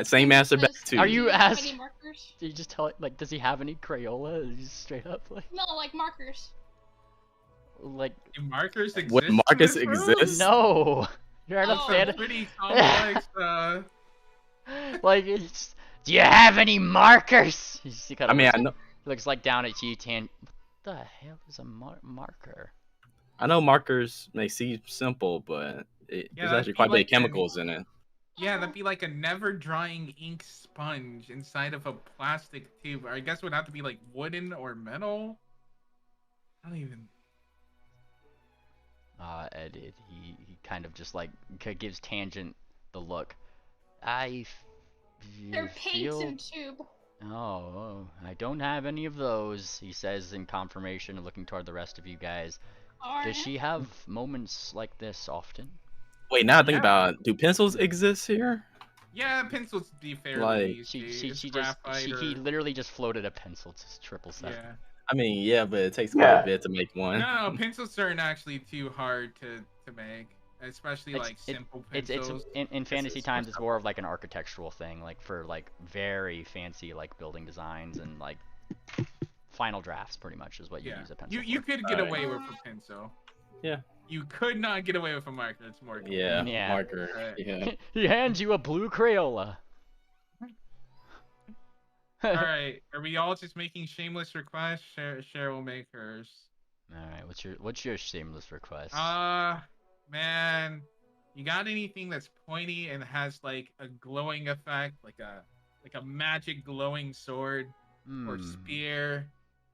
Same answer back too. Are you Do have asked? any markers? Do you just tell it like? Does he have any Crayola? Is he just straight up like? No, like markers. Like Do markers exist? Would in Marcus this room? exist? no. You're an Oh. fan. Pretty complex. Like, it's, do you have any markers? He kind I of mean, I know. looks like down at you, Tan. What the hell is a marker? I know markers may seem simple, but there's that'd actually be quite a bit like of chemicals in it. Yeah, that'd be like a never drying ink sponge inside of a plastic tube. I guess it would have to be like wooden or metal. I don't even. And he kind of just like gives Tangent the look. I They're paints feel. in tube. Oh, I don't have any of those, he says in confirmation, looking toward the rest of you guys. Alright. Does she have moments like this often? Wait, now I think Yeah. about it. Do pencils exist here? Yeah, pencils be fairly Like, easy. It's He graphite or... literally just floated a pencil to 777. Yeah. I mean, yeah, but it takes quite a bit to make one. No, pencils aren't actually too hard to make, especially like simple pencils. In fantasy times, it's more of like an architectural thing, like for like very fancy like building designs and like final drafts, pretty much is what you use a pencil. You for. could get away with a pencil. Yeah. You could not get away with a marker. It's more. Yeah, Yeah. marker. Right. Yeah. He hands you a blue Crayola. All right, are we all just making shameless requests? Share will make hers. All right, what's your shameless request? Man, you got anything that's pointy and has like a glowing effect, like a magic glowing sword or spear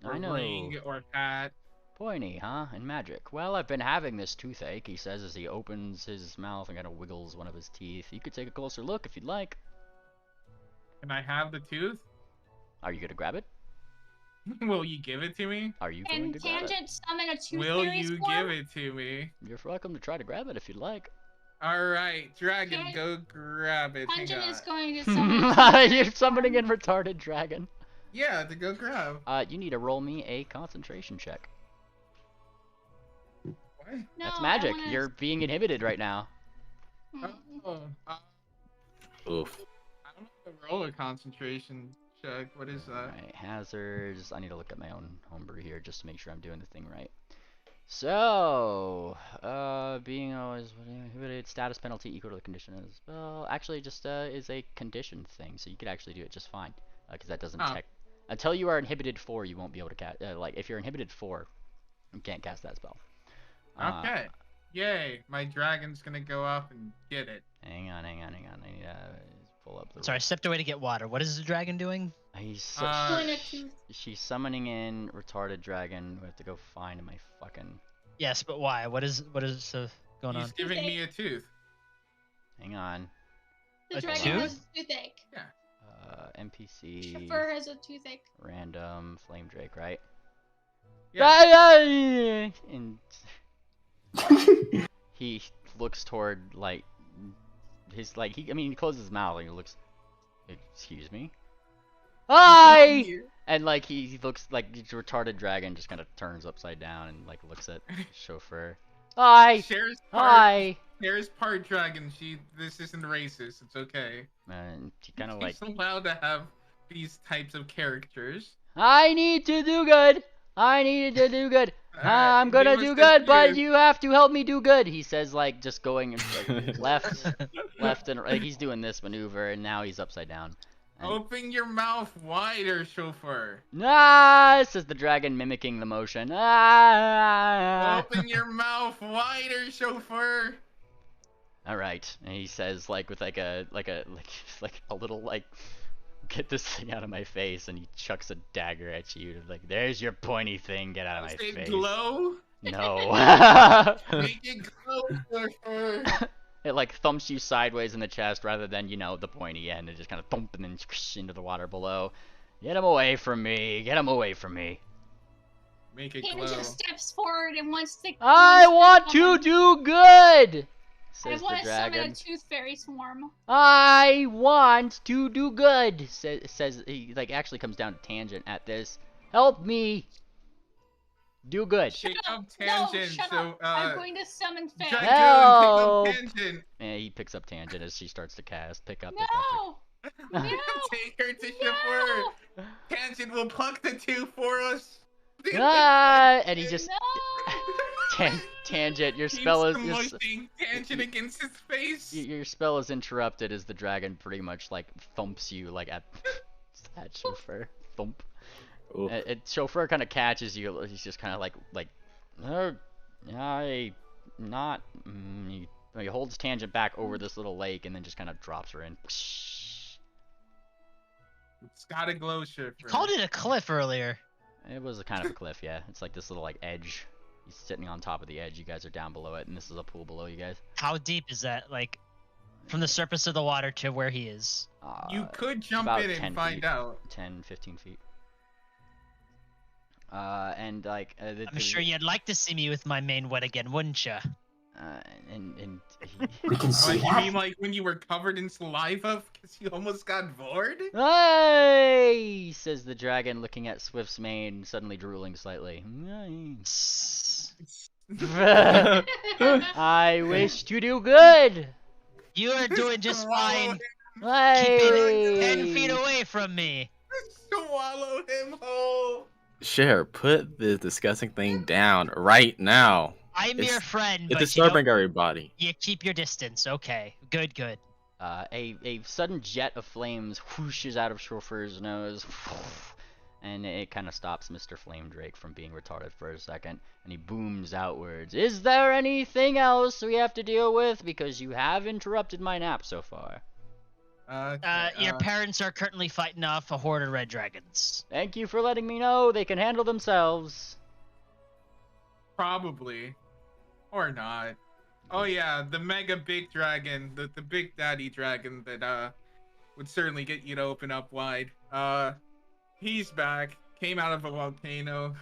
or I know. ring or hat? Pointy, huh? And magic. Well, I've been having this toothache, he says as he opens his mouth and kind of wiggles one of his teeth. You could take a closer look if you'd like. Can I have the tooth? Are you gonna grab it? Will you give it to me? Are you going And to grab it? Tangent summon a tooth Will fairy you swarm? give it to me? You're welcome to try to grab it if you'd like. All right, dragon, Okay. go grab it. Hang Tangent on. is going to summon a tooth You're fairy summoning swarm. in retarded dragon. Yeah, to go grab. You need to roll me a concentration check. What? No, That's I magic. wanna- You're being inhibited right now. Oh, Oof. I don't know the roller concentration check. What is that? Alright, hazards. I need to look at my own homebrew here just to make sure I'm doing the thing right. So, being always inhibited, status penalty equal to the condition as well. Actually, just is a condition thing, so you could actually do it just fine. Because that doesn't tech. Until you are inhibited 4, you won't be able to cast. Like, if you're inhibited 4, you can't cast that spell. Okay. Yay! My dragon's gonna go up and get it. Hang on. I need to pull up the. Sorry, I stepped away to get water. What is the dragon doing? Summon a tooth. She's summoning in retarded dragon. We have to go find my fucking. Yes, but why? What is going on? He's giving me a tooth. Hang on. The A dragon tooth? has a toothache. NPC. Chauffeur has a toothache. Random flame drake, right? Yeah. And he looks toward like his like he closes his mouth and he looks. Excuse me. Hi. And like he looks like the retarded dragon just kind of turns upside down and like looks at chauffeur. Hi. Cher's part dragon. This isn't racist. It's okay. And she kind of like. She's allowed to have these types of characters. I need to do good. I needed to do good. I'm gonna give us do the good, but truth. you have to help me do good. He says, like, just going like, left, and like, he's doing this maneuver, and now he's upside down. And, Open your mouth wider, chauffeur. says the dragon, mimicking the motion. Ah. Open your mouth wider, chauffeur. All right, and he says, like, with like a little like. Get this thing out of my face, and he chucks a dagger at you. Like, there's your pointy thing. Get out of my Does it face. glow? No. Make it glow, chauffeur. It like thumps you sideways in the chest rather than the pointy end. It just kind of thump and then into the water below. Get him away from me. Get him away from me. Make it glow. Tangent steps forward and wants to. I want to do good. I Says want the to summon dragon. a tooth fairy swarm. I want to do good. Says he like actually comes down to Tangent at this. Help me. Do good. Pick up No, Tangent. shut so, up. I'm going to summon fairy. Dragoon, Help. pick up Tangent. Yeah, he picks up Tangent as she starts to cast. Pick up. No! No! Take her to chauffeur. No! Tangent will pluck the tooth for us. And he just No! Tangent. Your spell is moistening Tangent against his face. your spell is interrupted as the dragon pretty much like thumps you like at chauffeur thump. Oof. Chauffeur kind of catches you. He's just kind of like I not. He holds Tangent back over this little lake and then just kind of drops her in. It's gotta glow, chauffeur. You called it a cliff earlier. It was a kind of a cliff, yeah. It's like this little like edge. He's sitting on top of the edge. You guys are down below it, and this is a pool below you guys. How deep is that? Like, from the surface of the water to where he is. You could jump about in 10 and find feet. out. 10, 15 feet. And like I'm sure you'd like to see me with my main wet again, wouldn't you? and We can Oh, see you that. mean like when you were covered in saliva because you almost got bored? Hey, says the dragon, looking at Swift's mane, suddenly drooling slightly. I wish to do good. You are doing just Swallow fine. Hey. Keep it 10 feet away from me. Swallow him whole. Cher, put this disgusting thing down right now. I'm your friend, It's but disturbing everybody. you keep your distance. Okay, good, good. A sudden jet of flames whooshes out of Chauffeur's nose, and it kind of stops Mr. Flame Drake from being retarded for a second, and he booms outwards. Is there anything else we have to deal with? Because you have interrupted my nap so far. Your parents are currently fighting off a horde of red dragons. Thank you for letting me know. They can handle themselves. Probably. Or not. Oh yeah, the mega big dragon, the big daddy dragon that would certainly get you to open up wide. He's back. Came out of a volcano.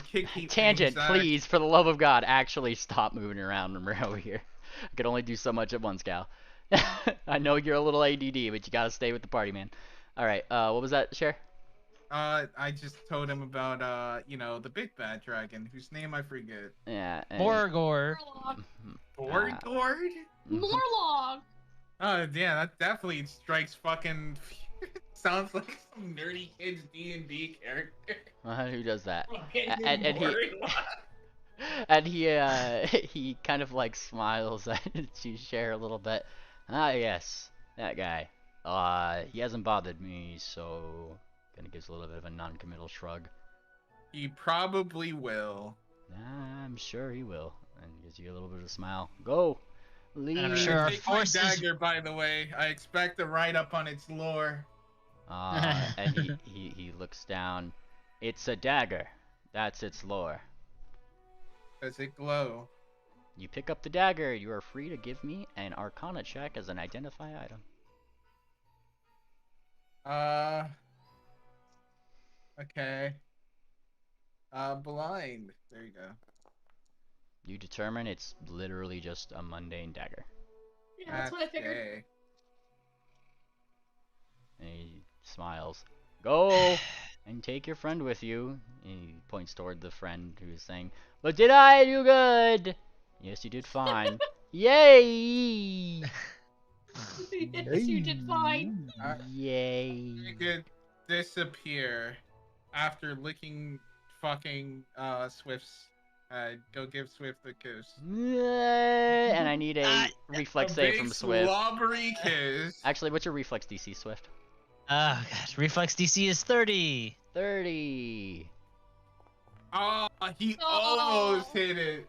Kicked Tangent, please, for the love of God, actually stop moving around when we're over here. I can only do so much at once, gal. I know you're a little ADD, but you gotta stay with the party, man. Alright, what was that, Cher? I just told him about you know, the big bad dragon whose name I forget. Yeah. Morgor. Borgord? Morlog. Oh yeah, that definitely strikes fucking sounds like some nerdy kid's D&D character. Who does that? And He kind of like smiles at you, Cher, a little bit. Ah, yes, that guy. He hasn't bothered me, so kind of gives a little bit of a non-committal shrug. he probably will. I'm sure he will, and gives you a little bit of a smile. Go, leave. I'm sure our Take my forces. dagger, by the way. I expect to write up on its lore. And he looks down. It's a dagger. That's its lore. Does it glow? You pick up the dagger. You are free to give me an Arcana check as an identify item. Okay. Blind. There you go. You determine it's literally just a mundane dagger. Yeah, that's what I figured. gay. And he smiles. Go and take your friend with you. And he points toward the friend who is saying, "But did I do good?" Yes, you did fine. Yay! Yes, you did fine. Yay! You could disappear after licking fucking Swift's head. Go give Swift a kiss. And I need a reflex save from Swift. Slobbery kiss. Actually, what's your reflex DC, Swift? Oh god, reflex DC is 30. 30. Oh, he almost hit it.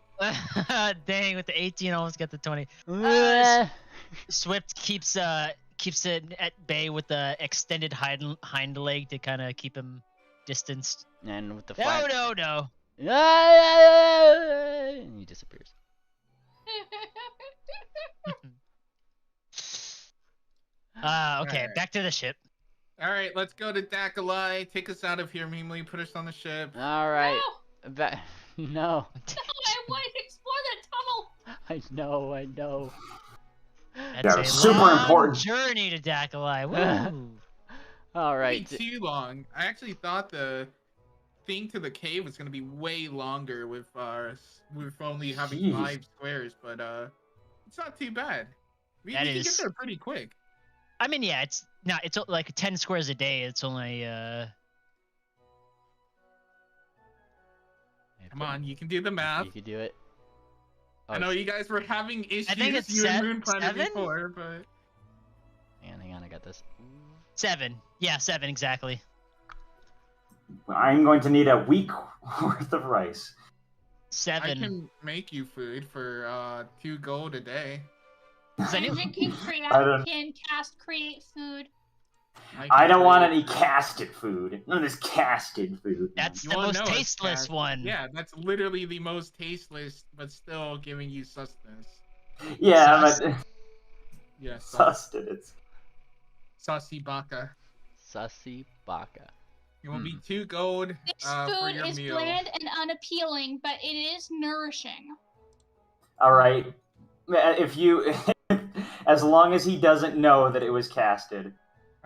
Dang, with the 18, almost got the 20. Swift keeps it at bay with the extended hind leg to kind of keep him distanced. And with the No. And he disappears. Okay, Alright. back to the ship. All right, let's go to Dakalai. Take us out of here, Mimli. Put us on the ship. All right. No, No. no, I want to explore that tunnel. I know. That's Yeah, a super long important. journey to Dakalai. Woo. All right. Way too long. I actually thought the thing to the cave was gonna be way longer with only having Jeez. 5 squares, but it's not too bad. We That can is- get there pretty quick. I mean, yeah, it's like 10 squares a day. It's only Come on, you can do the math. You can do it. I know you guys were having issues. think it's you and Moon Planet 7? before, but Hang on, I got this. 7. Yeah, 7 exactly. I'm going to need a week worth of rice. 7. I can make you food for 2 gold a day. Tangent can don't- cast create food. I don't want any casted food. None of this casted food. That's You the wanna most know it's tasteless cast- one. Yeah, that's literally the most tasteless, but still giving you sustenance. Yeah, Sus- but Yeah, Sustenance. Saucy baka. Sussy baka. It will be 2 gold This for food your is meal. bland and unappealing, but it is nourishing. All right. If you, as long as he doesn't know that it was casted,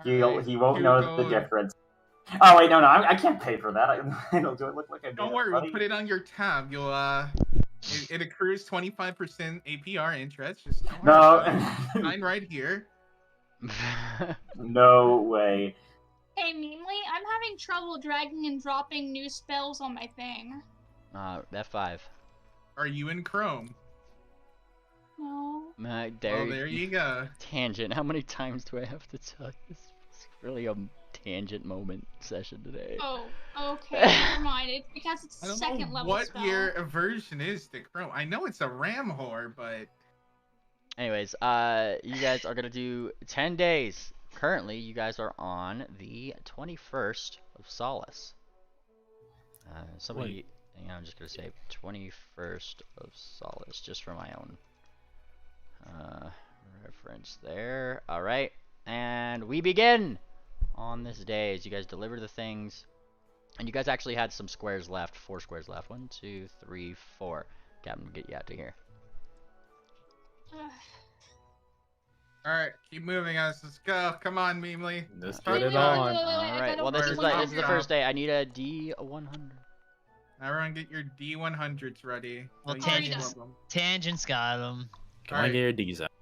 he won't 2 know the gold. difference. Oh wait, no, I can't pay for that. I don't do it look like I Don't worry, we'll put it on your tab. You'll it accrues 25% APR interest. Just don't worry about it. Sign right here. No way. Hey, Meanly, I'm having trouble dragging and dropping new spells on my thing. F5. Are you in Chrome? No. There you go. Tangent. How many times do I have to tell you? It's really a tangent moment session today. Oh, okay. Never mind. It's because it's I don't second know level what spell. your aversion is to Chrome. I know it's a ram whore, but Anyways, you guys are gonna do 10 days. Currently, you guys are on the 21st of Solace. Somebody, I'm just gonna say 21st of Solace, just for my own reference there. All right, and we begin on this day as you guys deliver the things. And you guys actually had some squares left, 4 squares left. 1, 2, 3, 4. Captain, get you out to here. alright, keep moving us. Let's go. Come on, Meemly. Let's get it on. Alright, well this is the first day. I need a D100. Everyone get your D100s ready. Well, Tangents. Tangents got them. Come on, get your D's out.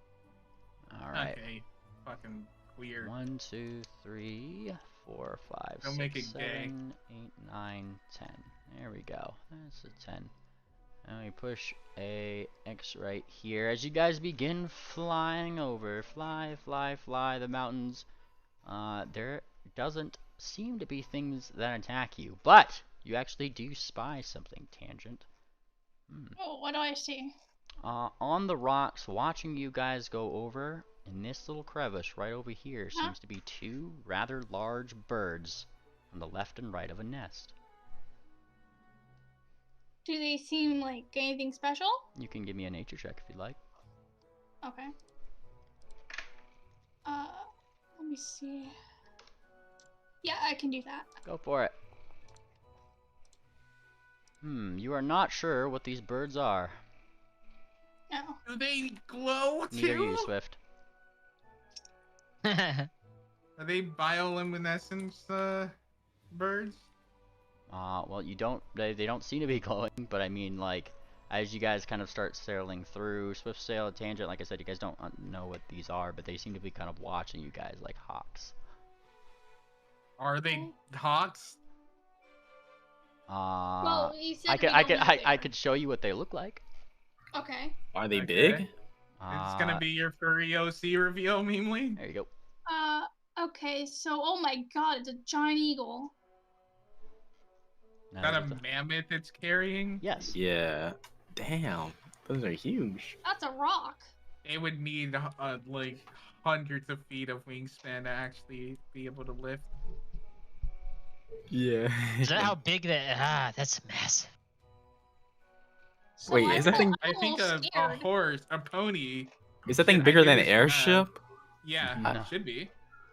Alright. Okay, fucking weird. 1, 2, 3, 4, 5, Don't 6, make it 7, 8, 9, 10. There we go. That's a 10. And we push a X right here as you guys begin flying over. Fly, fly, fly the mountains. There doesn't seem to be things that attack you, but you actually do spy something, Tangent. Oh, what do I see? On the rocks, watching you guys go over, in this little crevice right over here seems to be 2 rather large birds on the left and right of a nest. Do they seem like anything special? You can give me a nature check if you'd like. Okay. Let me see. Yeah, I can do that. Go for it. You are not sure what these birds are. No. Do they glow too? Neither you, Swift. Are they bioluminescence birds? Well, they don't seem to be glowing, but I mean, like, as you guys kind of start sailing through, Swift Sail, Tangent, like I said, you guys don't know what these are, but they seem to be kind of watching you guys like hawks. Are they hawks? Well, you said I could show you what they look like. Okay. Are they big? It's gonna be your furry OC reveal, Meemly. There you go. Okay, so, oh my god, it's a giant eagle. Is that a mammoth it's carrying? Yes. Yeah. Damn. Those are huge. That's a rock. They would need like hundreds of feet of wingspan to actually be able to lift. Yeah. Is that how big that? That's massive. So Wait, is that thing? I think a horse, a pony. Is that thing bigger than an airship? Yeah, No. it should be.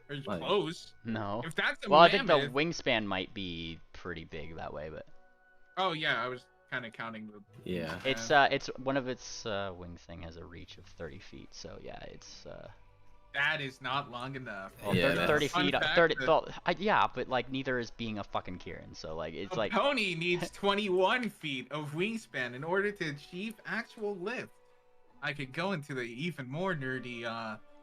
Or Like- close. No. If that's a Well, I mammoth, think the wingspan might be pretty big that way, but oh yeah, I was kind of counting the. Yeah. it's one of its wing thing has a reach of 30 feet, so yeah, it's That is not long enough. well, Yeah, 30 Fun feet, fact 30. that- Well, yeah, but like neither is being a fucking Kirin, so like it's A like pony needs 21 feet of wingspan in order to achieve actual lift. I could go into the even more nerdy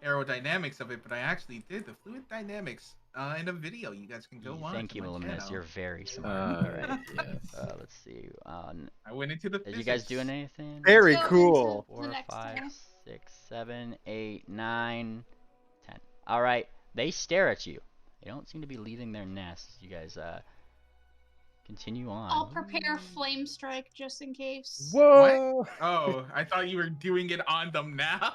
aerodynamics of it, but I actually did the fluid dynamics in a video. You guys can go watch. Thank you, on my Luminous. channel. You're very smart. All right. Yes. Let's see. I went into the. Are you guys physics. doing anything? Very Go cool. into the 4, next 5, day. 6, 7, 8, 9, 10. All right. They stare at you. They don't seem to be leaving their nests. You guys continue on. I'll prepare flame strike just in case. Whoa! Oh, I thought you were doing it on them now.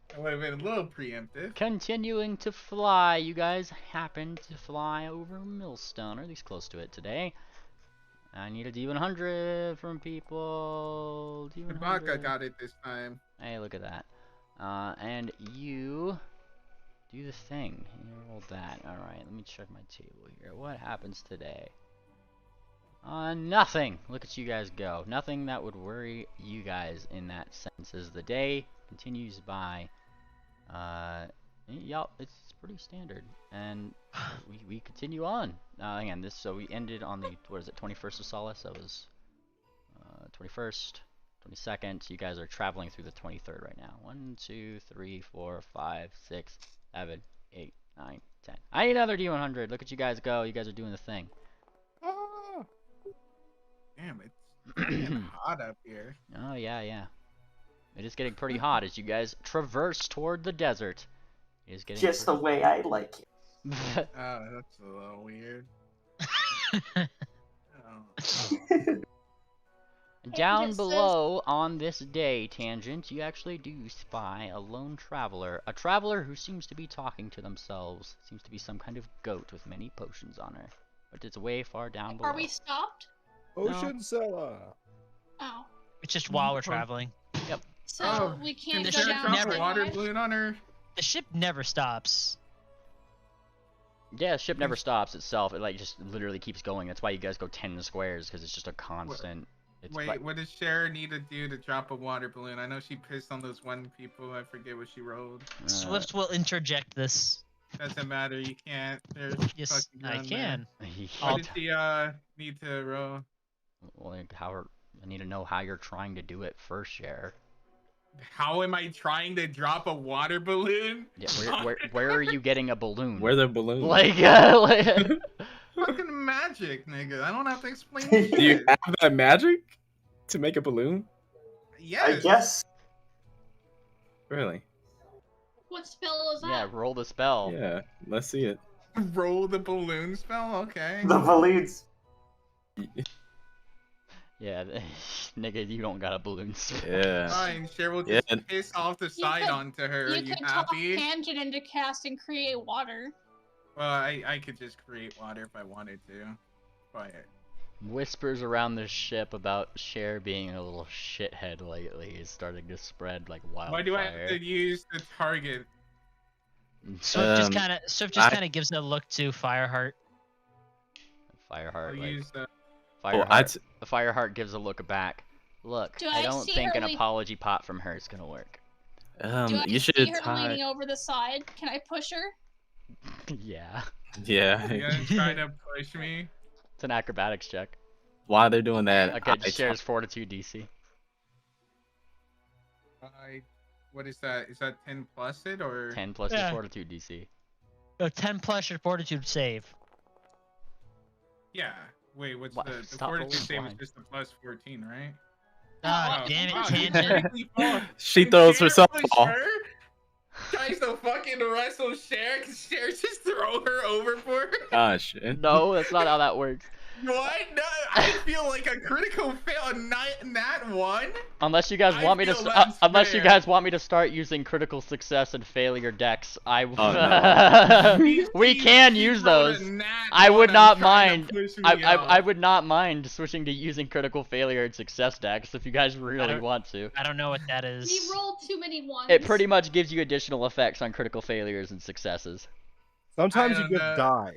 That would have been a little preemptive. Continuing to fly, you guys happen to fly over Millstone, or at least close to it today. I need a D100 from people. Vodka D100. got it this time. Hey, look at that. And you do the thing. You roll that. Alright, let me check my table here. What happens today? Nothing. Look at you guys go. Nothing that would worry you guys in that sense. As the day continues by, yeah, it's pretty standard. And we continue on. Again, so we ended on the, what is it, 21st of Solace? That was 21st, 22nd. So you guys are traveling through the 23rd right now. 1, 2, 3, 4, 5, 6, 7, 8, 9, 10. I need another D100. Look at you guys go. You guys are doing the thing. Damn, it's fucking hot up here. Oh, yeah, yeah. It is getting pretty hot as you guys traverse toward the desert. It is getting Just the way I like it. Oh, that's a little weird. Down just below on this day, Tangent, you actually do spy a lone traveler. A traveler who seems to be talking to themselves. Seems to be some kind of goat with many potions on her. But it's way far down below. Are we stopped? Ocean Seller. Oh. It's just while we're traveling. So we can't Can go the down drop to a the water west? balloon on her? The ship never stops. Yeah, the ship never stops itself. It like just literally keeps going. That's why you guys go 10 squares, because it's just a constant. Wait, what does Cher need to do to drop a water balloon? I know she pissed on those one people. I forget what she rolled. Swift will interject this. Doesn't matter. You can't. There's Yes, fucking I gun can. What does she need to roll? Well, I need to know how you're trying to do it first, Share. How am I trying to drop a water balloon? Yeah, where are you getting a balloon? Where the balloon? Like, Fucking magic, nigga. I don't have to explain Do you shit. have that magic to make a balloon? Yes. I guess. Really? What spell is that? yeah, roll the spell. Yeah. Let's see it. Roll the balloon spell? Okay. The balloons. Yeah, nigga, you don't got a balloon spell. Yeah. Fine, Cher will just Yeah. piss off the side could- onto her. You You could talk happy? Tangent into casting create water. Well, I could just create water if I wanted to. But Whispers around the ship about Cher being a little shithead lately is starting to spread like wildfire. why do I have to use the target? Swift just I- kind of gives a look to Fireheart. Fireheart, I'll like, use the. Fireheart, the Fireheart gives a look back. Look, Do I I don't see think her an lean- apology pot from her is gonna work. Do I You see should her tie. leaning over the side? Can I push her? Yeah, Yeah. You gonna try to push me? it's an acrobatics check. While they're doing that, Okay, I just Cher's fortitude DC. What is that? Is that 10 plus it or? 10 plus Yeah. your fortitude DC. Oh, 10 plus your fortitude save. Yeah. Wait, what's What? the Stop fortitude rolling save is blind. just a plus 14, right? Ah, Wow, damn it, wow, Tangent. She throws Cher herself push off. her? Tries to fucking wrestle Cher, cause Cher just throw her overboard. Ah, shit. No, that's not how that works. What? No, I feel like a critical fail on that one. Unless you guys I want me to, feel that's unless you fair. guys want me to start using critical success and failure decks, I. Oh, We can use those. I would not mind. I would not mind switching to using critical failure and success decks if you guys really don't- want to. I don't know what that We is. rolled too many ones. It pretty much gives you additional effects on critical failures and successes. Sometimes I you don't just know. die.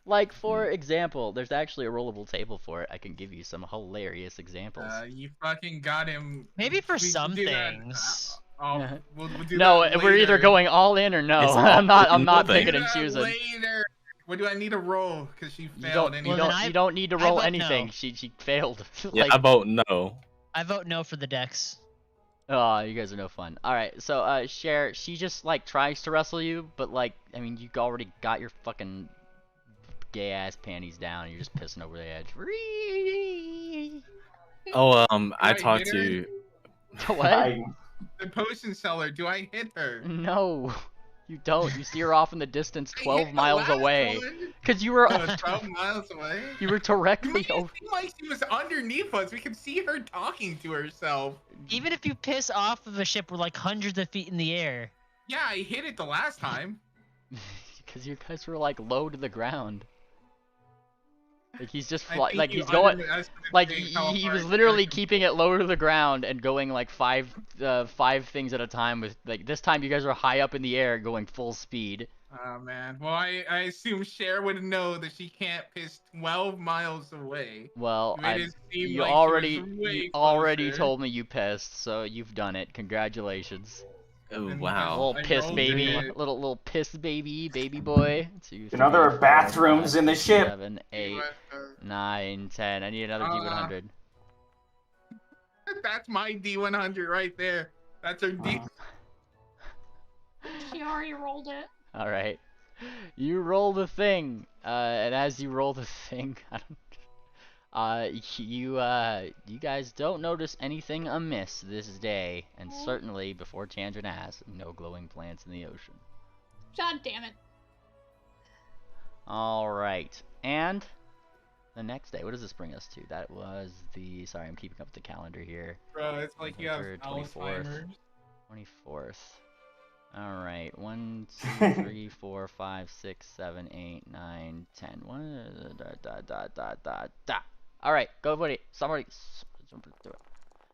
Like, for example, there's actually a rollable table for it. I can give you some hilarious examples. You fucking got him. Maybe for We can some do that. things. We'll do No, that we're either later. going all in or no. It's I'm not nothing. picking We'll and do that choosing. Later. What do I need to roll? Cause she You failed don't, anyway. Well, then you don't need to I roll vote anything. no. She failed. Yeah, Like, I vote no. I vote no for the decks. oh, you guys are no fun. Alright, so, Cher, she just, like, tries to wrestle you, but, like, I mean, you already got your fucking gay-ass panties down, and you're just pissing over the edge. Oh, I I talked hit her? to. What? The potion seller. Do I hit her? No, you don't. You see her off in the distance I 12 hit the miles last away. one. Because you were, Oh, 12 miles away. you were You directly made it over. seem like she was underneath us. We could see her talking to herself. Even if you piss off of a ship, we're like hundreds of feet in the air. Yeah, I hit it the last time. Because you guys were, like, low to the ground. Like he's just I think like you he's going like underestimated how he was hard literally Kirk- keeping it lower to the ground and going like five things at a time with like this time you guys are high up in the air going full speed. Oh man. Well, I assume Cher would know that she can't piss 12 miles away. Well, You made it seem you like she was already way already closer. told me you pissed, so you've done it. Congratulations. Oh, And wow. Little I piss rolled baby, it. little piss baby boy. 2, You 3, know there are 4, bathrooms 5, in the 6, ship. 7, 8, 9, 10. I need another D100. That's my D100 right there. That's her D. She already rolled it. All right, you roll the thing, and as you roll the thing, you guys don't notice anything amiss this day, and certainly before Tangent has no glowing plants in the ocean. God damn it. All right, and the next day, what does this bring us to? That was the sorry, I'm keeping up with the calendar here. Bro, it's like you have November 24th. Alzheimer's. 24th. All right, 1, 2, 3, 4, 5, 6, 7, 8, 9, 10. All right, go buddy. Somebody do it.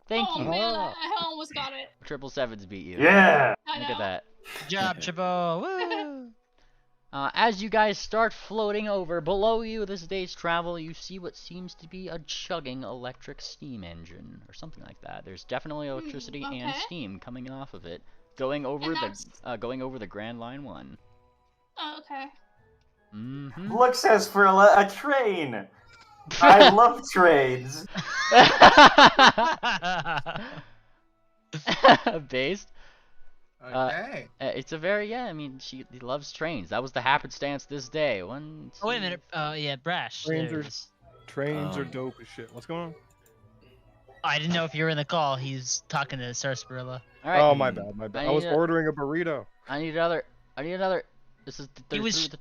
Thank Oh you. man, I almost got it. 777's beat you. Yeah. I Look know. at that. Good job, Chabot. Woo! As you guys start floating over, below you this day's travel, you see what seems to be a chugging electric steam engine, or something like that. There's definitely electricity and okay. steam coming off of it, going over the Grand Line 1. Oh, okay. Mm-hmm. Looks as for a train. I love trains. Based. Okay. It's a very I mean, he loves trains. That was the happenstance this day. 1, 2. Oh, wait a minute. Yeah, Brash. There it Rangers. is. Trains are dope as shit. What's going on? I didn't know if you were in the call. He's talking to Sarsaparilla. All right. Oh, my bad. I was ordering a burrito. I need another. This is the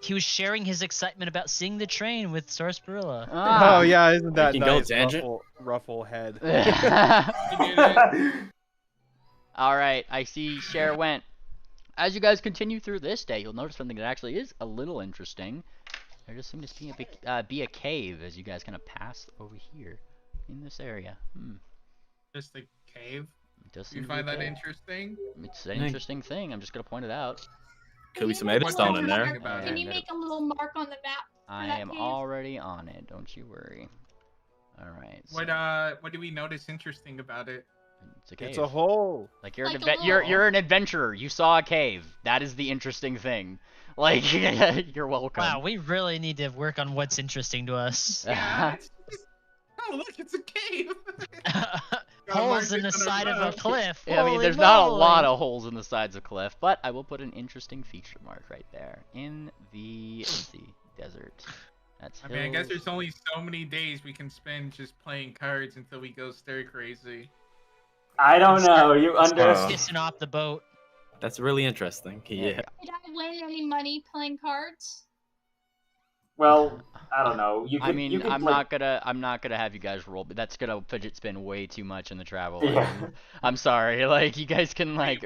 He was sharing his excitement about seeing the train with Sarsaparilla. Oh yeah, isn't that You can go, nice? Tangent. Ruffle head. All right, I see Cher went. As you guys continue through this day, you'll notice something that actually is a little interesting. There just seems to be a cave as you guys kind of pass over here in this area. Just a cave. Does You find that interesting? It's an interesting thing. I'm just gonna point it out. Could be some Can you Edstone make in a there. mark- Can you make a little mark on the map? I that am cave? already on it. Don't you worry. All right. So What do we notice interesting about it? it's a cave. It's a hole. Like you're Like an a you're little- an adventurer. You saw a cave. That is the interesting thing. Like you're welcome. Wow, we really need to work on what's interesting to us. Yeah. Oh look, it's a cave. Holes in mark the this on side a of a map. cliff. Yeah, I mean, Holy there's not a moly. lot of holes in the sides of cliff, but I will put an interesting feature mark right there in the desert. That's I mean, I guess hills. there's only so many days we can spend just playing cards until we go stir crazy. I don't know. You understand? Kissing off the boat. That's really interesting. Yeah. Did I win any money playing cards? Well, I don't know. You could. I mean, you could I'm play... not gonna have you guys roll, but that's gonna fidget spin way too much in the travel. Yeah. I'm sorry. Like you guys can like.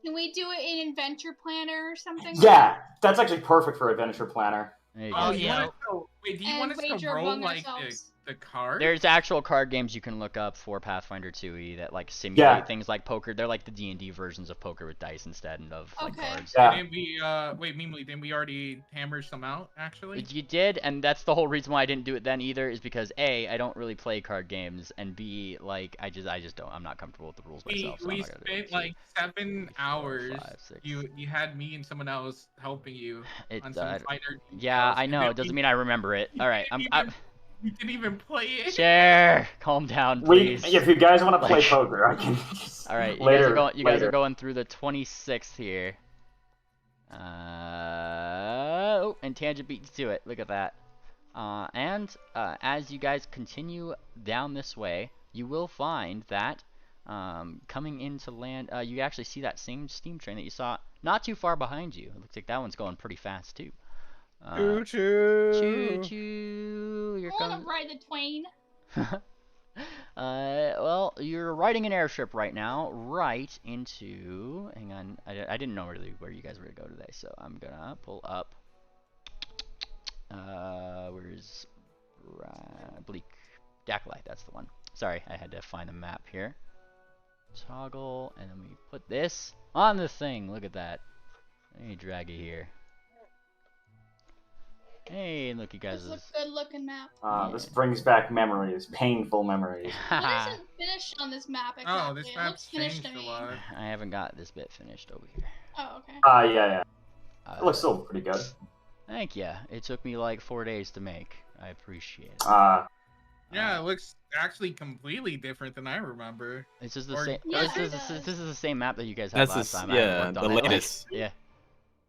Can we do it in Adventure Planner or something? Yeah, that's actually perfect for Adventure Planner. There you Oh, go. you yeah. want us to, wait, do you And want us to wager roll among like ourselves. the card? There's actual card games you can look up for Pathfinder 2e that like simulate Yeah. things like poker. They're like the D&D versions of poker with dice instead of like Okay. cards. Yeah. Didn't we, wait, Mimely, didn't we already hammer some out, actually? You did, and that's the whole reason why I didn't do it then either, is because A, I don't really play card games, and B, like I just don't. I'm not comfortable with the rules myself. So I'm We not gonna do it. spent like 7 hours. five, six. You had me and someone else helping you It, on some fighter. yeah, details, I and know. then It doesn't we- mean I remember it. All right, You didn't even play it. Share. Calm down, We, please. if you guys want to play Like- poker, I can. All right, later, you guys later. are going through the 26th here. Oh, and Tangent beat you to it. Look at that. As you guys continue down this way, you will find that coming into land, you actually see that same steam train that you saw not too far behind you. It looks like that one's going pretty fast too. Choo choo. Choo choo. You're I want coming. to ride the twain. Well, you're riding an airship right now, right into. Hang on, I didn't know really where you guys were gonna go today, so I'm gonna pull up Where's Bleak Daclite? That's the one. Sorry, I had to find the map here. Toggle, and then we put this on the thing. Look at that. Let me drag it here. Hey, look, you guys. This is a good looking map. This brings back memories, painful memories. What isn't finished on this map exactly? Oh, this It map's looks finished changed to a me. lot. I haven't got this bit finished over here. Oh, okay. Yeah. It looks still pretty good. Thank you. It took me like 4 days to make. I appreciate it. Yeah, it looks actually completely different than I remember. This is the Or- same. Yeah, this it is the same map that you guys had That's last the time. yeah, I haven't the worked on it, like- latest. yeah.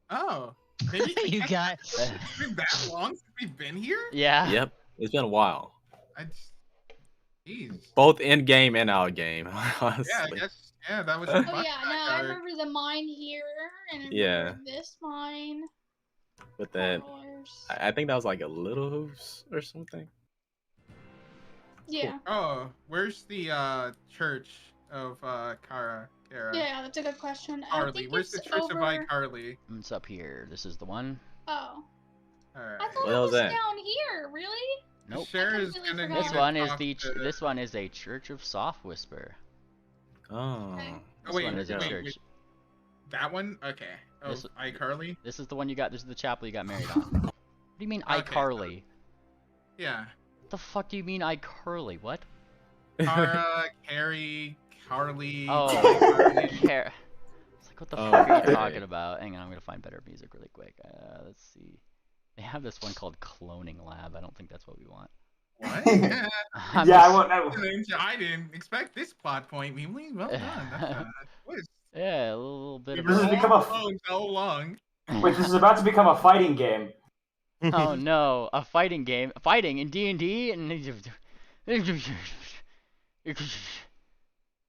Oh, maybe You got. it's been that long since we've been here. Yeah. Yep, it's been a while. I just, jeez. Both in game and out game. Honestly. Yeah, I guess. Yeah, that was. Oh yeah, no, I remember the mine here, and I remember this mine. But then Colors. I think that was like a Little Hoops or something. Yeah. Oh, where's the church of Kara? Yeah, that's a good question. I Carly. think Where's it's the church over... of iCarly? It's up here. This is the one. Oh. Alright. I thought What it was was that? down here. Really? Nope. Sarah's completely gonna forgot. need This to one is talk the. to- This one is a Church of Soft Whisper. Oh. Okay. This wait, one is a wait, church. wait. That one? Okay. Oh, This- iCarly? This is the one you got. This is the chapel you got married on. What do you mean Okay. iCarly? Yeah. What the fuck do you mean iCarly? What? Kara, Carrie, Carly. Oh, iCarly. care. It's like, what the Oh, fuck are you okay. talking about? Hang on, I'm gonna find better music really quick. Let's see. They have this one called Cloning Lab. I don't think that's what we want. What? Yeah. I'm Yeah, just- I didn't expect this plot point. Mimi. Well done. That's a twist. Yeah, a little bit We of. were This has all become a- alone so long. Wait, this is about to become a fighting game. Oh no, a fighting game. Fighting in D&D and.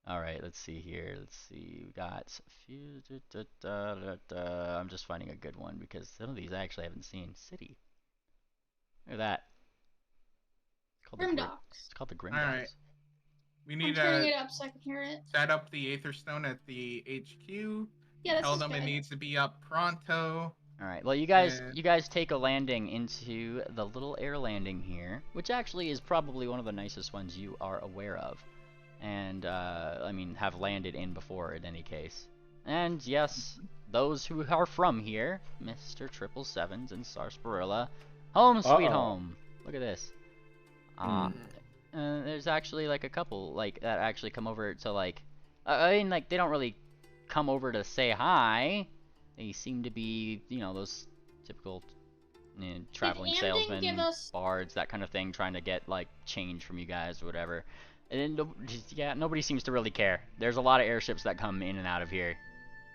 All right, let's see here. Let's see. We got a few. I'm just finding a good one because some of these I actually haven't seen. City. Look at that. It's called Grim the Dogs. It's called the Grim All right. Dogs. We I'm need turning to it up so I can hear it. set up the Aetherstone at the HQ. Yeah, this Tell is them good. it needs to be up pronto. All right. Well, you Yeah. guys take a landing into the little air landing here, which actually is probably one of the nicest ones you are aware of, and I mean have landed in before in any case. And yes, those who are from here, Mr. Triple Sevens and Sarsaparilla, home sweet home. Look at this. There's actually like a couple like that actually come over to like, I mean like they don't really come over to say hi. They seem to be, you know, those typical traveling Did Amden salesmen, give us- bards, that kind of thing, trying to get like change from you guys or whatever. And then, yeah, nobody seems to really care. There's a lot of airships that come in and out of here.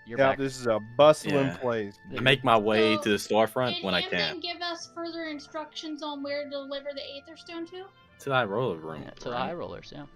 You're Yeah, back. this is a bustling Yeah. place. I make my way So, to the storefront Did when I Amden can. give us further instructions on where to deliver the Aetherstone to? To that roller room. Yeah, to the right? high rollers, yeah.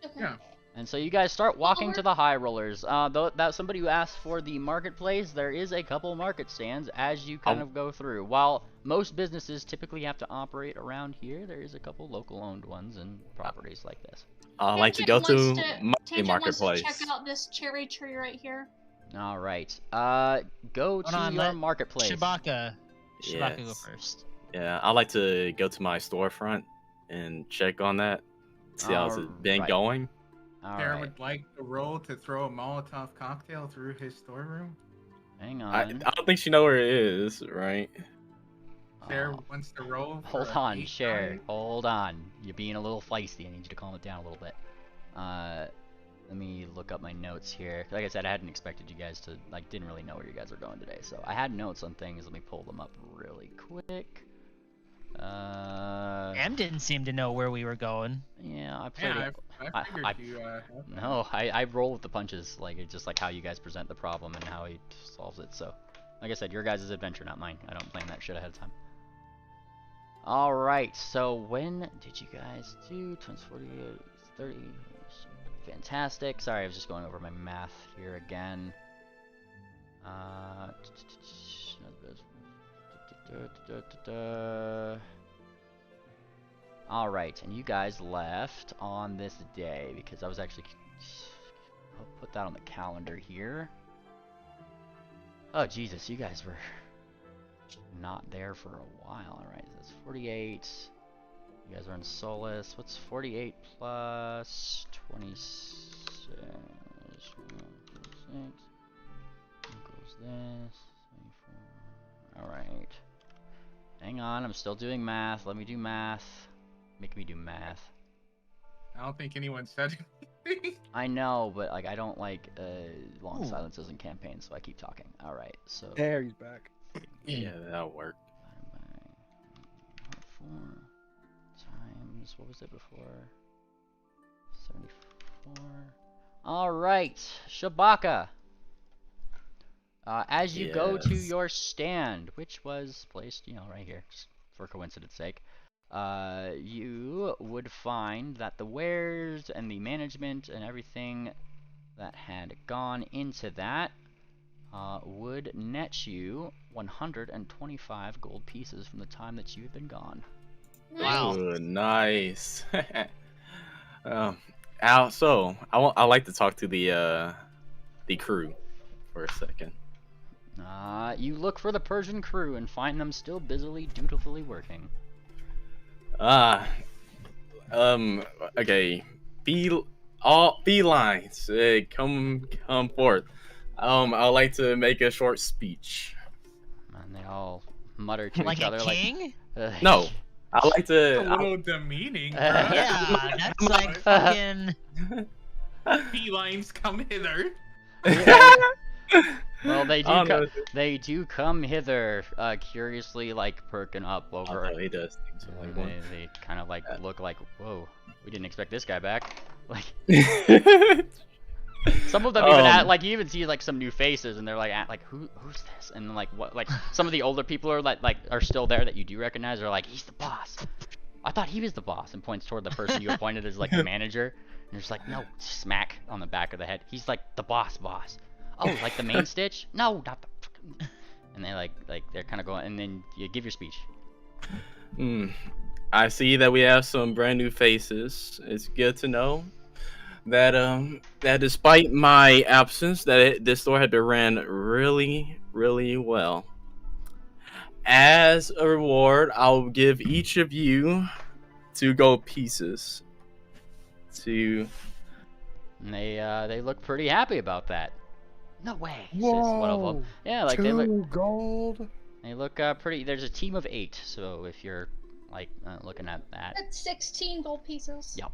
Okay. Yeah. And so you guys start walking Over. to the high rollers. Though that somebody who asked for the marketplace, there is a couple market stands as you kind of go through. While most businesses typically have to operate around here, there is a couple local-owned ones and properties like this. I like to go Tangent to wants to- my Tangent marketplace. wants to check out this cherry tree right here. All right. Go to on, your let marketplace. Shabaka go Yes. first. Yeah, I like to go to my storefront and check on that. See how's it been Alright. going. All Sarah right. would like the role to throw a Molotov cocktail through his storeroom. Hang I on. don't think she know where it is, right? Sarah Oh, wants to roll. For hold a on, 8-9. Cher. Hold on. You're being a little feisty. I need you to calm it down a little bit. Let me look up my notes here. Like I said, I hadn't expected you guys to, like, didn't really know where you guys were going today. So I had notes on things. Let me pull them up really quick. Am didn't seem to know where we were going. Yeah, I played Yeah, it. I figured I- you. No, I roll with the punches. Like, it's just like how you guys present the problem and how he solves it. So, like I said, your guys' adventure, not mine. I don't plan that shit ahead of time. Alright, so when did you guys do 48, 30? Fantastic. Sorry, I was just going over my math here again. Alright, and you guys left on this day because I was actually... I'll put that on the calendar here. Oh, Jesus, you guys were not there for a while. All right, that's 48. You guys are in Solace. What's 48 plus 26? 26 equals this. 24. All right. Hang on, I'm still doing math. Let me do math. Make me do math. I don't think anyone said anything. I know, but like I don't like long silences in campaigns, so I keep talking. All right, so There, he's back. Yeah, that'll work. divided by 4 times what was it before? 74. All right, Shabaka. As you go to Yes. your stand, which was placed, right here, just for coincidence sake, you would find that the wares and the management and everything that had gone into that would net you 125 gold pieces from the time that you had been gone. Wow. Ooh, nice. So I like to talk to the crew for a second. You look for the Persian crew and find them still busily, dutifully working. Okay. Felines, come forth. I'd like to make a short speech. And they all mutter to Like each a other king? like, No, I like A to. little demeaning, bro. Yeah, that's like fucking. Felines come hither. Well, they do. I don't know. They do come hither, curiously, like perking up over. Oh, he does things like And one. they kind of like look like, whoa, we didn't expect this guy back. Like some of them even like you even see like some new faces, and they're like, who's this? And like what? Like some of the older people are like are still there that you do recognize. They're like, he's the boss. I thought he was the boss, and points toward the person you appointed as like the manager. And you're just like, no, smack on the back of the head. He's like the boss. Oh, like the main stitch? No, not the fucking. And they like they're kind of going, and then you give your speech. I see that we have some brand new faces. It's good to know that that despite my absence, this store had been ran really, really well. As a reward, I'll give each of you 2 gold pieces. And they look pretty happy about that. No way, says Whoa! one of them. Yeah, like 2 gold. they look pretty. There's a team of 8, so if you're like looking at that. That's 16 gold pieces. Yep.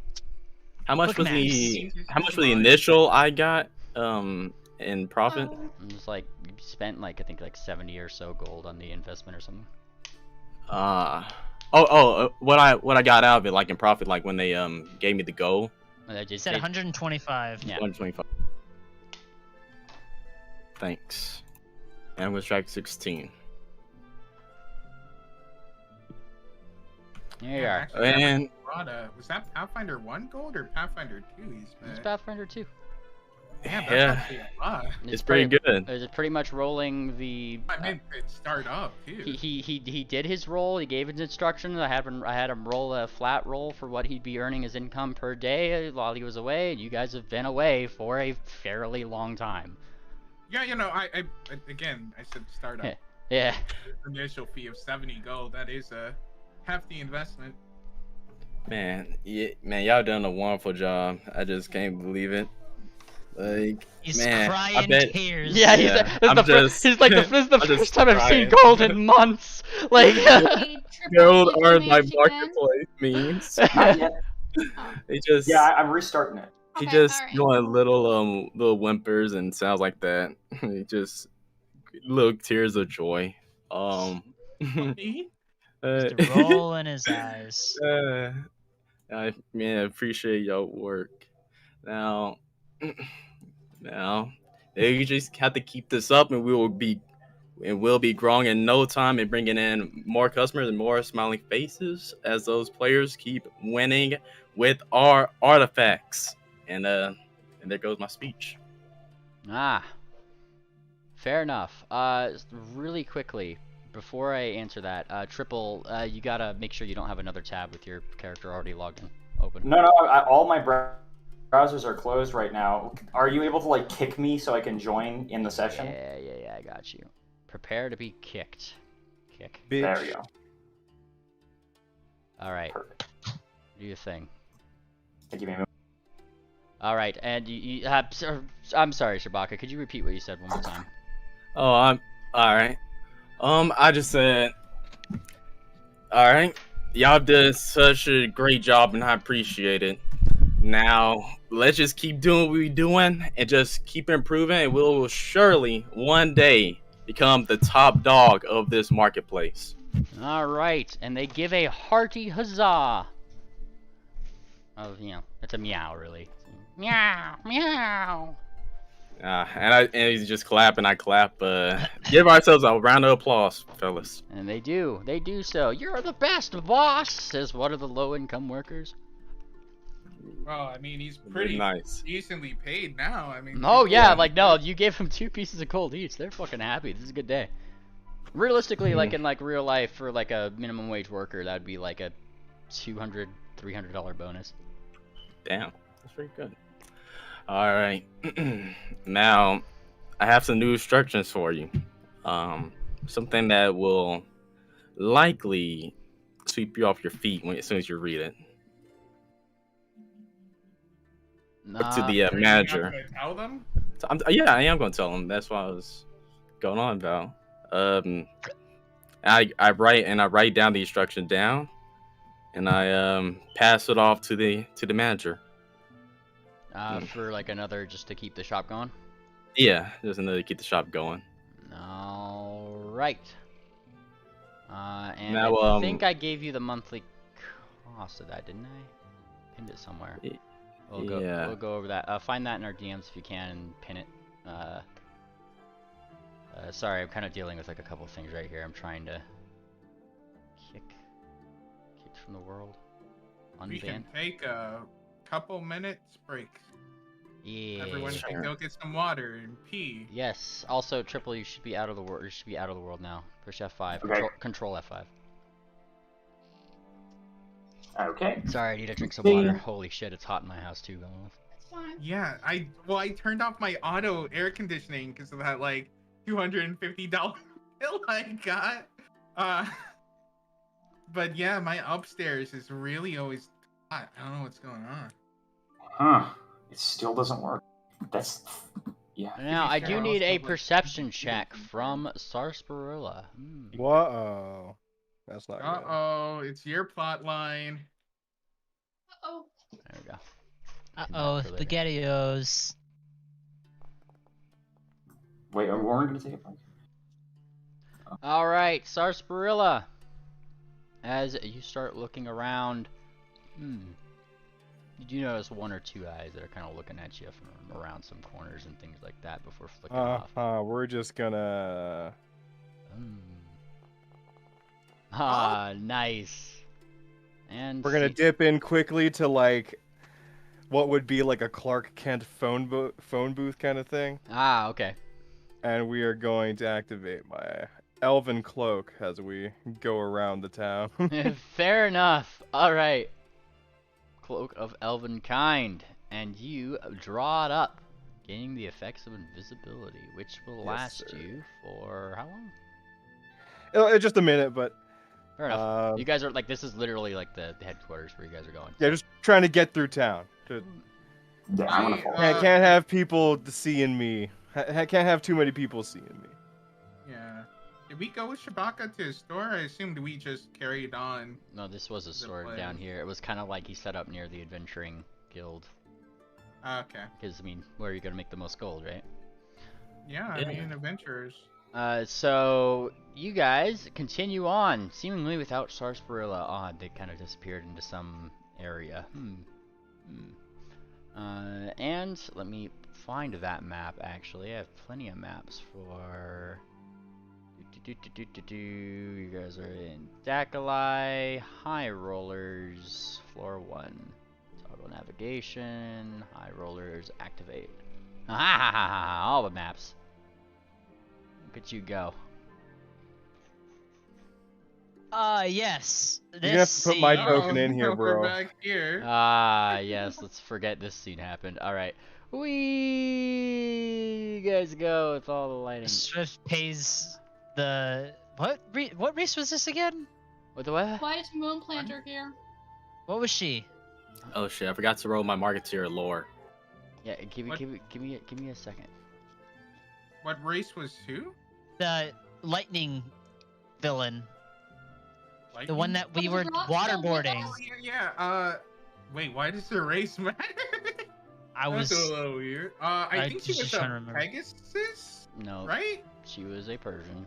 How much Look was nice. how much was the initial I got in profit? And just like you spent like I think like 70 or so gold on the investment or something. What I got out of it, like in profit, like when they gave me the goal. It said 125. Yeah. 125. Thanks. And I'm gonna strike 16. There you are. Actually, And was that Pathfinder 1 gold or Pathfinder 2 he It's spent? Pathfinder 2. Damn, that's Yeah. actually a lot. it's pretty good. It's pretty much rolling the. I meant it start up too. He did his roll. He gave his instructions. I had him roll a flat roll for what he'd be earning his income per day while he was away. You guys have been away for a fairly long time. Yeah, I again I said start up. Yeah. Initial fee of 70 gold. That is a hefty investment. Man, y'all done a wonderful job. I just can't believe it. Like, He's man, crying I bet. tears. Yeah, he's like, this is the I'm just first time I've seen crying. gold in months. Like, Hey, triple Gold hit earned by damage again. marketplace means. Not yet. They just Yeah, I'm restarting it. he Okay, just alright. doing little whimpers and sounds like that. He just little tears of joy. Me? Just a roll in his eyes. I appreciate your work. Now, you just have to keep this up, and we'll be growing in no time and bringing in more customers and more smiling faces as those players keep winning with our artifacts. And there goes my speech. fair enough. Really quickly, before I answer that, Triple, you gotta make sure you don't have another tab with your character already logged in, open. No, all my browsers are closed right now. Are you able to like kick me so I can join in the session? Yeah, I got you. Prepare to be kicked. Kick. Bitch. There we go. All right. Perfect. Do your thing. Thank you, Mimo. All right, and I'm sorry, Shabaka. Could you repeat what you said one more time? Oh, I'm all right. I just said, all right. Y'all did such a great job, and I appreciate it. Now let's just keep doing what we're doing, and just keep improving, and we will surely one day become the top dog of this marketplace. All right, and they give a hearty huzzah. Oh, it's a meow, really. Meow, meow. And he's just clapping. I clap. Give ourselves a round of applause, fellas. And they do so. You're the best, boss, says one of the low-income workers. Well, I mean, he's pretty nice. decently paid now. I mean. Oh yeah, like no, you gave him 2 pieces of gold each. They're fucking happy. This is a good day. Realistically, like in like real life, for like a minimum wage worker, that'd be like a $200, $300 bonus. Damn, that's pretty good. All right, now I have some new instructions for you. Something that will likely sweep you off your feet as soon as you read it. To the manager. Tell them? Yeah, I am going to tell them. That's what I was going on about. I write down the instruction down, and I pass it off to the manager. For like another, just to keep the shop going? Yeah, just another to keep the shop going. Alright. And now, I think I gave you the monthly cost of that, didn't I? Pinned it somewhere. We'll go over that. Find that in our DMs if you can and pin it. Sorry, I'm kind of dealing with like a couple things right here. I'm trying to kicked from the world. We can take a couple minutes break. Yeah. Everyone can go get some water and pee. Yes. Also, Triple, you should be out of the world. You should be out of the world now. Push F5. Okay. Control F5. Okay. Sorry, I need to drink some water. Holy shit, it's hot in my house too. It's fine. Yeah, I turned off my auto air conditioning because of that like $250 bill I got. But yeah, my upstairs is really always hot. I don't know what's going on. Huh. It still doesn't work. That's... Yeah. Now, I do need a perception check from Sarsaparilla. Whoa. That's not good. Uh-oh, it's your plot line. Uh-oh. There we go. Uh-oh, SpaghettiOs. Wait, are we going to take a break? Alright, Sarsaparilla. As you start looking around, you do notice 1 or 2 eyes that are kind of looking at you from around some corners and things like that before flicking off. We're just gonna... Nice. And we're gonna dip in quickly to like what would be like a Clark Kent phone booth kind of thing. Okay. And we are going to activate my elven cloak as we go around the town. Fair enough. Alright. Cloak of Elven Kind. And you draw it up, gaining the effects of invisibility, which will last you for how long? Just a minute, but... Fair enough. You guys are like, this is literally like the headquarters where you guys are going. Yeah, just trying to get through town. Can't have people seeing me. Can't have too many people seeing me. Yeah. Did we go with Shabaka to his store? I assumed we just carried on. No, this was a store down here. It was kind of like he set up near the adventuring guild. Okay. Because, I mean, where are you going to make the most gold, right? Yeah, I mean, adventurers. So, you guys continue on, seemingly without Sarsaparilla. Odd, they kind of disappeared into some area. And let me find that map, actually. I have plenty of maps for... You guys are in Dakalai, High Rollers, Floor 1. Auto Navigation, High Rollers, Activate. All the maps. Look at you go. Yes. You're gonna have to put my token in here, bro. We're back here. Yes, let's forget this scene happened. Alright. You guys go with all the lighting. Swift pays the What race was this again? What the what? Why is Moon Planter here? What was she? Oh shit! I forgot to roll my Marketeer lore. Yeah, give me a second. What race was who? The lightning villain. The one that we Oh, were Rock waterboarding. Oh, yeah. Wait, why does the race matter? That's a little weird. I think she just was trying to a remember. Pegasus, No, right? she was a Persian.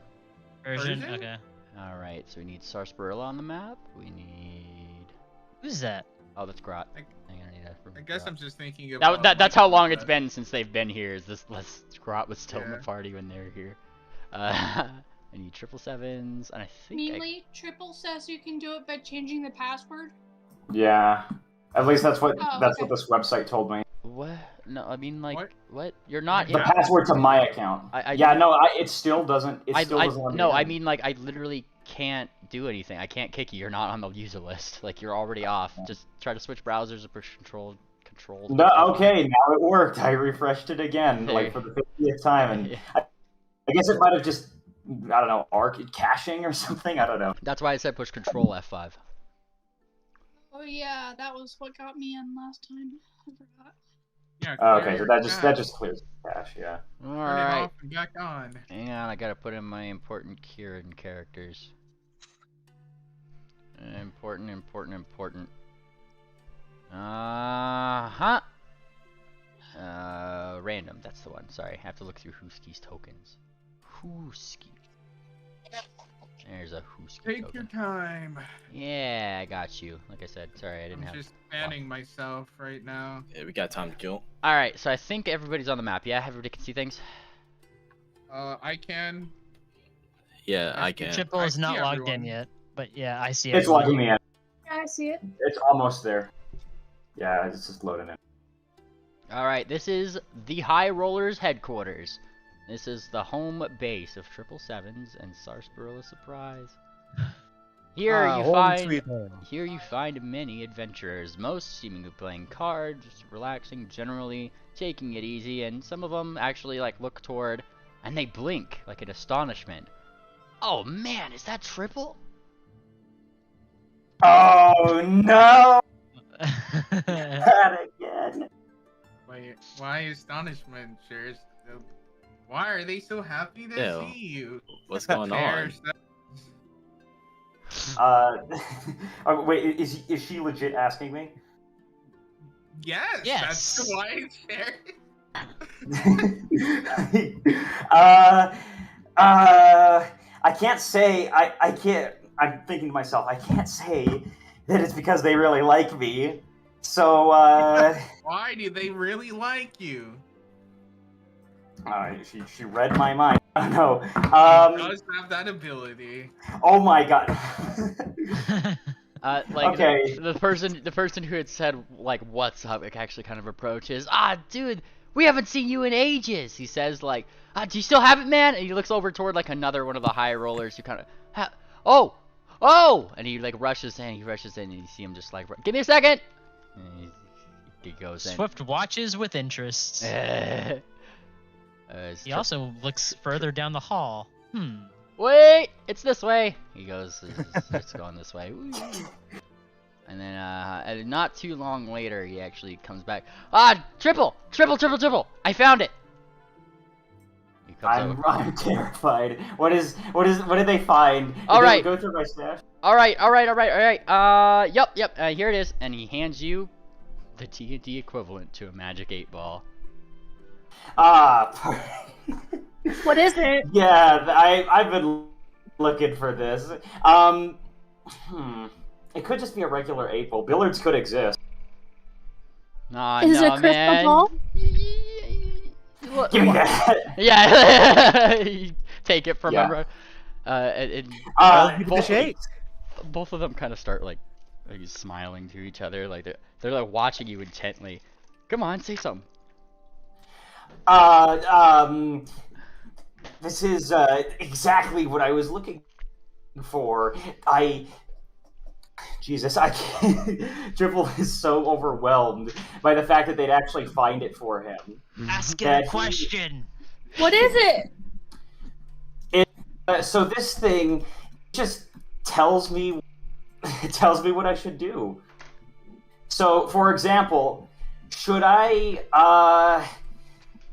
Version? Persian? Okay. All right, so we need Sarsaparilla on the map. We need. Who's that? Oh, that's Grot. I- I guess Grot. I'm just thinking about. That's how long it's been since they've been here. Is this Grot was still in the Yeah. party when they were here. I need 777s, and I think Meanly, Triple says you can do it by changing the password. Yeah. At least that's what Oh, that's okay. what this website told me. what? No, I mean like What? what? You're not. The Yeah. password to my account. Yeah, no, it still doesn't. It still doesn't let me no, in. I mean like I literally can't do anything. I can't kick you. You're not on the user list. Like you're already off. Just try to switch browsers or push control. No, okay, now it worked. I refreshed it again, like for the 50th time, and I guess it might have just, I don't know, caching or something. I don't know. That's why I said push control F5. Oh yeah, that was what got me in last time. I forgot. Yeah. Okay, so that just clears the cache. Yeah. All Turn it right. off and back on. Hang on, I gotta put in my important KIRIN characters. Important. Random, that's the one. Sorry, I have to look through Husky's tokens. Husky. There's a Husky Take token. your time. Yeah, I got you. Like I said, sorry, I didn't I'm have. just fanning myself right now. Yeah, we got time to kill. Alright, so I think everybody's on the map. Yeah, everybody can see things? I can. Yeah, I can. Triple I is not see logged in everyone. yet, but yeah, I see It's everyone. logging me in. Yeah, I see it. It's almost there. Yeah, it's just loading in. Alright, this is the High Rollers headquarters. This is the home base of 777s and Sarsaparilla Surprise. Here you find many adventurers, most seemingly playing cards, relaxing generally, taking it easy, and some of them actually like look toward and they blink like in astonishment. Oh man, is that Triple? Oh no! That again. Wait, why astonishment, Shares? Why are they so happy to Yeah, see you? What's going on? Oh, wait, is she legit asking me? Yes, Yes. that's why it's shared. I can't say, I can't, I'm thinking to myself, I can't say that it's because they really like me. So, Why do they really like you? she read my mind. I don't know. He does have that ability. Oh my god. Like Okay. the person who had said like what's up actually kind of approaches. Dude, we haven't seen you in ages. He says like, do you still have it, man? And he looks over toward like another one of the high rollers who kind of, oh, and he like rushes in, and you see him just like, give me a second. And he goes in. Swift watches with interest. He also looks further down the hall. Wait, it's this way. He goes, it's going this way. Woo. And then, and not too long later, he actually comes back. Triple! I found it. He comes over. I'm terrified. What did they find? Did All they right. go through my stash? All right. Yep. Here it is, and he hands you the D&D equivalent to a magic 8-ball. What is it? Yeah, I've been looking for this. It could just be a regular 8-ball. Billiards could exist. Is it a crystal ball? Give me that. Yeah. You take it from him. Both of them kind of start like smiling to each other, like they're like watching you intently. Come on, say something. This is exactly what I was looking for. Jesus, I can't. Triple is so overwhelmed by the fact that they'd actually find it for him. Ask him a question. What is it? So this thing just tells me what I should do. So, for example, should I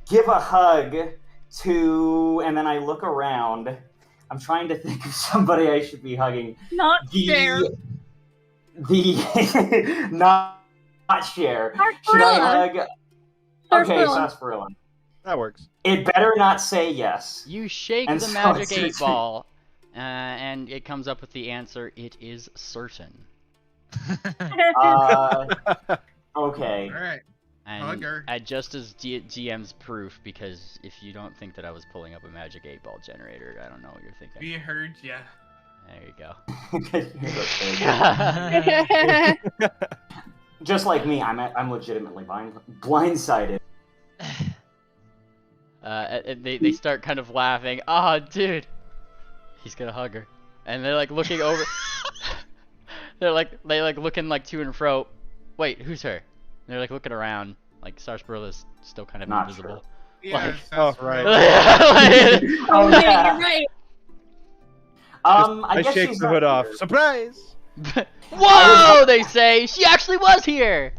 give a hug to, and then I look around. I'm trying to think of somebody I should be hugging. Not fair. Not share. Should I hug? Okay, sarsaparilla. That works. It better not say yes. You shake And the so magic it's- 8-ball, and it comes up with the answer. It is certain. Okay. All right. And Hugger. just as GM's proof, because if you don't think that I was pulling up a magic 8-ball generator, I don't know what you're thinking. We heard ya. There you go. Just like me, I'm legitimately blindsided. They start kind of laughing. Oh, dude, he's gonna hug her, and they're like looking over. they looking like to and fro. Wait, who's her? They're like looking around. Like Sarsarilla's still kind of Not invisible. Yeah, Oh, sounds right. Oh, yeah, you're right. I guess shake she's the not hood off. here. Surprise! Whoa! They say she actually was here.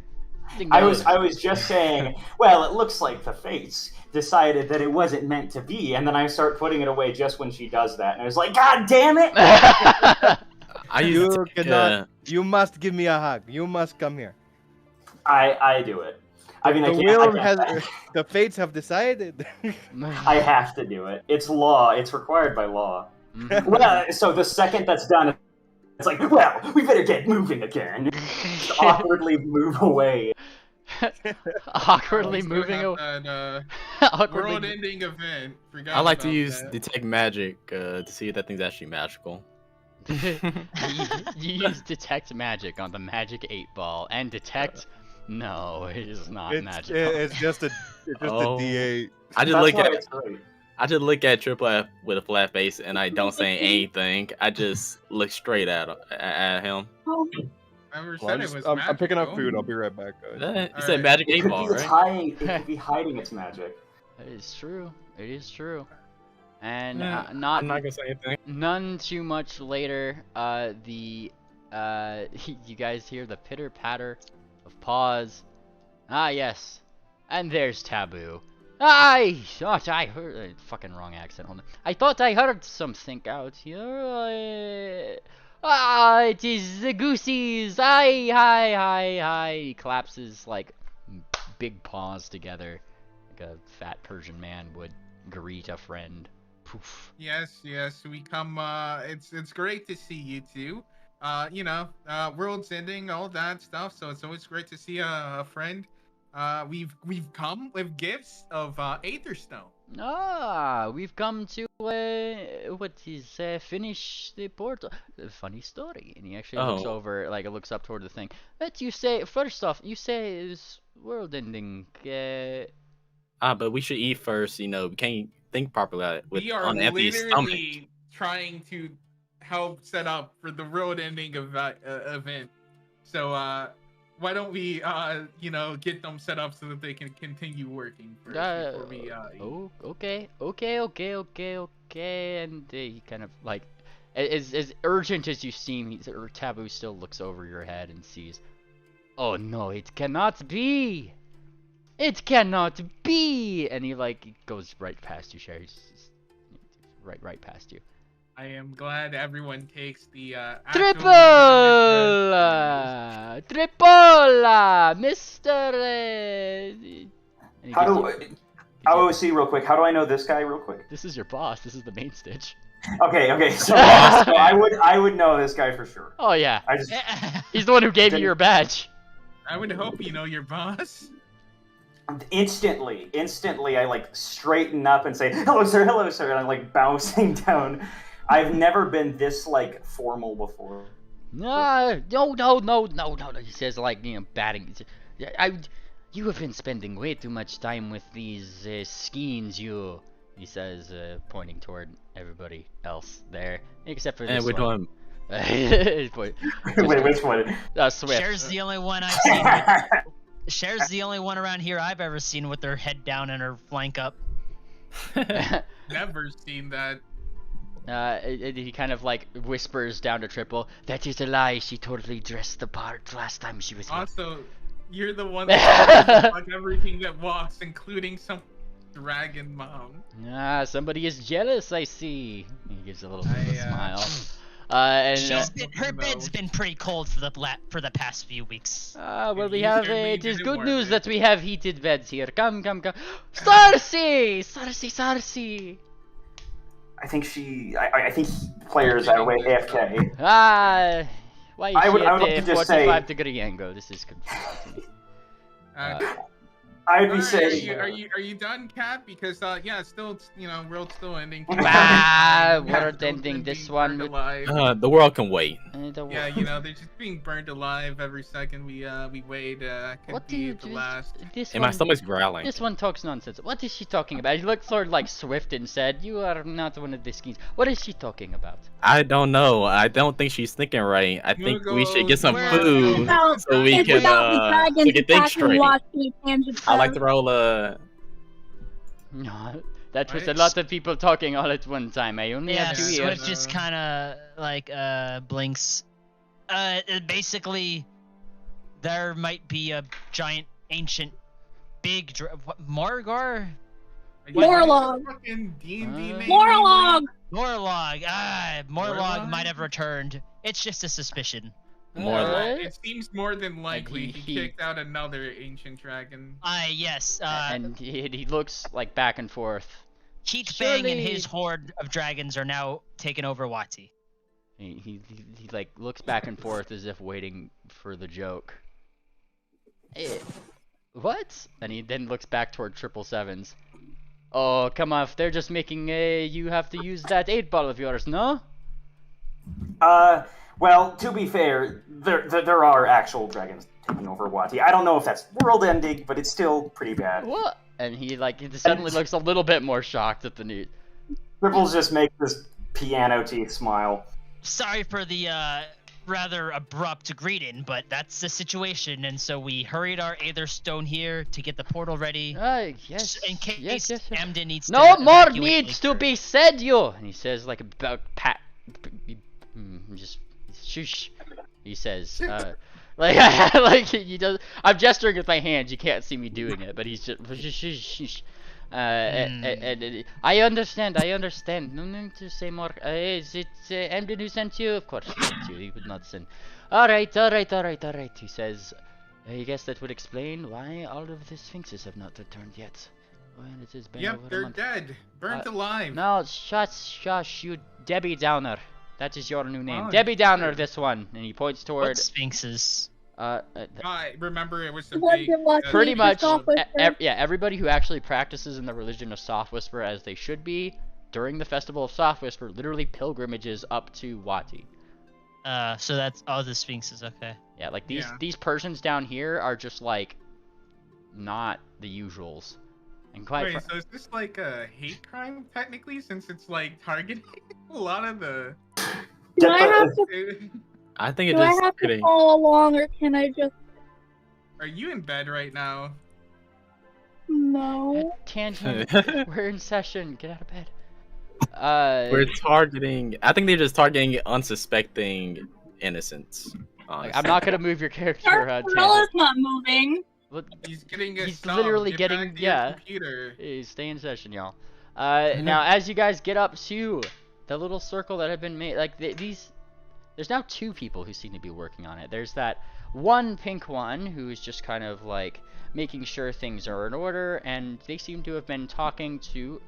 I was just saying. Well, it looks like the fates decided that it wasn't meant to be, and then I start putting it away just when she does that, and I was like, God damn it! I used to take, You must give me a hug. You must come here. I do it. I mean, The fates have decided. I have to do it. It's law. It's required by law. Mm-hmm. Well, so the second that's done, it's like, well, we better get moving again. Just awkwardly move away. Awkwardly moving away. That, Awkwardly. world-ending event. Forgot I like to about use that. detect magic to see if that thing's actually magical. You use detect magic on the magic 8-ball, and detect. No, it is not magical. It's just a D8. I just That's look why at it's great. I just look at Triple F with a flat face and I don't say anything. I just look straight at him. I never Well, said it was I'm picking up magical. food. I'll be right back, guys. You All said right. magic It 8 could ball, be right? it could be hiding its magic. It is true. It is true. And Yeah, I'm not not gonna say anything. none too much later. You guys hear the pitter patter of paws. Ah, yes. And there's Taboo. I thought I heard fucking wrong accent. Hold on. I thought I heard something out here. It is the Goosies. Hi. He claps his like big paws together, like a fat Persian man would greet a friend. Poof. Yes, we come. It's great to see you two. World's ending, all that stuff. So it's always great to see a friend. We've come with gifts of Aetherstone. We've come to finish the portal. Funny story. And he actually looks over, like looks up toward the thing. But you say first off, you say it's world ending. But we should eat first. We can't think properly We are on an empty stomach. literally trying to help set up for the world ending event. So why don't we get them set up so that they can continue working first before we eat. Oh, okay. And he kind of like, as urgent as you seem, Taboo still looks over your head and sees. Oh no, it cannot be. It cannot be. And he goes right past you, Sherry. Right past you. I am glad everyone takes the Triple, Mr. See real quick. How do I know this guy real quick? This is your boss. This is the main stitch. Okay. So I would know this guy for sure. Oh yeah. He's the one who gave you Didn't- your badge. I would hope you know your boss. Instantly, I straighten up and say, hello, sir, and I'm bouncing down. I've never been this formal before. No. He says batting. You have been spending way too much time with these skeins, you. He says, pointing toward everybody else there, except for this And which one. Wait, which one? Swift. Cher's the only one I've seen. Cher's the only one around here I've ever seen with her head down and her flank up. Never seen that. He kind of like whispers down to Triple, "That is a lie. She totally dressed the part last time she was here." Also, you're the one that fuck everything that walks, including some dragon mom. Ah, somebody is jealous, I see. He gives a little bit of a smile. Her bed's been pretty cold for the past few weeks. Well, we have it is good news that we have heated beds here. Come. Sarsi! I think I think players are away AFK. Why is I would she like at to a just say- 45-degree angle? This is confusing. I'd be saying. Are you done, Cat? Because yeah, it's still world's still ending. World ending. This one. The world can wait. Yeah, they're just being burned alive every second we wait. What do you the last? And my stomach's growling. This one talks nonsense. What is she talking about? He looked sort of like Swift and said, "You are not one of the skins." What is she talking about? I don't know. I don't think she's thinking right. I think we should get some food so we can think straight. I like to roll a. No, that was a lot of people talking all at one time. I only have 2 ears. Swift just kind of like blinks. Basically, there might be a giant, ancient, big Morgar. Morlog. Fucking D&D name. Morlog. Morlog might have returned. It's just a suspicion. It seems more than likely he kicked out another ancient dragon. Yes. And he looks like back and forth. Heatbang and his horde of dragons are now taking over Wati. He like looks back and forth as if waiting for the joke. What? And he then looks back toward 777s. Oh, come on, they're just making you have to use that 8-ball of yours, no? Well, to be fair, there are actual dragons taking over Wati. I don't know if that's world-ending, but it's still pretty bad. What? And he suddenly looks a little bit more shocked at the news. Ripples just make this piano teeth smile. Sorry for the rather abrupt greeting, but that's the situation, and so we hurried our Aetherstone here to get the portal ready. Yes. In case Amden needs to no more evacuate needs later. to be said, you. And he says like about pat. Just shush. He says like he does. I'm gesturing with my hands. You can't see me doing it, but he's just shush. And I understand. No need to say more. Is it Amden who sent you? Of course he sent you. He would not send. All right. He says. I guess that would explain why all of the Sphinxes have not returned yet. Well, it has been over a They're month. dead, burnt alive. No, shush, you Debbie Downer. That is your new name, Oh, Debbie Downer. This one, and he points toward. What Sphinxes? I remember it was the What big. did what Pretty Soft much, Whisper? yeah. Everybody who actually practices in the religion of Soft Whisper, as they should be, during the festival of Soft Whisper, literally pilgrimages up to Wati. So that's all the Sphinxes. Okay. Yeah, like these persons down here are just like not the usuals. And Wait, so is this like a hate crime technically, since it's like targeting a lot of the? Do I have to, I think it do I just have to kidding. follow along, or can I just? Are you in bed right now? No. Tangent, we're in session. Get out of bed. We're targeting. I think they're just targeting unsuspecting innocents. Like, I'm not gonna move your character. Sarsaparella's not moving. Look, He's getting a he's sub. literally Get getting back to your yeah. computer. Hey, stay in session, y'all. Now as you guys get up to the little circle that had been made, like these, there's now 2 people who seem to be working on it. There's that one pink one who's just kind of like making sure things are in order, and they seem to have been talking to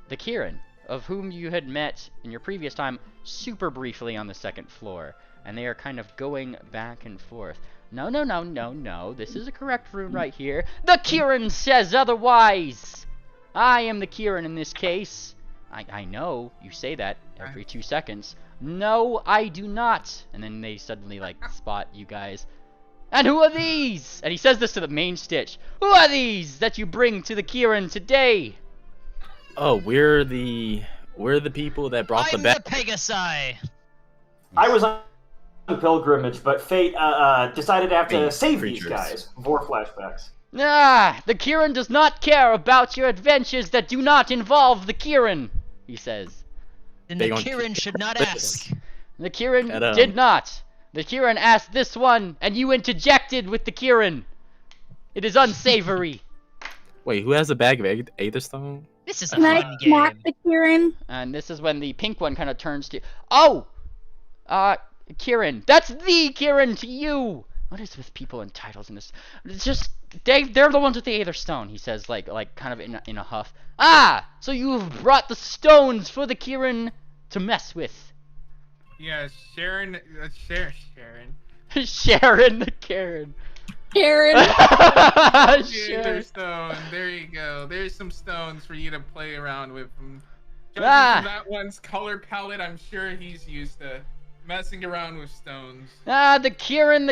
the KIRIN, of whom you had met in your previous time super briefly on the 2nd floor, and they are kind of going back and forth. No, this is a correct rune right here. The KIRIN says otherwise! I am the KIRIN in this case. I know, you say that every 2 seconds. No, I do not. And then they suddenly, like, spot you guys. And who are these? And he says this to the main stitch. Who are these that you bring to the KIRIN today? Oh, we're the people that brought the I'm back. the Pegasi. I was on pilgrimage, but fate decided to have to Fate save creatures. these guys. More flashbacks. The KIRIN does not care about your adventures that do not involve the KIRIN, he says. Then They the gonna KIRIN should not this. ask. The KIRIN Get 'em. did not. The KIRIN asked this one, and you interjected with the KIRIN. It is unsavory. Wait, who has a bag of Aetherstone? This is a Can I fun smack game. the KIRIN? And this is when the pink one kind of turns to, oh, KIRIN. That's the KIRIN to you. What is with people and titles in this? It's just they're the ones with the Aetherstone. He says like kind of in a huff. Ah, so you've brought the stones for the KIRIN to mess with. Yeah, Sharon. Sharon. Sharon the KIRIN. KIRIN. There's stone. There you go. There's some stones for you to play around with. Judging Ah. from that one's color palette, I'm sure he's used to messing around with stones. The KIRIN,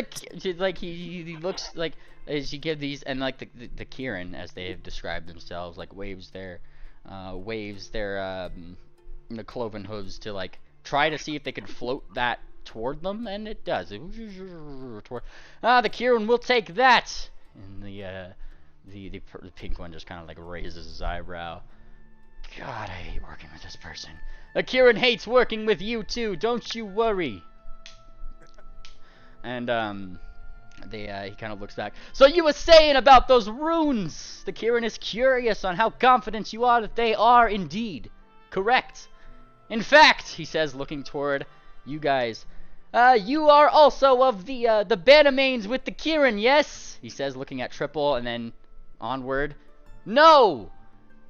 like he looks like as you give these, and like the KIRIN as they have described themselves, like waves their the cloven hooves to like try to see if they can float that toward them, and it does. The KIRIN will take that, and the pink one just kind of like raises his eyebrow. God, I hate working with this person. The KIRIN hates working with you too. Don't you worry. And he kind of looks back. So you were saying about those runes? The KIRIN is curious on how confident you are that they are indeed correct. In fact, he says, looking toward you guys, you are also of the Bannermanes with the KIRIN, yes? He says, looking at Triple, and then onward. No!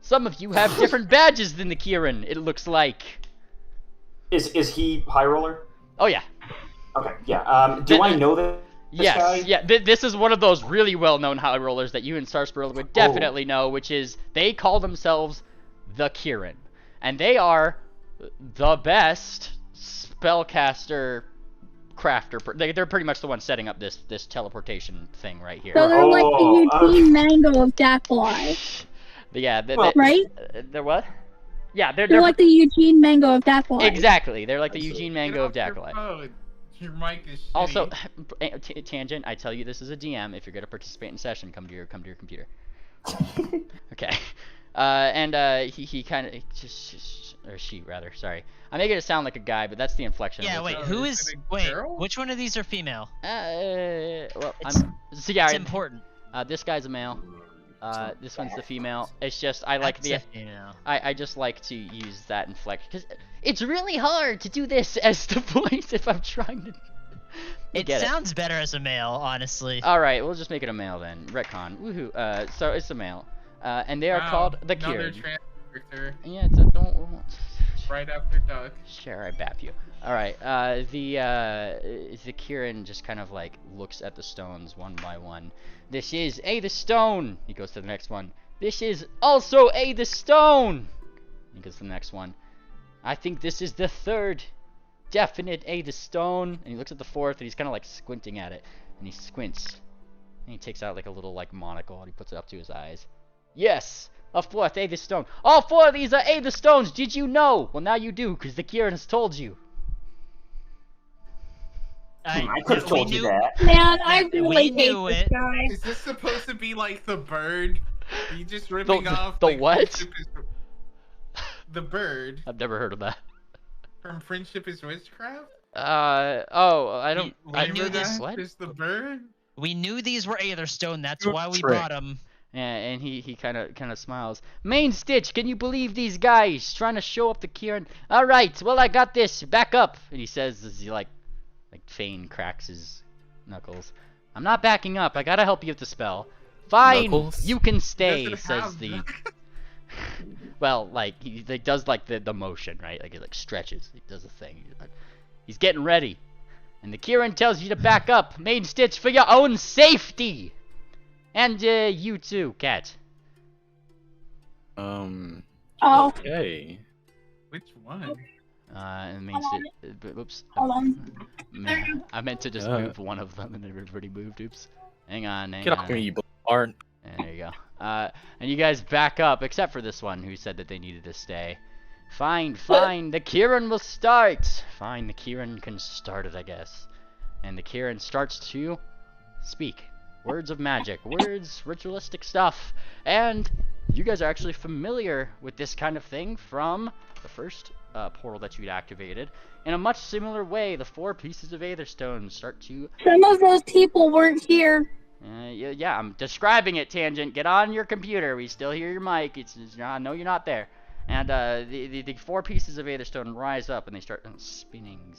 Some of you have different badges than the KIRIN, it looks like. Is he High Roller? Oh, yeah. Okay, yeah. Do I know this Yes, guy? yeah. This is one of those really well-known high rollers that you and Starspearl would definitely know, which is they call themselves the KIRIN. And they are the best spellcaster crafter. They're pretty much the ones setting up this teleportation thing right here. So they're like the Eugene Mango of Dakfly. Yeah, right? They're what? Yeah, They're like the Eugene Mango of Dakfly. Exactly. They're like the Eugene Mango of Dakfly. Your mic is shitty. Also, tangent. I tell you, this is a DM. If you're gonna participate in session, come to your computer. Okay. He kind of or she rather. Sorry, I'm making it sound like a guy, but that's the inflection. Yeah, wait. Who is? Wait, which one of these are female? Well, It's yeah. important. This guy's a male. This one's the female. It's just I like That's the. a female. I just like to use that inflection because it's really hard to do this as the voice if I'm trying to. It sounds better as a male, honestly. All right, we'll just make it a male then. Retcon. Woohoo. So it's a male. And they are called the KIRIN. Yeah, don't. Right after duck. Sure, I bap you. All right. The KIRIN just kind of like looks at the stones one by one. This is the stone. He goes to the next one. This is also the stone. He goes to the next one. I think this is the third definite the stone. And he looks at the fourth, and he's kind of like squinting at it. And he squints. And he takes out like a little like monocle, and he puts it up to his eyes. Yes, a fourth the stone. All four of these are the stones. Did you know? Well, now you do, because the KIRIN has told you. I could have told you that. Man, I really hate knew this it. guy. Is this supposed to be like the bird? Are you just ripping off the like, what? The bird I've never heard of that. from Friendship is Witchcraft? Oh, I don't. I knew Remember this. that? What? Is the bird? We knew these were Aetherstone. That's Good why we trick. brought them. Yeah, and he kind of smiles. Main Stitch, can you believe these guys trying to show up the KIRIN? All right, well I got this. Back up. And he says as he like Fane cracks his knuckles. I'm not backing up. I gotta help you with the spell. Fine, Knuckles? you can stay. Doesn't Says have the. Well, like he does like the motion, right? Like he like stretches. He does a thing. He's getting ready, and the KIRIN tells you to back up. Main Stitch for your own safety. And you too, Cat. Oh. Okay. Which one? And Main Stitch. Oops. Hold on. I meant to just move one of them, and everybody moved. Oops. Hang on. Get off me, you bard. There you go. And you guys back up, except for this one who said that they needed to stay. Fine. The KIRIN will start. Fine, the KIRIN can start it, I guess. And the KIRIN starts to speak. Words of magic. Words, ritualistic stuff. And you guys are actually familiar with this kind of thing from the first portal that you'd activated. In a much similar way, the 4 pieces of Aetherstone start to... Some of those people weren't here. Yeah, I'm describing it, Tangent. Get on your computer. We still hear your mic. No, you're not there. And the 4 pieces of Aetherstone rise up, and they start spinning.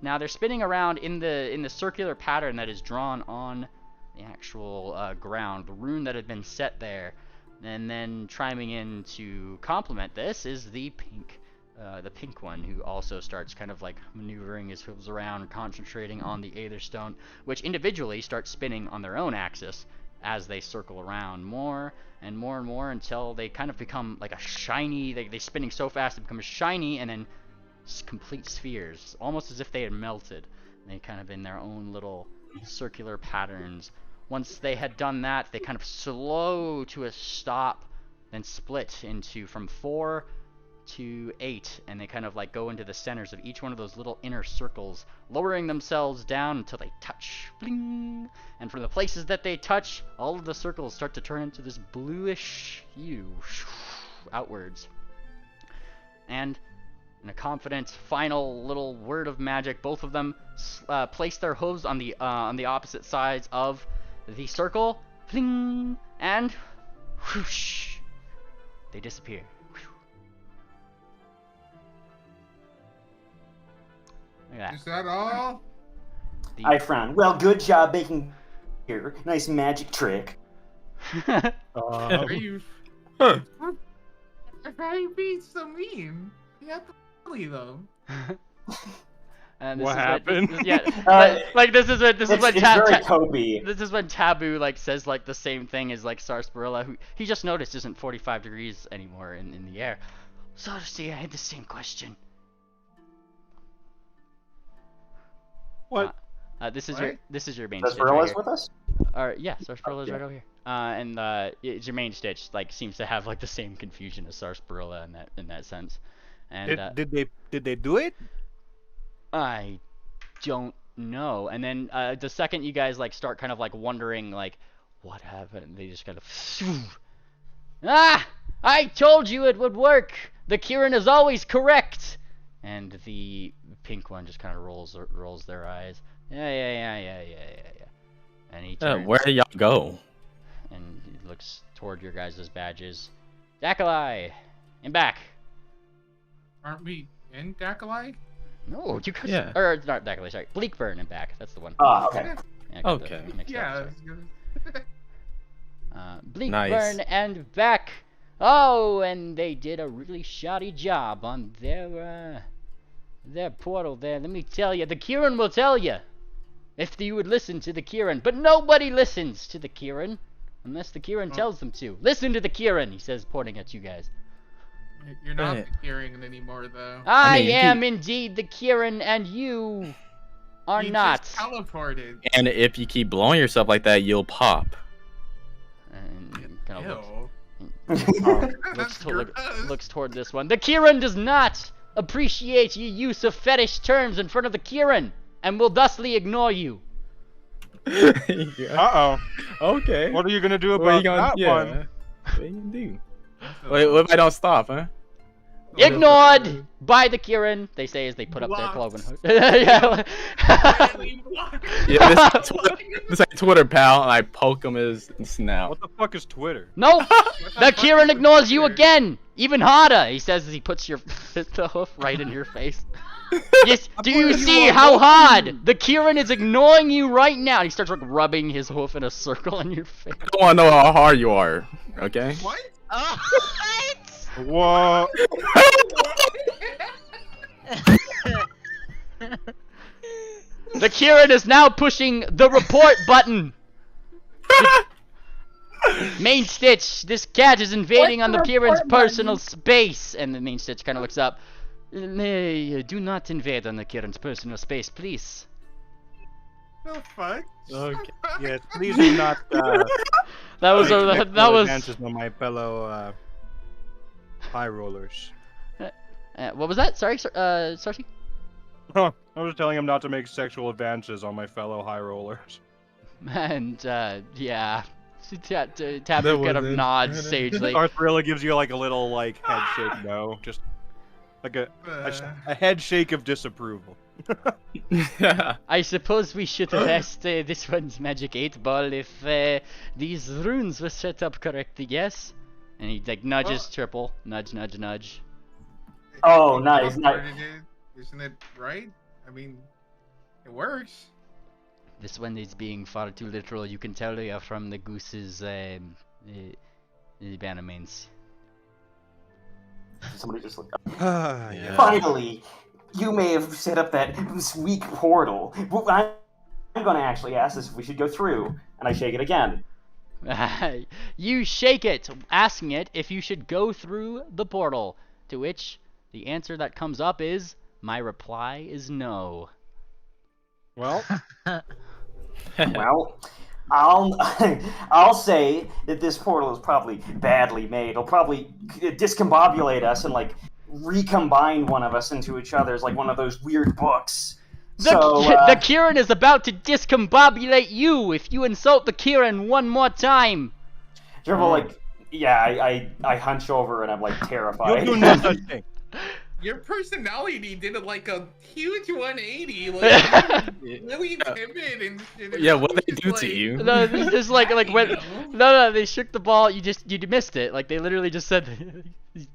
Now they're spinning around in the circular pattern that is drawn on the actual ground, the rune that had been set there. And then chiming in to complement this is the pink one, who also starts kind of like maneuvering his hooves around, concentrating on the Aetherstone, which individually starts spinning on their own axis as they circle around more and more and more until they kind of become like a shiny, they're spinning so fast they become shiny and then complete spheres, almost as if they had melted. They kind of in their own little circular patterns. Once they had done that, they kind of slow to a stop, then split into from 4 to 8, and they kind of like go into the centers of each one of those little inner circles, lowering themselves down until they touch. Bling! And from the places that they touch, all of the circles start to turn into this bluish hue outwards. And in a confident final little word of magic, both of them place their hooves on the opposite sides of the circle, bling, and whoosh, they disappear. Look at Is that all? I frown. Well, good job making here. Nice magic trick. Are you? Why are you being so mean? You have to really though. And What happened? This is when Toby. Taboo like says like the same thing as like Sarsaparilla, who he just noticed isn't 45 degrees anymore in the air. So see, I had the same question. What? This is your main stitch. Sarsaparilla's Right with us? yeah, Sarsaparilla's right over here. And it's your main stitch like seems to have like the same confusion as Sarsaparilla in that sense. And did they do it? I don't know. And then the second you guys like start kind of like wondering like what happened, they just kind of I told you it would work. The KIRIN is always correct. And the pink one just kind of rolls their eyes. Yeah. And he turns. Where do y'all go? And he looks toward your guys' badges. Dakalai, and back. Aren't we in Dakalai? No, you guys. Yeah. Or not Dakalai, sorry. Bleakburn and back. That's the one. Ah, okay. Yeah, I got Okay. the mixed up, Yeah. sorry. Bleakburn Nice. and back. Oh, and they did a really shoddy job on their portal there. Let me tell you, the KIRIN will tell you if you would listen to the KIRIN. But nobody listens to the KIRIN unless the KIRIN tells them to. Listen to the KIRIN, he says, pointing at you guys. You're not Right. hearing it anymore, though. I mean, am indeed the KIRIN, and you are You not. just teleported. And if you keep blowing yourself like that, you'll pop. And kind of Ew. looks toward this one. The KIRIN does not appreciate your use of fetish terms in front of the KIRIN, and will thusly ignore you. Uh-oh. Okay. What are you gonna do What are about you gonna, that one? What are you gonna do? Wait, what if I don't stop, huh? Ignored by the KIRIN, they say as they put up their cloven hood. Yeah. Yeah, this ain't Twitter, pal, and I poke him his snout. What the fuck is Twitter? No, the KIRIN ignores you again, even harder. He says as he puts the hoof right in your face. Yes, do you see how hard the KIRIN is ignoring you right now? And he starts like rubbing his hoof in a circle in your face. I don't want to know how hard you are, okay? What? Whoa. The KIRIN is now pushing the report button. Main Stitch, this cat is invading on the KIRIN's personal space. And the Main Stitch kind of looks up. Do not invade on the KIRIN's personal space, please. The fuck? Okay. Yes, please do not. That was advances on my fellow high rollers. what was that? Sorry, Sarsi? Huh. I was telling him not to make sexual advances on my fellow high rollers. And yeah, Tapu That kind of wasn't- nods sagely. Sarsaparilla gives you like a little like head shake. No, just like a head shake of disapproval. I suppose we should test this one's magic 8-ball if these runes were set up correctly, yes? And he like nudges Triple. Nudge, nudge, nudge. Oh, nice, nice. Isn't it right? I mean, it works. This one is being far too literal. You can tell they are from the goose's Bannermanes. Somebody just looked up. Yeah. Finally, you may have set up that weak portal. Well, I'm going to actually ask this if we should go through, and I shake it again. You shake it, asking it if you should go through the portal. To which the answer that comes up is, my reply is no. Well, Well, I'll say that this portal is probably badly made. It'll probably discombobulate us and like recombine one of us into each other. It's like one of those weird books. The KIRIN is about to discombobulate you if you insult the KIRIN one more time. Dribble, like, yeah, I hunch over and I'm like terrified. you'll do no such thing. Your personality did like a huge 180, like really timid and Yeah, what they just, do like, to you? No, this like when no, they shook the ball. You missed it. Like they literally just said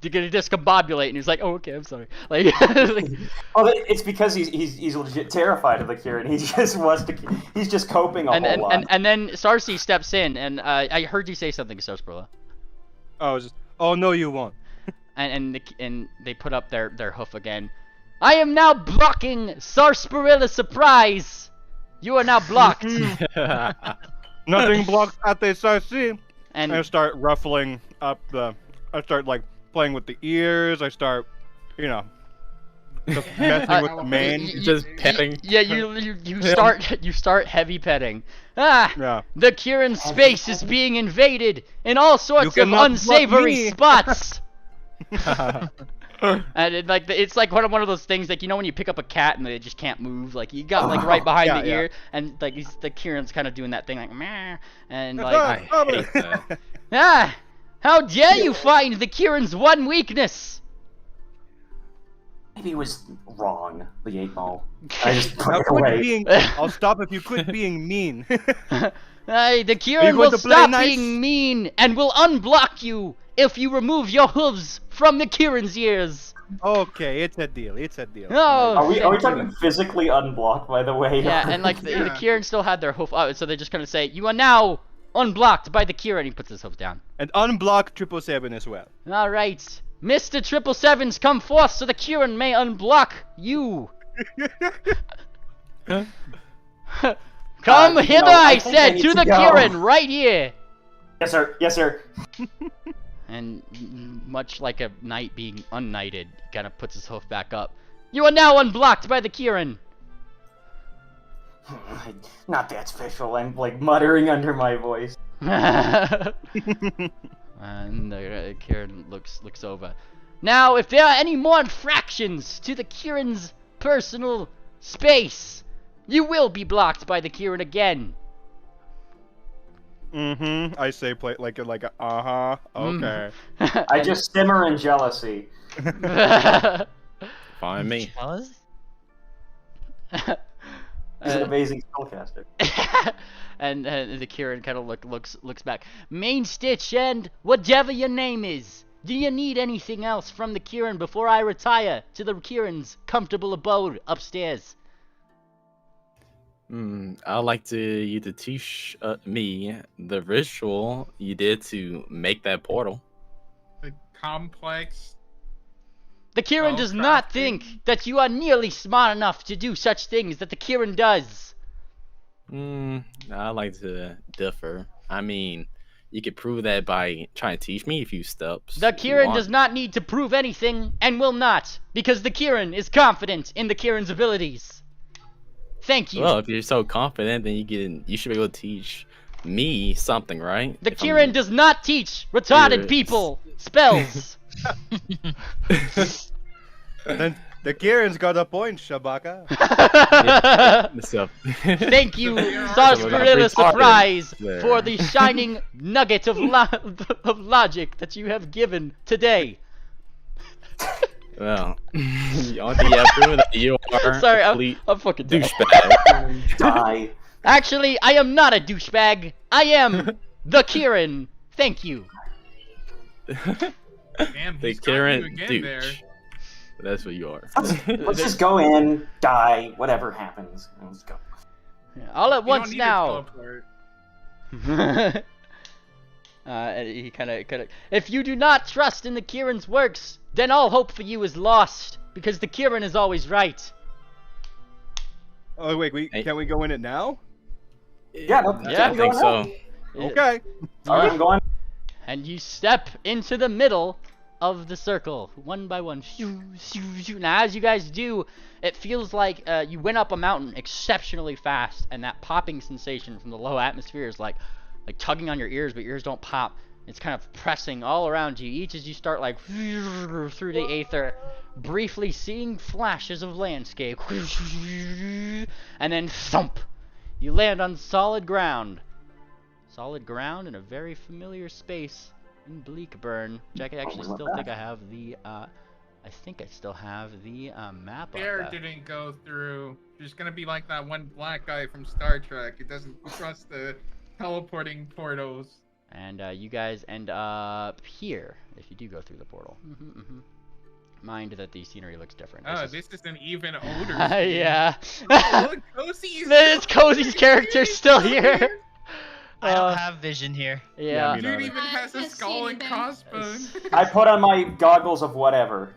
you're gonna discombobulate, and he was like, "Oh, okay, I'm sorry." Like, Oh, it's because he's legit terrified of the KIRIN. He just he's just coping a whole lot. and then Sarsi steps in, and I heard you say something, Sarsaparilla. Oh no, you won't. And they put up their hoof again. I am now blocking Sarsaparilla surprise. You are now blocked. Nothing blocks at the Sarsi. And I start ruffling up I start like playing with the ears. I start, just messing with the mane. Just petting. Yeah, you start heavy petting. Yeah. The KIRIN space is being invaded in all sorts of cannot unsavory block me. spots. And it's like one of those things, like, you know, when you pick up a cat and they just can't move, like you got like right behind the ear, and like the KIRIN's kind of doing that thing like meh, and like I hate that. how dare you find the KIRIN's one weakness? Maybe it was wrong, the 8-ball. I just put Now it quit away. being. I'll stop if you quit being mean. The Are you KIRIN going will to play stop nice? being mean and will unblock you if you remove your hooves from the KIRIN's ears. Okay, it's a deal. It's a deal. Oh, Are we thank talking physically unblocked, by the way? Yeah, and like the KIRIN still had their hoof out, so they're just gonna say, "You are now unblocked by the KIRIN." He puts his hoof down. And unblock 777 as well. All right, Mr. 777s, come forth so the KIRIN may unblock you. Come hither, I I think I said, need to to the go. KIRIN, right here. Yes, sir. Yes, sir. And much like a knight being unknighted, he kind of puts his hoof back up. You are now unblocked by the KIRIN. Not that special. I'm like muttering under my voice. And the KIRIN looks over. Now, if there are any more infractions to the KIRIN's personal space, you will be blocked by the KIRIN again. Mm-hmm. I say play like a uh-huh. Okay. I just simmer in jealousy. Find me. Jealous? He's an amazing spellcaster. and the KIRIN kind of looks back. Main Stitch and whatever your name is, do you need anything else from the KIRIN before I retire to the KIRIN's comfortable abode upstairs? I'd like you to teach me the ritual you did to make that portal. The complex. The KIRIN does not think that you are nearly smart enough to do such things that the KIRIN does. I'd like to differ. I mean, you could prove that by trying to teach me a few steps. The if you KIRIN want. does not need to prove anything and will not, because the KIRIN is confident in the KIRIN's abilities. Thank you. Well, if you're so confident, then you should be able to teach me something, right? The If I'm- KIRIN does not teach retarded Yes. people spells. then The KIRIN's got a point, Shabaka. So, Thank you, You're Sarsaparilla retarded Surprise, there. for the shining nugget of of logic that you have given today. Well, the only thing you have proven that you are Sorry, a complete I'm fucking dead. douchebag. Die. Actually, I am not a douchebag. I am the KIRIN. Thank you. Damn, The he's got you KIRIN again there. douche. That's what you are. Let's just go in, die, whatever happens. Let's go. All at You don't once need to now. teleport. And he kind of. If you do not trust in the KIRIN's works, then all hope for you is lost, because the KIRIN is always right. Oh wait, can we go in it now? Yeah, Yeah, I think so. Okay. All right, I'm going. And you step into the middle of the circle, one by one. Now, as you guys do, it feels like you went up a mountain exceptionally fast, and that popping sensation from the low atmosphere is like tugging on your ears, but your ears don't pop. It's kind of pressing all around you, each as you start like through the aether, briefly seeing flashes of landscape, and then thump, you land on solid ground. Solid ground in a very familiar space in Bleakburn, which I actually still think I have the, I think I still have the map of Air that. didn't go through. There's gonna be like that one black guy from Star Trek. It doesn't trust the teleporting portals. And you guys end up here, if you do go through the portal. Mind that the scenery looks different. Oh, this is an even older. Yeah. Oh, look, Cozy's This Cozy's character's still here. I don't have vision here. Yeah. me Dude neither. even has a Can't see skull and anything. crossbones. I put on my goggles of whatever.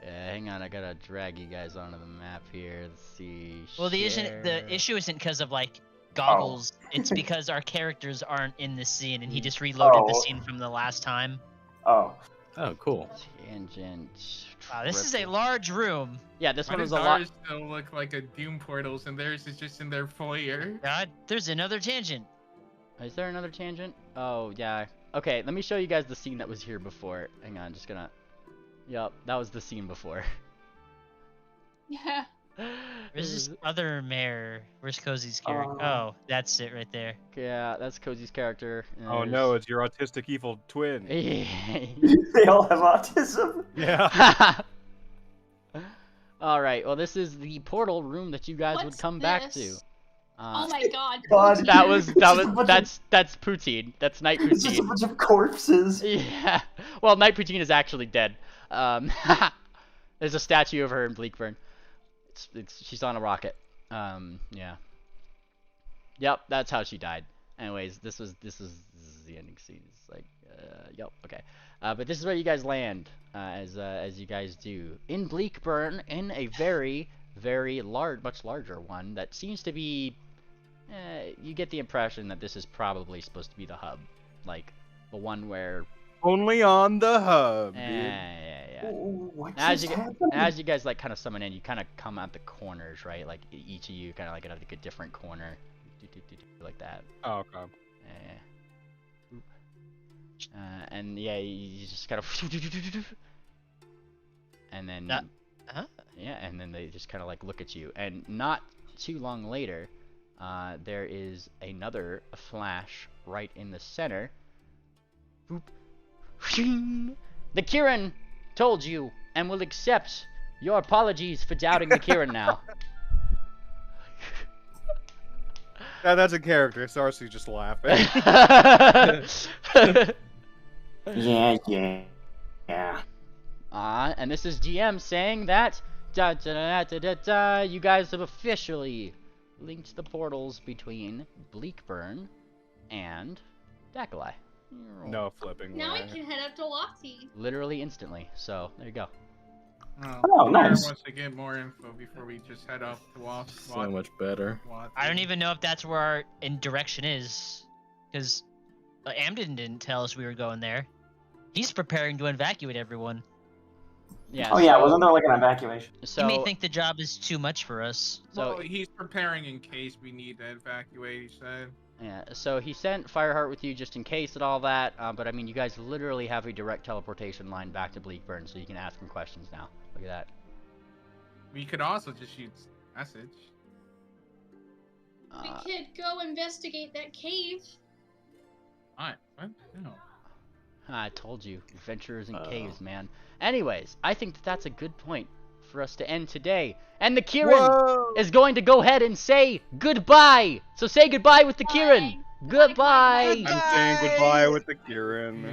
Yeah, hang on, I gotta drag you guys onto the map here. Let's see. Well, the share. issue isn't because of like goggles. It's because our characters aren't in the scene, and he just reloaded the scene from the last time. Oh. Oh, cool. Tangent. Wow, this is a triple- large room. Yeah, this Why one was does a lot. ours still look like a Doom portals and theirs is just in their foyer? God, there's another tangent. Is there another tangent? Oh, yeah. Okay, let me show you guys the scene that was here before. Hang on, just gonna... Yup, that was the scene before. Yeah. Where's this other mayor? Where's Cozy's character? Oh, that's it right there. Yeah, that's Cozy's character. and Oh no, it's your autistic evil twin. there's- They all have autism. Yeah. Alright, well this is the portal room that you guys would What's come back to. this? Oh my god. God. That was Just a bunch of- that's Poutine. That's Night It's just a Poutine. bunch of corpses. Yeah. Well, Night Poutine is actually dead. There's a statue of her in Bleakburn. She's on a rocket. Yeah. Yep, that's how she died. Anyways, this is the ending scene. It's like, yep, okay. But this is where you guys land, as you guys do in Bleakburn, in a very, very much larger one that seems to be. You get the impression that this is probably supposed to be the hub, like the one where. Only on the hub, dude. Yeah. Ooh, what As just you happened? as you guys like kind of summon in, you kind of come at the corners, right? Like each of you kind of like at like a different corner, like that. Oh, okay. And yeah, you just kind of, and then yeah, and then they just kind of like look at you, and not too long later, there is another flash right in the center. Boop. The KIRIN told you and will accept your apologies for doubting the KIRIN now. That's a character. Sarcy's just laughing. Yeah. And this is GM saying that you guys have officially linked the portals between Bleakburn and Dakalai. No flipping Now we way. can head up to Loxy. Literally instantly. So there you go. Oh, nice. Wants to get more info before we just head up to So much better. I don't even know if that's where our direction is, because Amden didn't tell us we were going there. He's preparing to evacuate everyone. Yeah. Oh yeah, wasn't there like an evacuation? So He may think the job is too much for us. So Well, he's preparing in case we need to evacuate, he said. yeah, so he sent Fireheart with you just in case and all that, but I mean, you guys literally have a direct teleportation line back to Bleakburn, so you can ask him questions now. Look at that. We could also just shoot message. We could go investigate that cave. What? No. I told you, adventurers in caves, man. Anyways, I think that's a good point for us to end today. And the KIRIN is going to go ahead and say goodbye. So say goodbye with the KIRIN. Goodbye. I'm saying goodbye with the KIRIN.